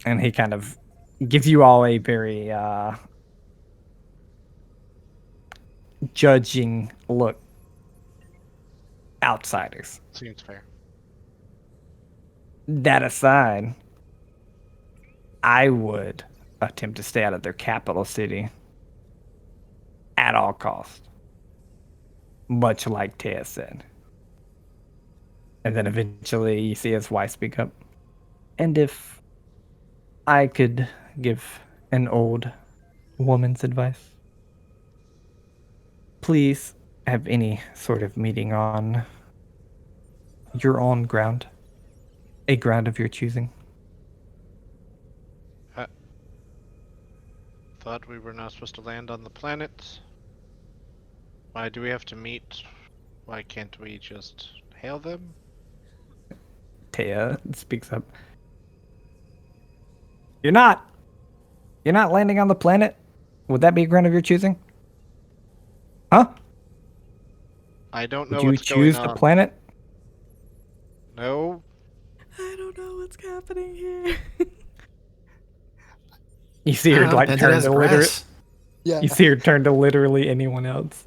And he kind of gives you all a very judging look. "Outsiders. Seems fair. That aside, I would attempt to stay out of their capital city at all costs, much like Taya said." And then eventually you see his wife speak up. "And if I could give an old woman's advice, please have any sort of meeting on your own ground, a ground of your choosing." Thought we were not supposed to land on the planet. Why do we have to meet? Why can't we just hail them? Taya speaks up. You're not landing on the planet? Would that be a ground of your choosing? Huh? I don't know Would you what's choose going the on. planet? No. I don't know what's happening here. You see her like Bent it turn as to literally. grass. Yeah. You see her turn to literally anyone else.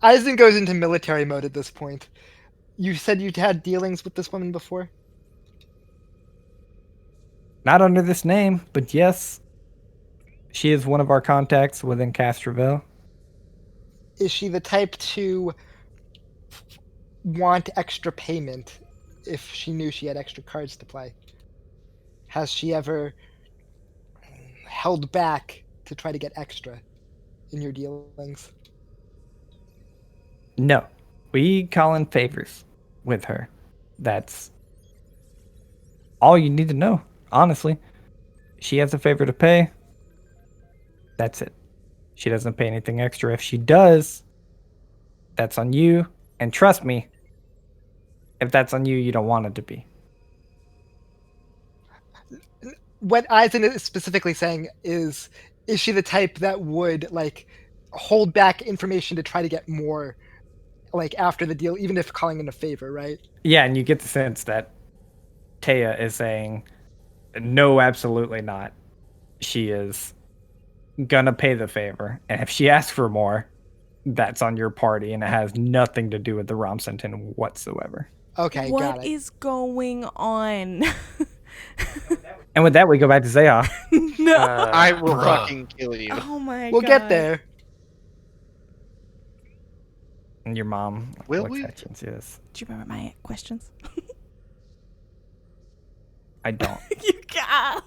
Eisen goes into military mode at this point. You said you'd had dealings with this woman before? Not under this name, but yes, she is one of our contacts within Castrovel. Is she the type to want extra payment if she knew she had extra cards to play? Has she ever held back to try to get extra in your dealings? No, we call in favors with her. That's all you need to know, honestly. She has a favor to pay. That's it. She doesn't pay anything extra. If she does, that's on you. And trust me, if that's on you, you don't want it to be. What Eisen is specifically saying is she the type that would like hold back information to try to get more like after the deal, even if calling in a favor, right? Yeah, and you get the sense that Taya is saying, no, absolutely not. She is gonna pay the favor, and if she asks for more, that's on your party, and it has nothing to do with the Ramsentin whatsoever. Okay, got What it. is going on? And with that, we go back to Zeha. No. I will Bruh. fucking kill you. Oh my We'll god. get there. And your mom Will looks we? at you and says, Do you remember my questions? I don't. You got.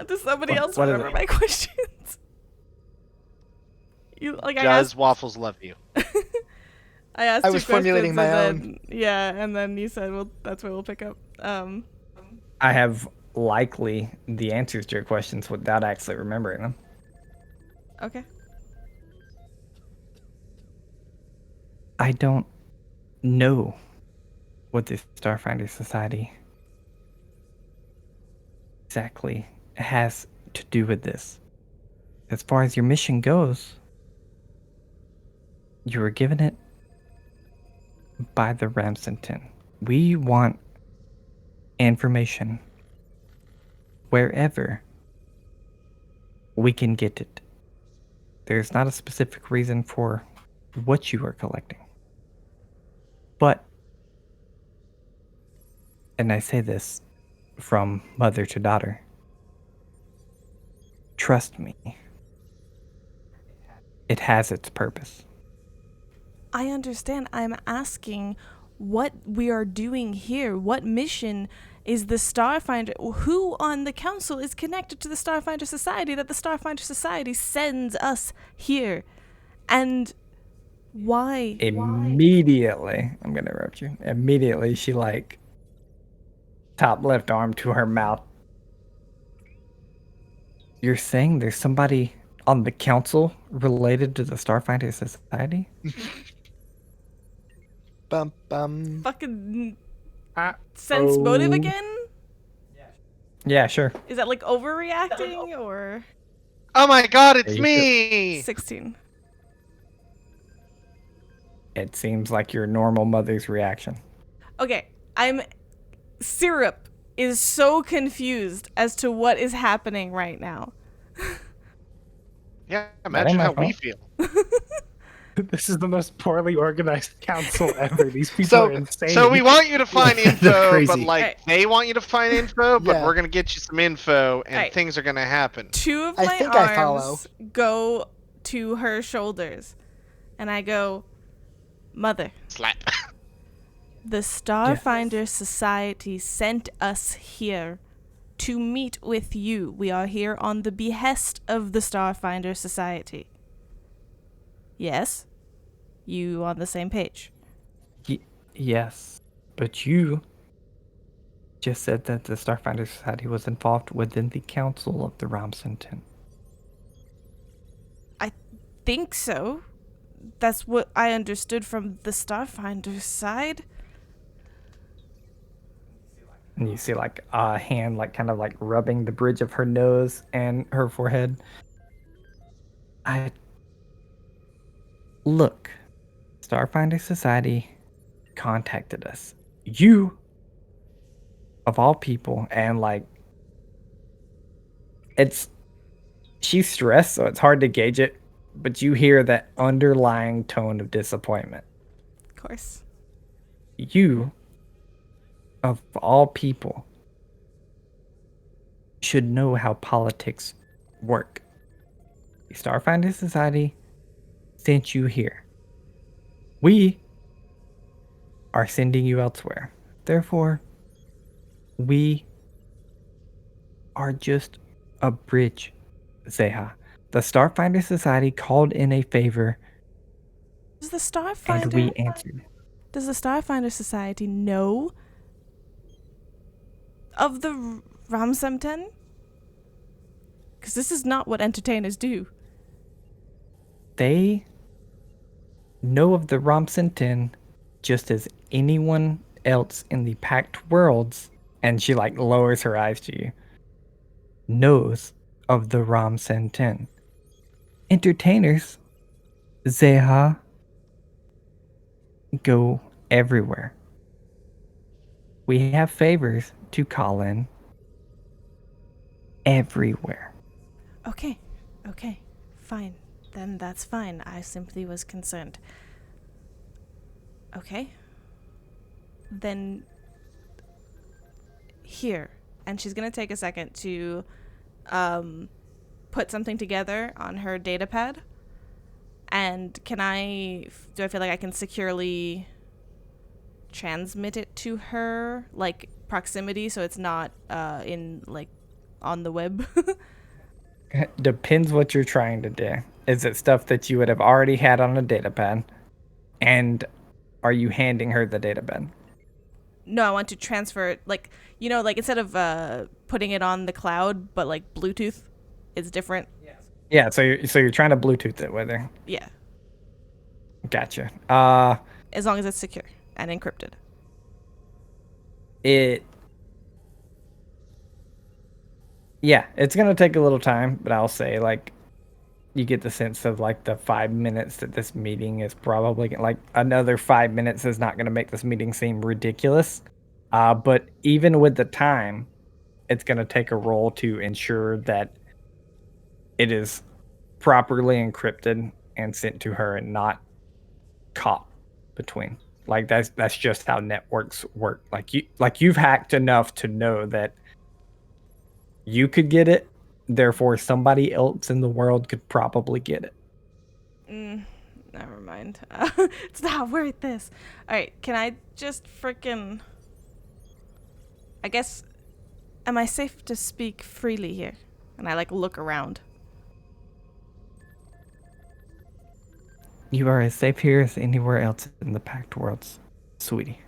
Does somebody else what is remember it? my questions? You like I Does asked. Waffles love you? I asked. I two was formulating questions my and then, yeah, and then you said, "Well, that's where we'll pick up." I have likely the answers to your questions without actually remembering them. Okay. I don't know what this Starfinder Society exactly has to do with this. As far as your mission goes, You were given it by the Ramsington. We want information wherever we can get it. There's not a specific reason for what you are collecting. But, and I say this from mother to daughter, trust me, it has its purpose. I understand. I'm asking what we are doing here. What mission is the Starfinder? Who on the council is connected to the Starfinder Society that the Starfinder Society sends us here? And why? Immediately, I'm gonna interrupt you. Immediately, she like top left arm to her mouth. You're saying there's somebody on the council related to the Starfinder Society? Bum bum. Fucking Ah, sense motive oh. again? Yeah, sure. Is that like overreacting or Oh my god, it's you me! 16? It seems like your normal mother's reaction. Okay, Syrup is so confused as to what is happening right now. Yeah, ain't imagine my how we fault. feel. This is the most poorly organized council ever. These people So- are insane. So we want you to find They're info, crazy. but like Right. they want you to find info, but Yeah. we're gonna get you some info, and Right. things are gonna happen. 2 of I my think I follow. arms go to her shoulders, and I go, Mother, Slap. the Starfinder Society sent us here to meet with you. We are here on the behest of the Starfinder Society. Yes? You on the same page? Yes, but you just said that the Starfinder Society was involved within the council of the Ramsington. Think so. That's what I understood from the Starfinder side. And you see like a hand like kind of like rubbing the bridge of her nose and her forehead. Look, Starfinder Society contacted us. You, of all people, and like, she's stressed, so it's hard to gauge it, but you hear that underlying tone of disappointment. Of course. You, of all people, should know how politics work. The Starfinder Society sent you here. We are sending you elsewhere. Therefore, we are just a bridge, Zeha. The Starfinder Society called in a favor, Does the and we Starfinder answered. Does the Starfinder Society know of the Ramsamten? Because this is not what entertainers do. They know of the Ramsington just as anyone else in the Pact Worlds, and she like lowers her eyes to you, knows of the Ramsington. Entertainers, Zeha, go everywhere. We have favors to call in everywhere. Okay, fine. Then that's fine. I simply was concerned. Okay. Then here. And she's going to take a second to put something together on her data pad. And do I feel like I can securely transmit it to her, like proximity, so it's not in like on the web? Depends what you're trying to do. Is it stuff that you would have already had on a data pad? And are you handing her the data pad? No, I want to transfer it, like, like instead of putting it on the cloud, but like Bluetooth, it's different. Yeah, so you're trying to Bluetooth it with her. Yeah, Gotcha. as long as it's secure and encrypted. Yeah, it's gonna take a little time, but I'll say like you get the sense of like the 5 minutes that this meeting is probably like another 5 minutes is not going to make this meeting seem ridiculous. But even with the time, it's going to take a roll to ensure that it is properly encrypted and sent to her and not caught between. Like that's just how networks work. You've hacked enough to know that you could get it, therefore somebody else in the world could probably get it. Never mind. It's not worth this. All right, can I just frickin'... I guess... Am I safe to speak freely here? And I, like, look around. You are as safe here as anywhere else in the Pact worlds, sweetie.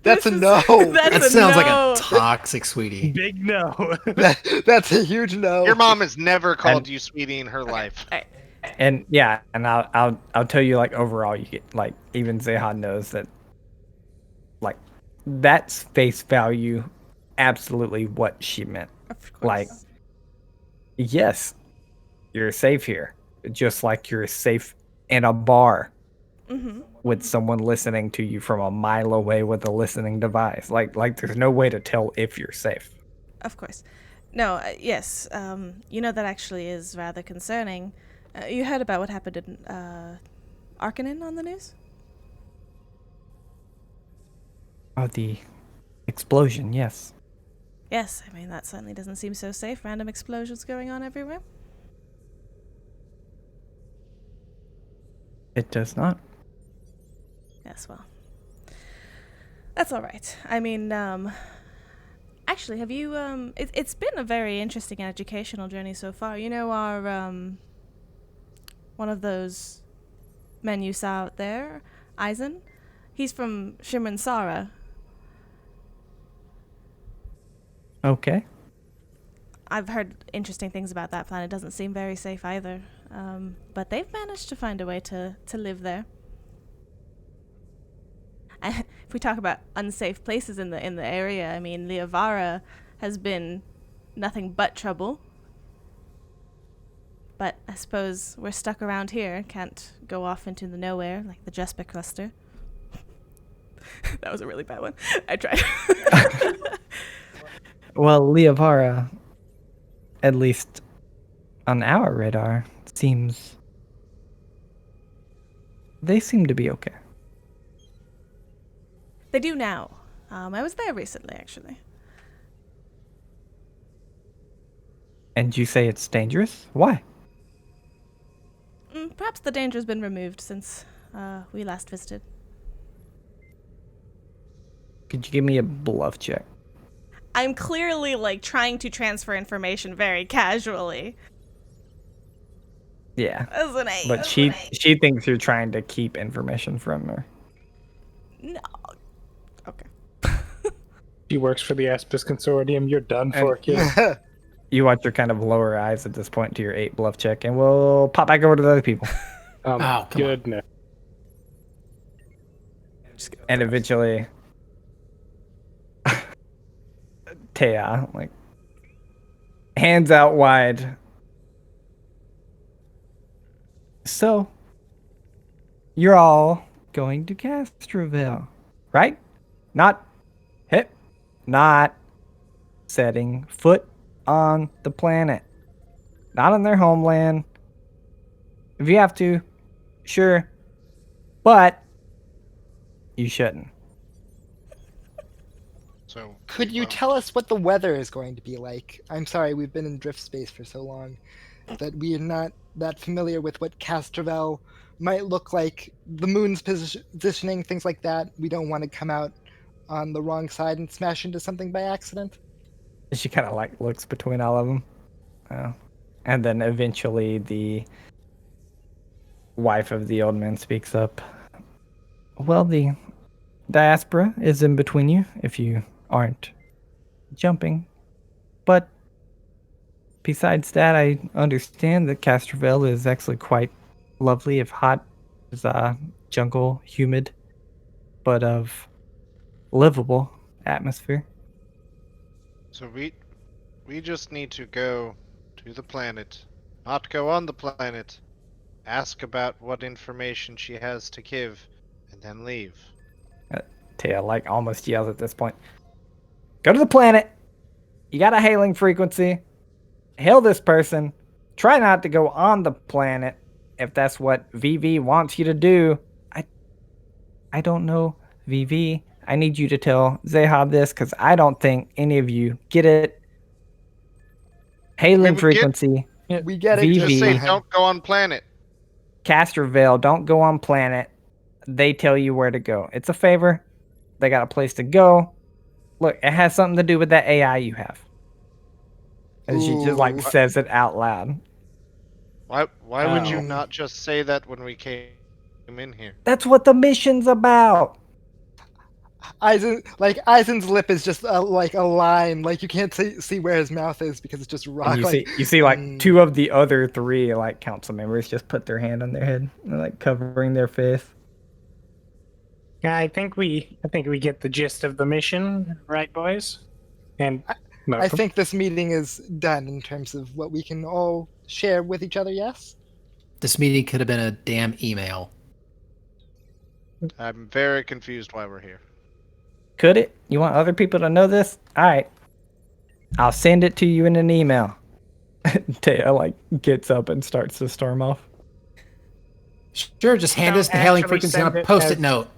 That's a no. That sounds like a toxic sweetie. Big no. That's a huge no. Your mom has never called you sweetie in her life. All right. And yeah, and I'll tell you, like, overall, you get, like, even Zeha knows that, like, that's face value absolutely what she meant. Of course. Like, yes, you're safe here, just like you're safe in a bar with someone listening to you from a mile away with a listening device. Like there's no way to tell if you're safe. Of course. No, yes. You know, that actually is rather concerning. You heard about what happened in Arcanin on the news? Oh, the explosion, yes. Yes, I mean, that certainly doesn't seem so safe. Random explosions going on everywhere. It does not. Yes, well. That's all right. I mean, actually, have you, it's been a very interesting and educational journey so far. You know, our, one of those men you saw out there, Eisen? He's from Shimran Sara. Okay. I've heard interesting things about that planet. It doesn't seem very safe either. But they've managed to find a way to live there. If we talk about unsafe places in the area, I mean, Liavara has been nothing but trouble. But I suppose we're stuck around here, can't go off into the nowhere like the Jesper cluster. That was a really bad one. I tried. Well, Liavara, at least on our radar, they seem to be okay. They do now. I was there recently, actually. And you say it's dangerous? Why? Perhaps the danger's been removed since we last visited. Could you give me a bluff check? I'm clearly, like, trying to transfer information very casually. Yeah. That's an 8. But she thinks you're trying to keep information from her. No. Okay. She works for the Aspis Consortium. You're done for, kid. You watch her kind of lower eyes at this point to your 8 bluff check, and we'll pop back over to the other people. Goodness. And eventually, Taya, like, hands out wide. So, you're all going to Castroville, right? Not setting foot on the planet. Not on their homeland. If you have to, sure. But you shouldn't. So Could you tell us what the weather is going to be like? I'm sorry, we've been in drift space for so long that we are not that familiar with what Castrovel might look like, the moon's positioning, things like that. We don't want to come out on the wrong side and smash into something by accident. She kind of like looks between all of them. And then eventually the wife of the old man speaks up. Well, the diaspora is in between you if you aren't jumping. But besides that, I understand that Castroville is actually quite lovely, if hot as jungle, humid, but of livable atmosphere. So we We just need to go to the planet. Not go on the planet. Ask about what information she has to give, and then leave. Tia like almost yells at this point. Go to the planet. You got a hailing frequency. Hail this person. Try not to go on the planet if that's what VV wants you to do. I don't know, VV. I need you to tell Zeha this because I don't think any of you get it. Hailing frequency. We get it. VV. Just say Zeha. don't go on planet. Casterville, don't go on planet. They tell you where to go. It's a favor. They got a place to go. Look, it has something to do with that AI you have. And she just like Ooh. says it out loud. Why would you Oh. not just say that when we came in here? That's what the mission's about. Eisen's lip is just like a line. Like you can't see where his mouth is because it's just rock. And you see like two of the other three like council members just put their hand on their head, and like covering their face. Yeah, I think we get the gist of the mission, right, boys? And I think this meeting is done in terms of what we can all share with each other. Yes. This meeting could have been a damn email. I'm very confused why we're here. Could it? You want other people to know this? All right. I'll send it to you in an email. Taya like gets up and starts to storm off. Sure, just hand Don't us the hailing actually frequency on send a it post-it as- note.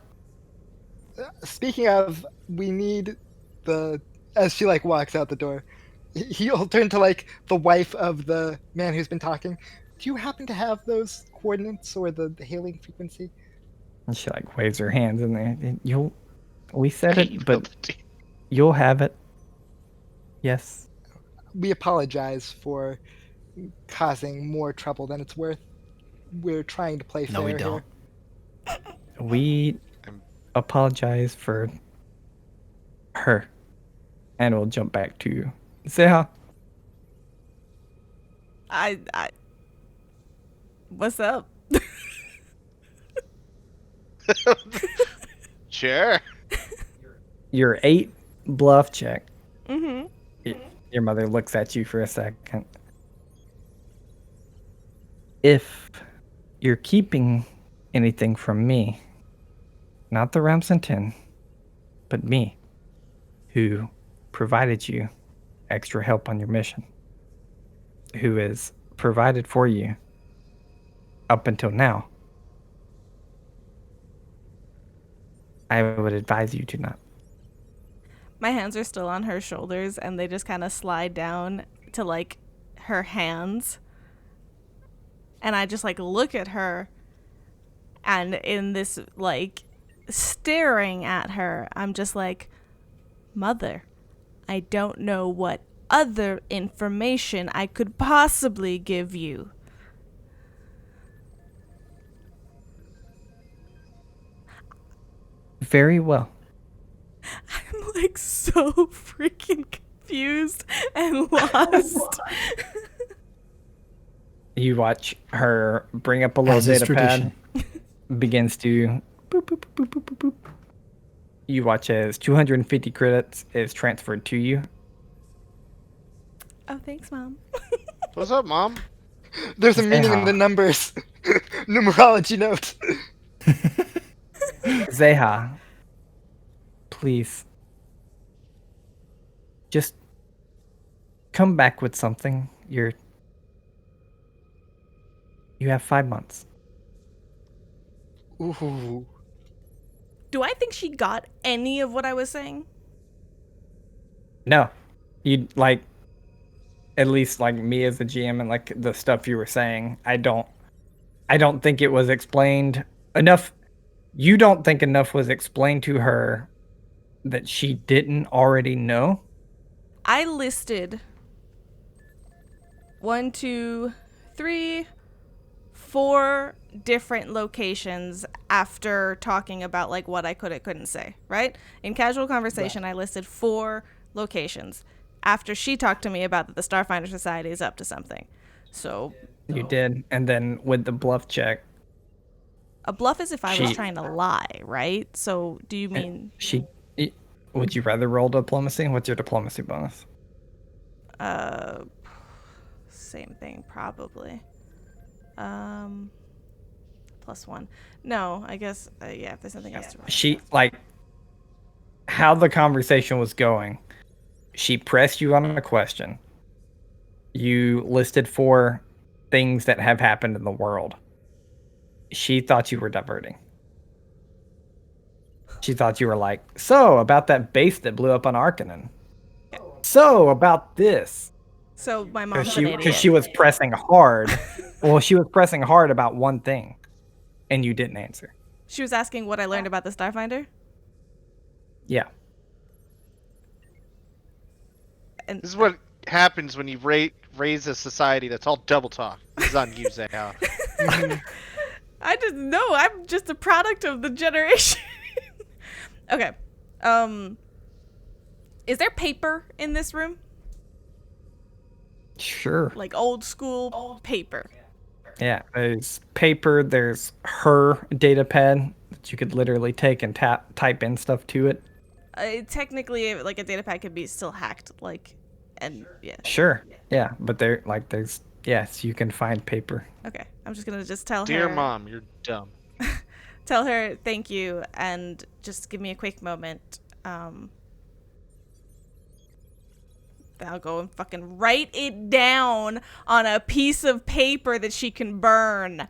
Speaking of, we need the. As she like walks out the door, he'll turn to like the wife of the man who's been talking. Do you happen to have those coordinates or the hailing frequency? And she like waves her hands in there. We said it, but you'll have it. Yes. We apologize for causing more trouble than it's worth. We're trying to play fair No, we here. don't. We apologize for her. And we'll jump back to Zeha. I what's up? Sure. Your 8 bluff check. Mm-hmm. Your mother looks at you for a second. If you're keeping anything from me, not the Ramson 10, but me, who provided you extra help on your mission, who has provided for you up until now, I would advise you to not. My hands are still on her shoulders and they just kind of slide down to like her hands. And I just like look at her, and in this like staring at her, I'm just like, Mother, I don't know what other information I could possibly give you. Very well. I'm like so freaking confused and lost. You watch her bring up a little As is data pad, tradition. begins to boop, boop, boop, boop, boop, boop. You watch as 250 credits is transferred to you. Oh, thanks, Mom. What's up, Mom? There's a meaning in the numbers. Numerology note. Zeha, please, just come back with something. You have 5 months. Ooh. Do I think she got any of what I was saying? No, you like, at least like me as the GM and like the stuff you were saying. I don't think it was explained enough. You don't think enough was explained to her that she didn't already know? I listed 1, 2, 3, 4 different locations after talking about like what I could and couldn't say, right? In casual conversation, I listed 4 locations after she talked to me about that the Starfinder Society is up to something. So You did. And then with the bluff check, a bluff is if I was She- trying to lie, right? So do you mean would you rather roll diplomacy? What's your diplomacy bonus? Same thing, probably. +1. No, I guess, yeah, if there's nothing else to roll. She, like, how the conversation was going, she pressed you on a question. You listed 4 things that have happened in the world. She thought you were diverting. She thought you were like, so, about that base that blew up on Arcanon. So, about this. So my mom's an Because idiot. she was pressing hard. Well, she was pressing hard about one thing, and you didn't answer. She was asking what I learned about the Starfinder. Yeah. And This is what happens when you raise a society that's all double talk. This is on you, Zeha. I just know I'm just a product of the generation. Okay. Is there paper in this room? Sure. Like old school paper. Yeah, there's paper, there's her data pad that you could literally take and type in stuff to it. Technically, like a data pad could be still hacked, like, and yeah. Sure. Yeah, but there's yes, you can find paper. Okay, I'm just gonna tell her. Dear Mom, you're dumb. Tell her thank you, and just give me a quick moment. I'll go and fucking write it down on a piece of paper that she can burn.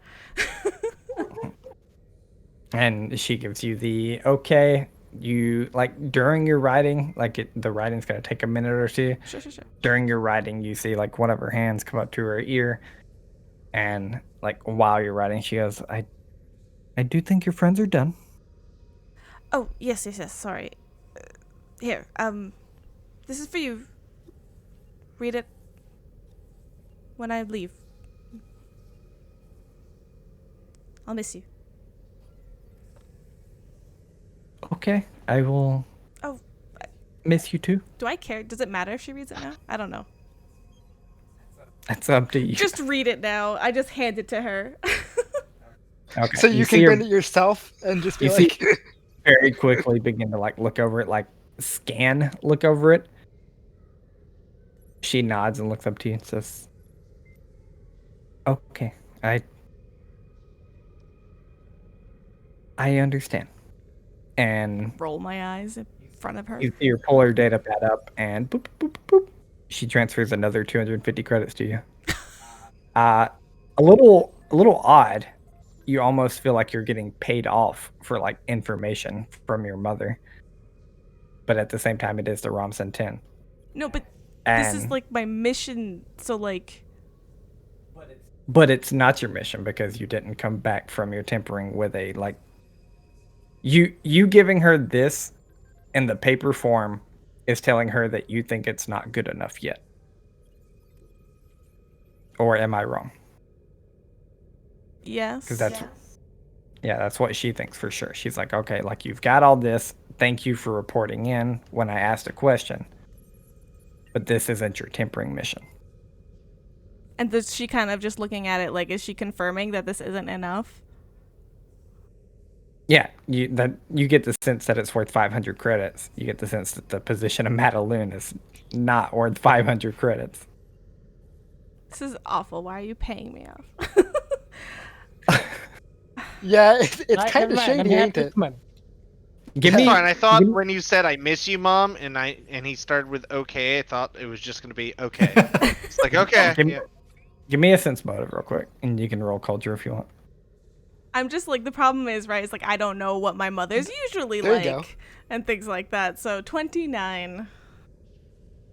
And she gives you the okay. You like during your writing, like the writing's gonna take a minute or two. Sure. During your writing, you see like one of her hands come up to her ear, and like while you're writing, she goes, "I do think your friends are done." Oh, yes, sorry. Here, this is for you. Read it when I leave. I'll miss you. Okay, I will. Oh, Miss you too. do I care? Does it matter if she reads it now? I don't know. That's up to you. Just read it now. I just hand it to her. Okay. So you can see her- print it yourself and just be you like, see very quickly begin to like look over it, like look over it. She nods and looks up to you and says, "Okay, I understand." And Roll my eyes in front of her. you see her pull her data pad up and boop, boop, boop, boop. She transfers another 250 credits to you. A little odd. You almost feel like you're getting paid off for like information from your mother. But at the same time, it is the Romson 10. No, but And, this is like my mission, so like... But it's not your mission because you didn't come back from your tempering with a like... You giving her this in the paper form is telling her that you think it's not good enough yet. Or am I wrong? Yes. Because that's what she thinks for sure. She's like, okay, like you've got all this. Thank you for reporting in when I asked a question. But this isn't your tempering mission. And does she kind of just looking at it like, is she confirming that this isn't enough? Yeah, you get the sense that it's worth 500 credits. You get the sense that the position of Madaloon is not worth 500 credits. This is awful. Why are you paying me off? yeah, it's kind of shady, ain't it? Give me. Fine. I thought when you said "I miss you, Mom," and he started with "okay," I thought it was just gonna be "okay." It's like okay. Give me a sense motive real quick, and you can roll culture if you want. I'm just like, the problem is, right, it's like I don't know what my mother's usually There you go. like and things like that. So 29.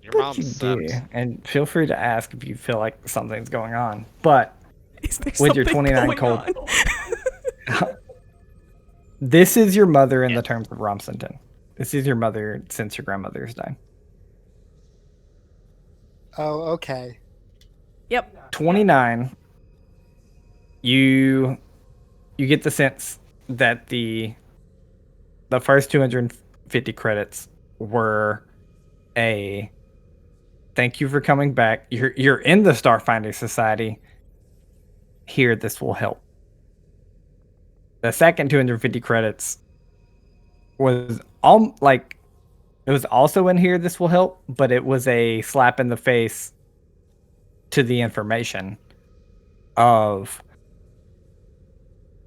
Your mom You sucks. do, and feel free to ask if you feel like something's going on. But Is there with your something 29 going cold, on? this is your mother in the terms of Romsonton. This is your mother since your grandmother's died. Oh, okay. Yep. 29. You get the sense that the first 250 credits were a thank you for coming back. You're in the Starfinder Society. Here, this will help. The second 250 credits was all like It was also in here, this will help, but it was a slap in the face to the information of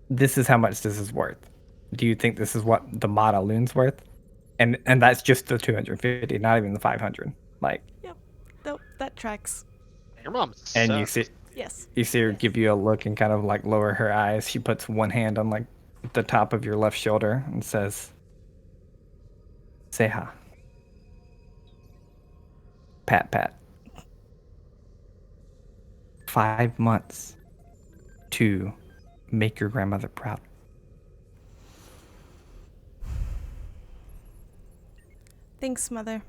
this is how much this is worth. Do you think this is what the Mata Loon's worth? And that's just the 250, not even the 500. Like, Nope, that tracks. Your mom and you sucks. see Yes. you see her give you a look and kind of like lower her eyes. She puts one hand on like the top of your left shoulder and says, Zeha. Pat. 5 months to make your grandmother proud. Thanks, Mother.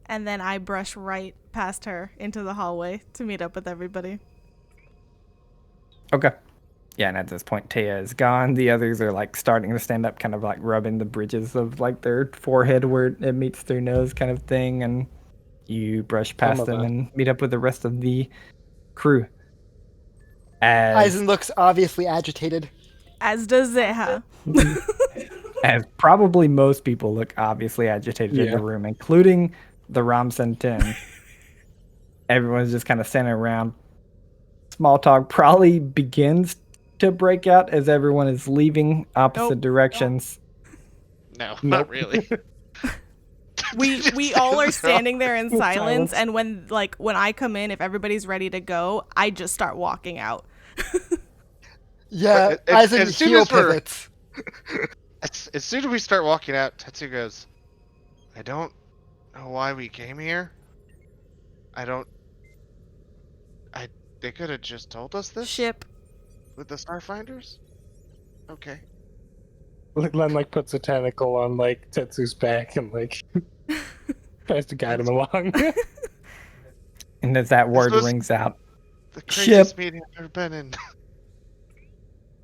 And then I brush right past her into the hallway to meet up with everybody. Okay. Yeah, and at this point, Taya is gone. The others are like starting to stand up, kind of like rubbing the bridges of like their forehead where it meets their nose, kind of thing. And you brush past them and meet up with the rest of the crew. Eisen looks obviously agitated. As does Zeha. As probably most people look obviously agitated in the room, including the Ramsen 10. Everyone's just kind of standing around. Small talk probably begins to break out as everyone is leaving opposite directions. No, not really. We all are standing there in silence, and when I come in, if everybody's ready to go, I just start walking out. Yeah, Eisen heel pivots. As soon as we start walking out, Tetsu goes, I don't know why we came here. They could have just told us this? Ship. With the Starfinders? Okay. Len like puts a tentacle on like Tetsu's back and like tries to guide him along. And as that word rings out, the craziest meeting I've ever been in.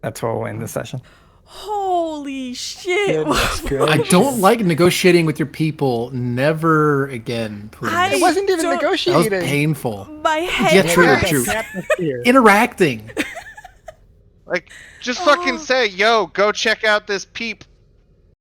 That's where we'll end the session. Holy shit. I don't like negotiating with your people. Never again, please. It wasn't even negotiating. That was painful. My head true. Interacting. Like, just fucking say, yo, go check out this peep